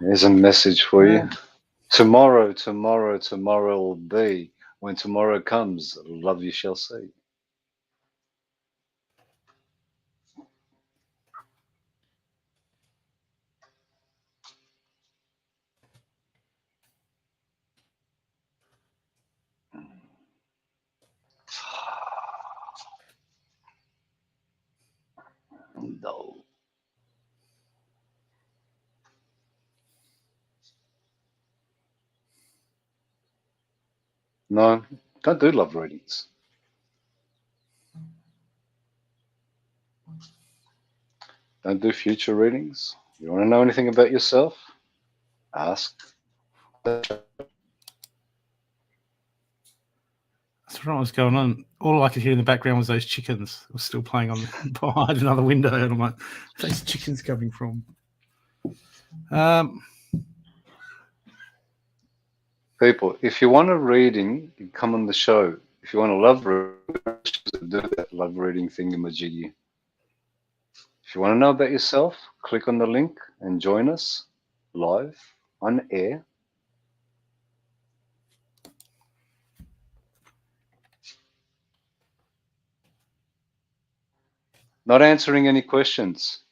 Here's a message for you. Tomorrow will be. When tomorrow comes, love you shall see. No. No, don't do love readings. Don't do future readings. You want to know anything about yourself? Ask. That's what was going on. All I could hear in the background was those chickens were still playing on behind another window, and I'm like, "Where's those chickens coming from?" People, if you want a reading, you come on the show. If you want a love reading, do that love reading thingamajiggy. If you want to know about yourself, click on the link and join us live on air. Not answering any questions.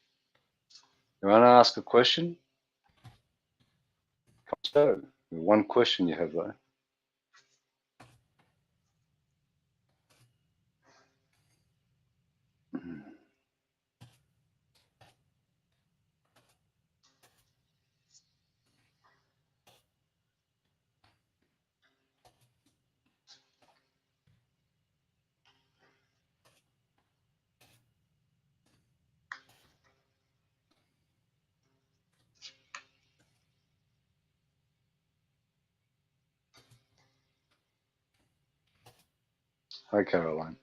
You want to ask a question? Come show. One question you have though. Hi, Caroline.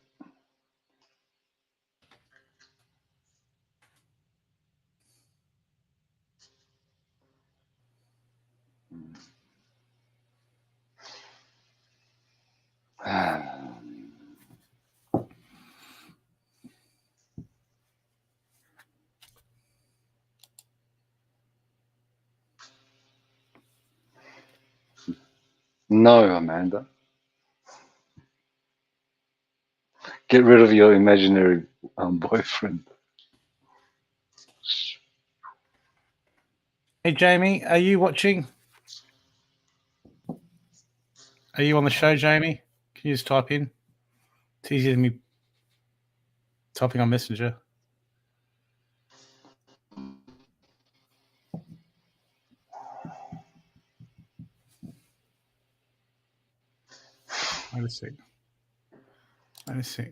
No, Amanda. Get rid of your imaginary boyfriend. Hey, Jamie, are you watching? Are you on the show, Jamie? Can you just type in? It's easier than me typing on Messenger. Wait a sec. Wait a sec.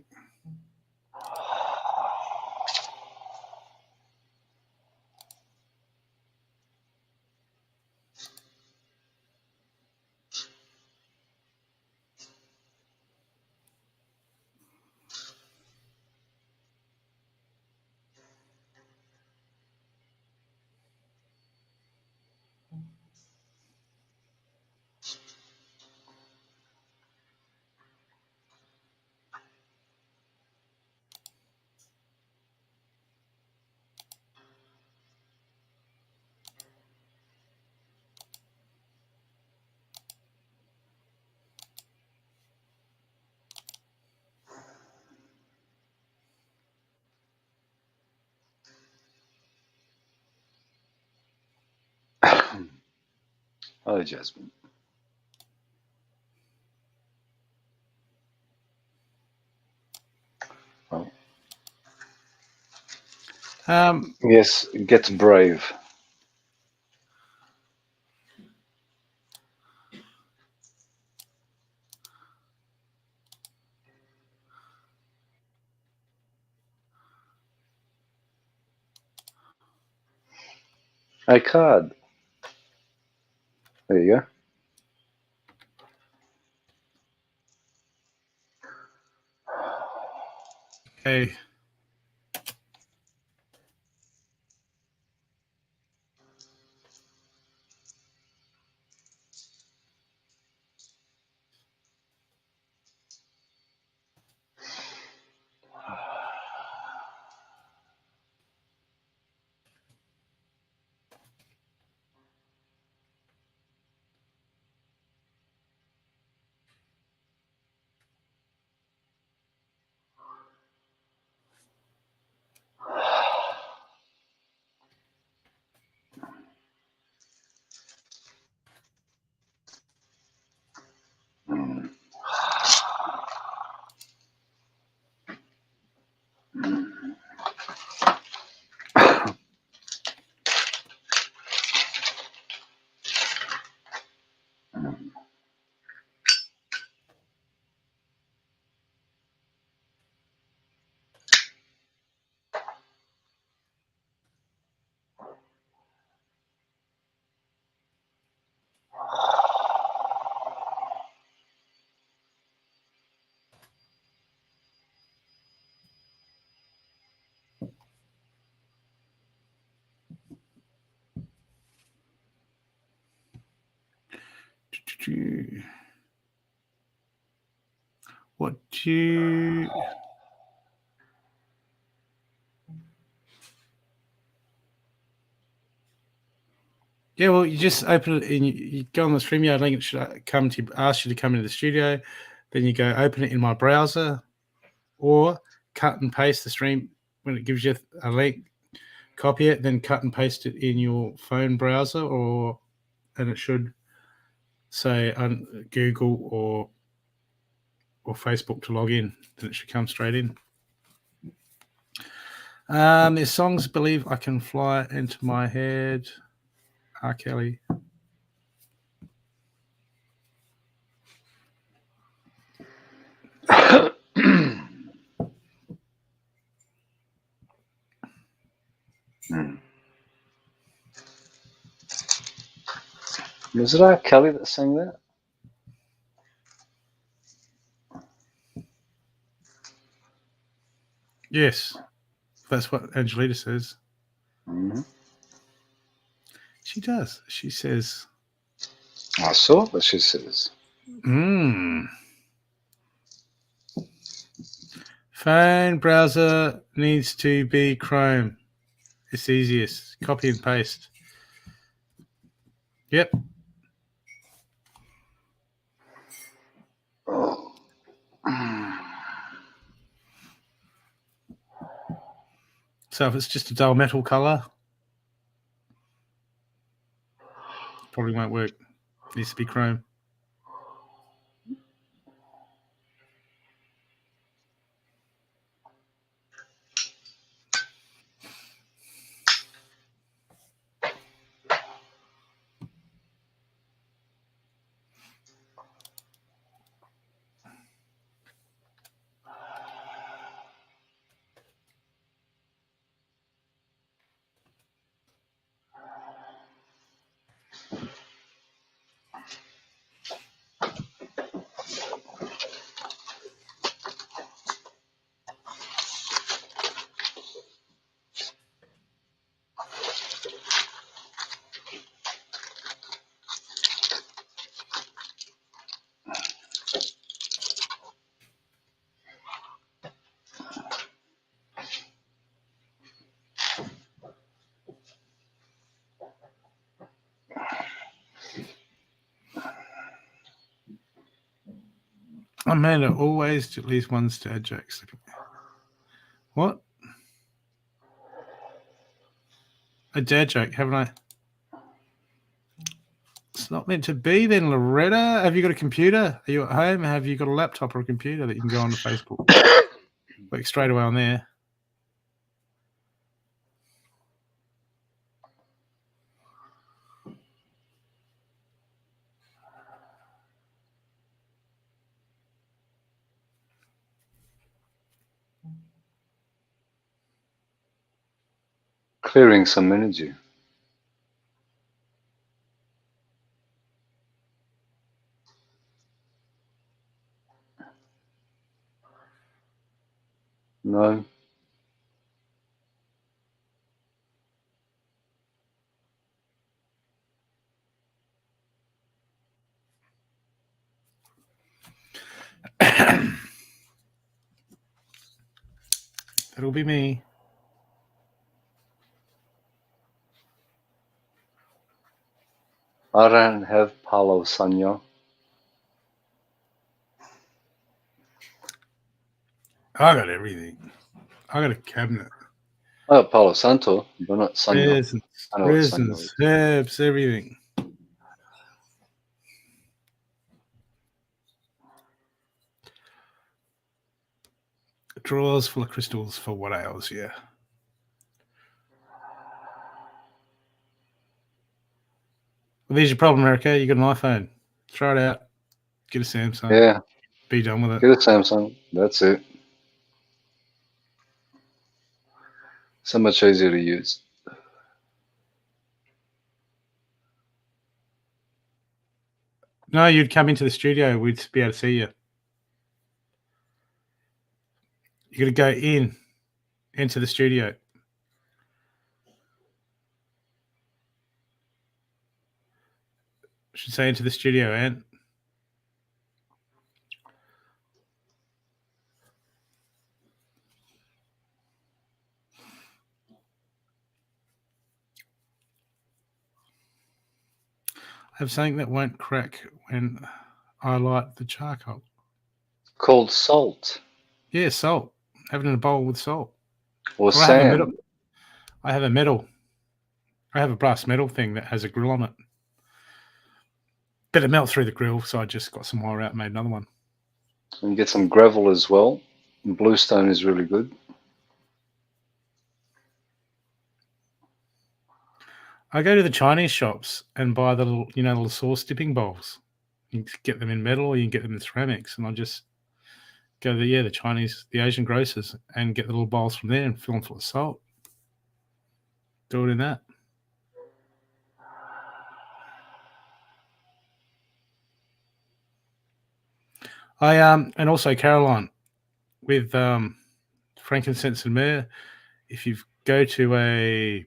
Oh, Jasmine. Oh. Yes, get brave. A card. There you go. Okay. What do you... Yeah, well, you just open it and you go on the StreamYard link. It should come to ask you to come into the studio. Then you go open it in my browser, or cut and paste the stream when it gives you a link. Copy it, then cut and paste it in your phone browser, and it should say on Google or Facebook to log in. Then it should come straight in. There's songs, Believe I Can Fly Into My Head. R. Kelly. Was it R. Kelly that sang that? Yes, that's what Angelita says. Mm-hmm. She does. She says. I saw what she says. Phone browser needs to be Chrome. It's easiest. Copy and paste. Yep. So if it's just a dull metal color, probably won't work. It needs to be Chrome. Amanda always at least one dad joke. What? A dad joke, haven't I? It's not meant to be then, Loretta. Have you got a computer? Are you at home? Have you got a laptop or a computer that you can go on to Facebook? Work straight away on there. Clearing some energy. No. That'll be me. I don't have Palo Sanyo. I got everything. I got a cabinet. I got Palo Santo, but not Sanyo. Resins, herbs, everything. Drawers full of crystals for what else? Yeah. Well, there's your problem, Erica. You got an iPhone. Throw it out. Get a Samsung. Yeah. Be done with it. Get a Samsung. That's it. So much easier to use. No, you'd come into the studio. We'd be able to see you. You got to go into the studio. I should say into the studio, Ant. I have something that won't crack when I light the charcoal. Called salt. Yeah, salt. Have it in a bowl with salt. Or I have a sand. metal. I have a brass metal thing that has a grill on it. But it melts through the grill, so I just got some wire out and made another one. And get some gravel as well. And bluestone is really good. I go to the Chinese shops and buy the little, little sauce dipping bowls. You can get them in metal or you can get them in ceramics. And I just go to the Asian grocers and get the little bowls from there and fill them full of salt. Do it in that. And also Caroline with frankincense and myrrh. If you go to a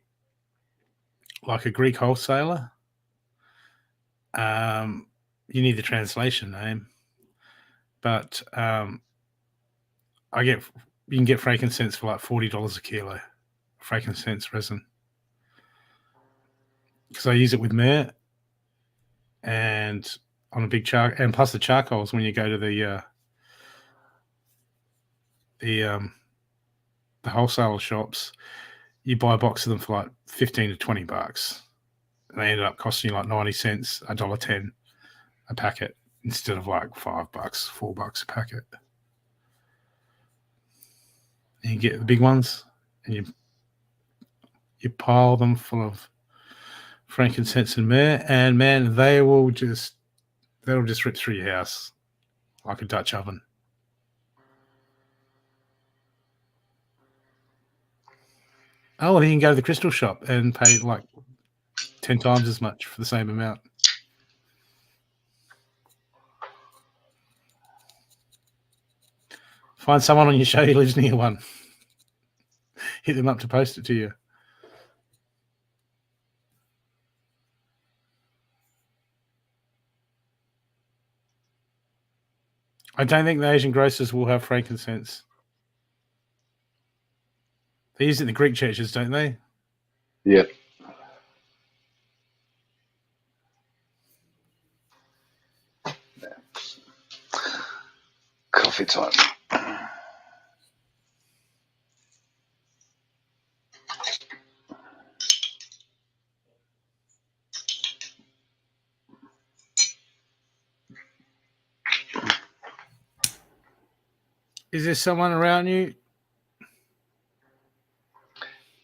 Greek wholesaler, you need the translation name. But you can get frankincense for like $40 a kilo, frankincense resin. Because I use it with myrrh and on a big charcoal, and plus the charcoals when you go to the wholesale shops, you buy a box of them for like $15 to $20. And they ended up costing you like 90 cents, $1.10 a packet instead of like $5, $4 a packet. And you get the big ones and you pile them full of frankincense and myrrh, and man, they'll just rip through your house like a Dutch oven. Oh, then you can go to the crystal shop and pay like 10 times as much for the same amount. Find someone on your show who lives near one. Hit them up to post it to you. I don't think the Asian grocers will have frankincense. They use it in the Greek churches, don't they? Yep. Coffee time. Is there someone around you?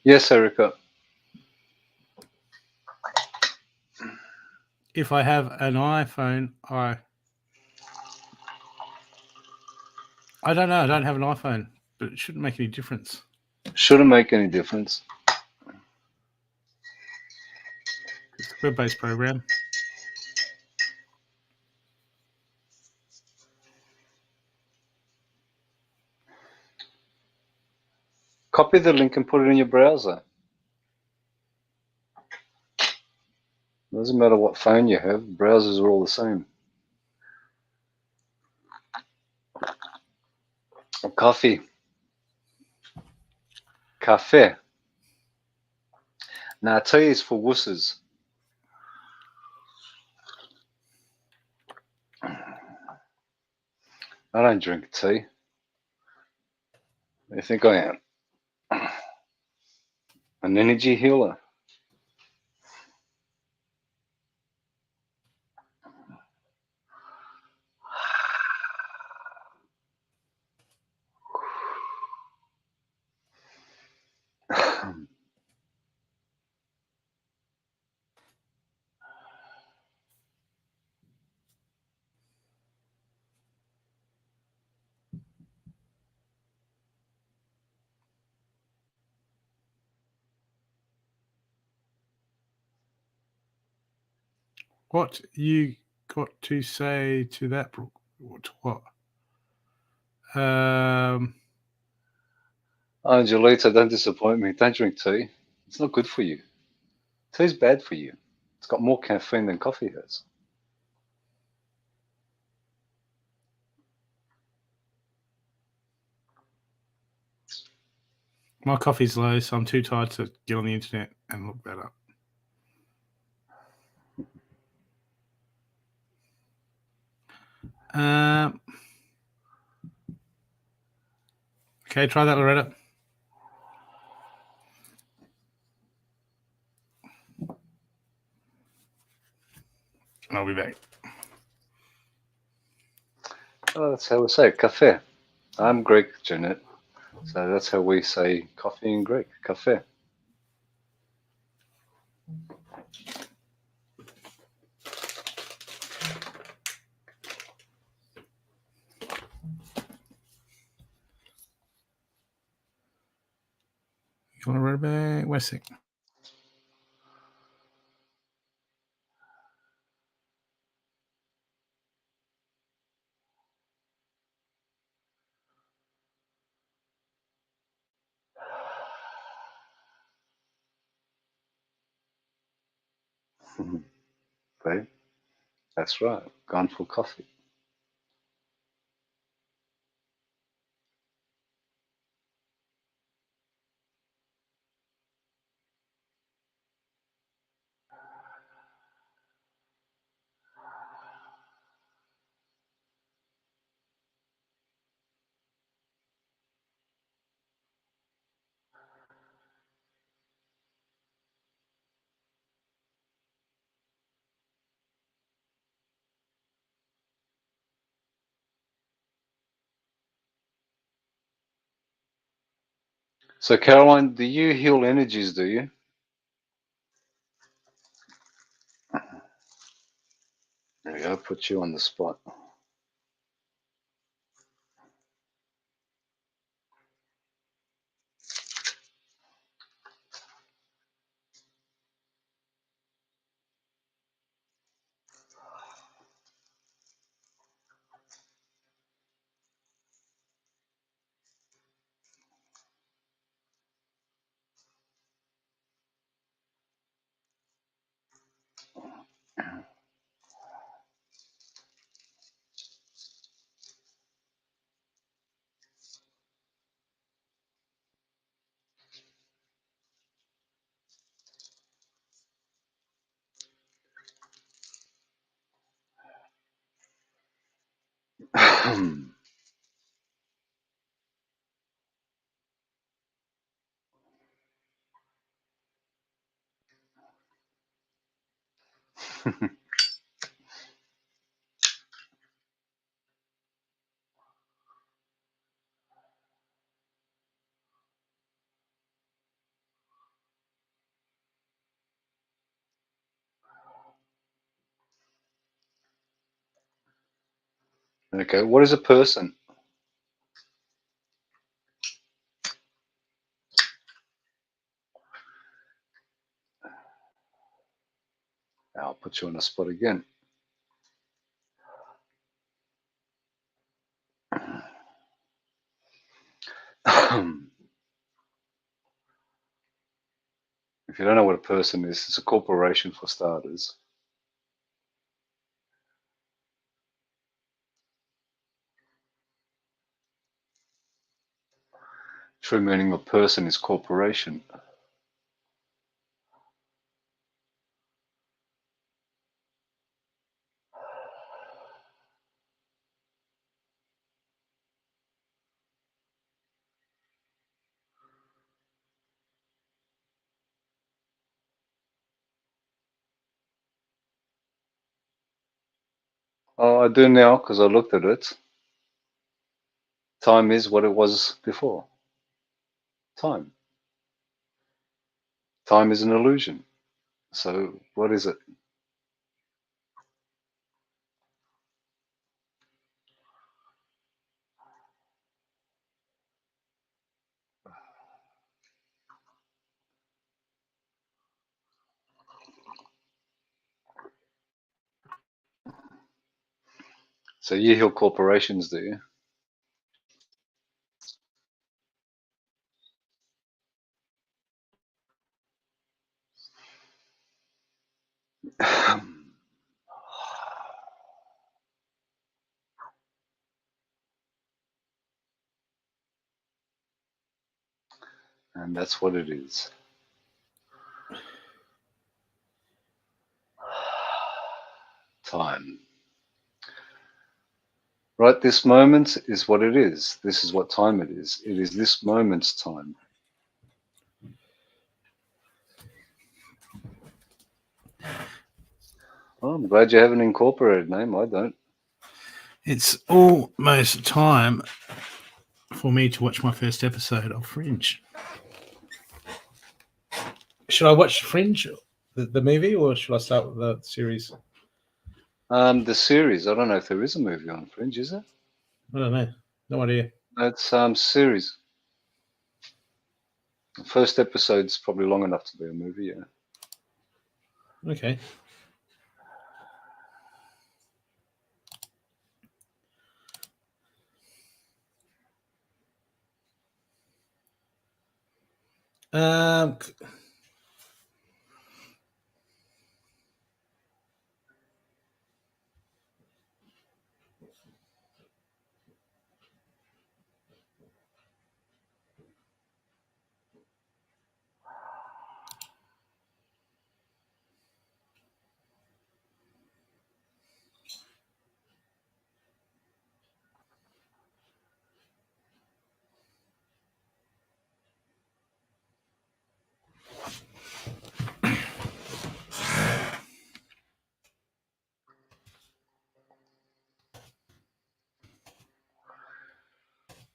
Yes, Erica. If I have an iPhone, I don't know. I don't have an iPhone, but it shouldn't make any difference. Shouldn't make any difference. It's a web-based program. Copy the link and put it in your browser. Doesn't matter what phone you have, browsers are all the same. Coffee. Cafe. Now, tea is for wusses. I don't drink tea. What do you think I am? An energy healer. What you got to say to that, Brooke? What? Angelita, don't disappoint me. Don't drink tea. It's not good for you. Tea's bad for you. It's got more caffeine than coffee has. My coffee's low, so I'm too tired to get on the internet and look that up. Okay, try that, Loretta. And I'll be back. Oh, that's how we say it, cafe. I'm Greek, Jeanette. So that's how we say coffee in Greek, cafe. You want to run back? Wait a second. See? That's right. Gone for coffee. So Caroline, do you heal energies, do you? There we go, put you on the spot. Okay, what is a person? I'll put you on the spot again. If you don't know what a person is, it's a corporation for starters. True meaning of person is corporation. Oh, I do now because I looked at it. Time is what it was before. Time. Time is an illusion. So what is it? So you heal corporations, do you? And that's what it is. Time. Right, this moment is what it is. This is what time it is. It is this moment's time. Well, I'm glad you have an incorporated name. I don't. It's almost time for me to watch my first episode of Fringe. Should I watch Fringe, the movie, or should I start with the series? The series. I don't know if there is a movie on Fringe, is there? I don't know. No idea. It's series. The first episode's probably long enough to be a movie, yeah. Okay.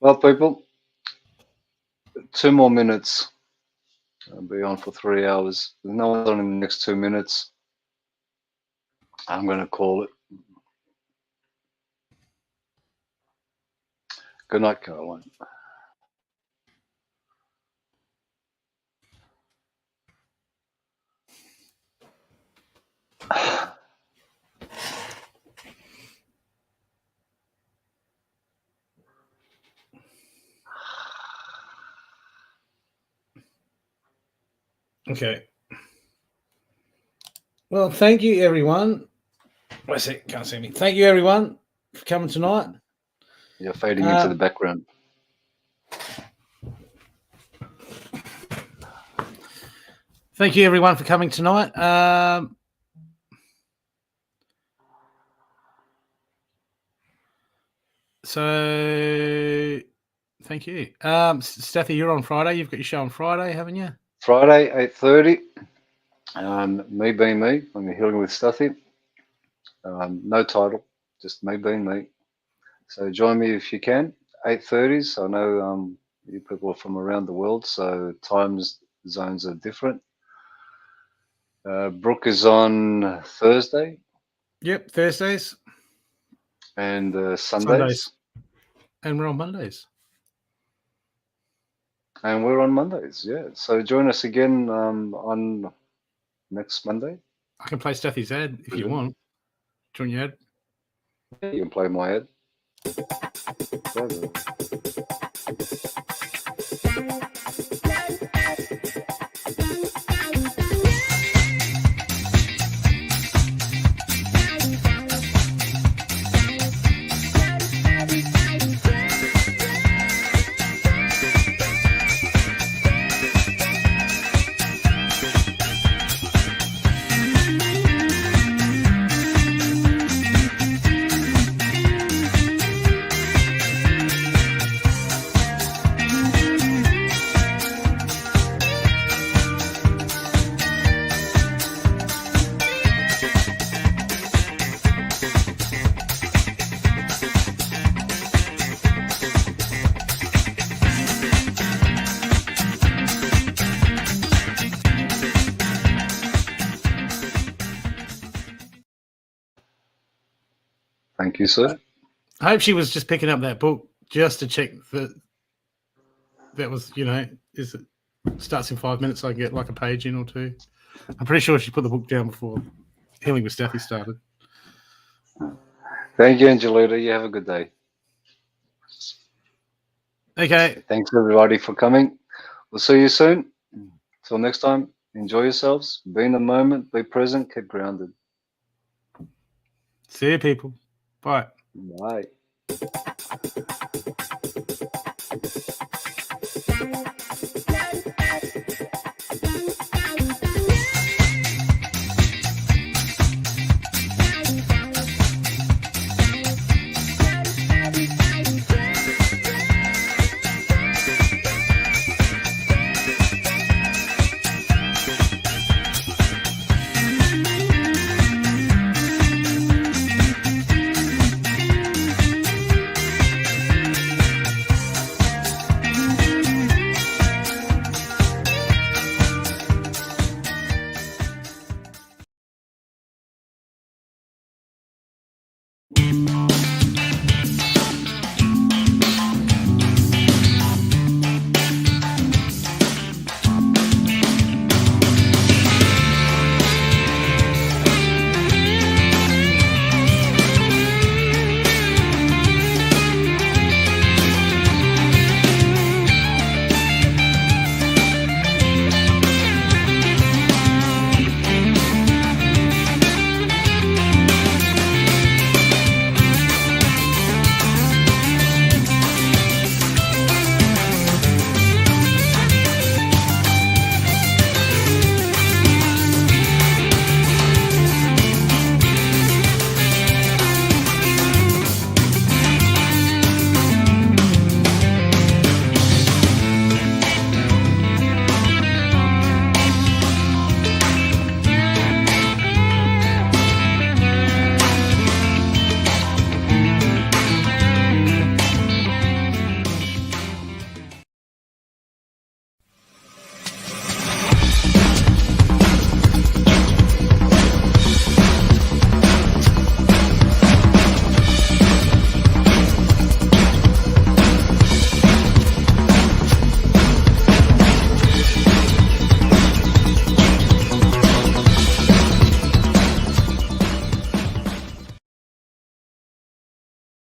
Well, people, 2 more minutes. I'll be on for 3 hours. There's no one on in the next 2 minutes. I'm going to call it. Good night, Caroline. Okay. Well, thank you, everyone. Wait a sec, can't see me. Thank you, everyone, for coming tonight. You're fading into the background. Thank you, everyone, for coming tonight. So, thank you. Stathi, you're on Friday. You've got your show on Friday, haven't you? Friday, 8:30. Me being me. I'm healing with Stathi. No title, just me being me. So join me if you can. 8:30s. I know you people are from around the world, so time zones are different. Brooke is on Thursday. Yep, Thursdays. And Sundays. And we're on Mondays. And we're on Mondays, yeah. So join us again on next Monday. I can play Stathi's ad if you want. Join your ad. You can play my ad. Thank you, sir. I hope she was just picking up that book just to check that was, is it starts in 5 minutes, so I can get like a page in or two. I'm pretty sure she put the book down before Healing with Stathi started. Thank you, Angelita. You have a good day. Okay. Thanks, everybody, for coming. We'll see you soon. Till next time, enjoy yourselves. Be in the moment. Be present. Keep grounded. See you, people. Bye. Bye.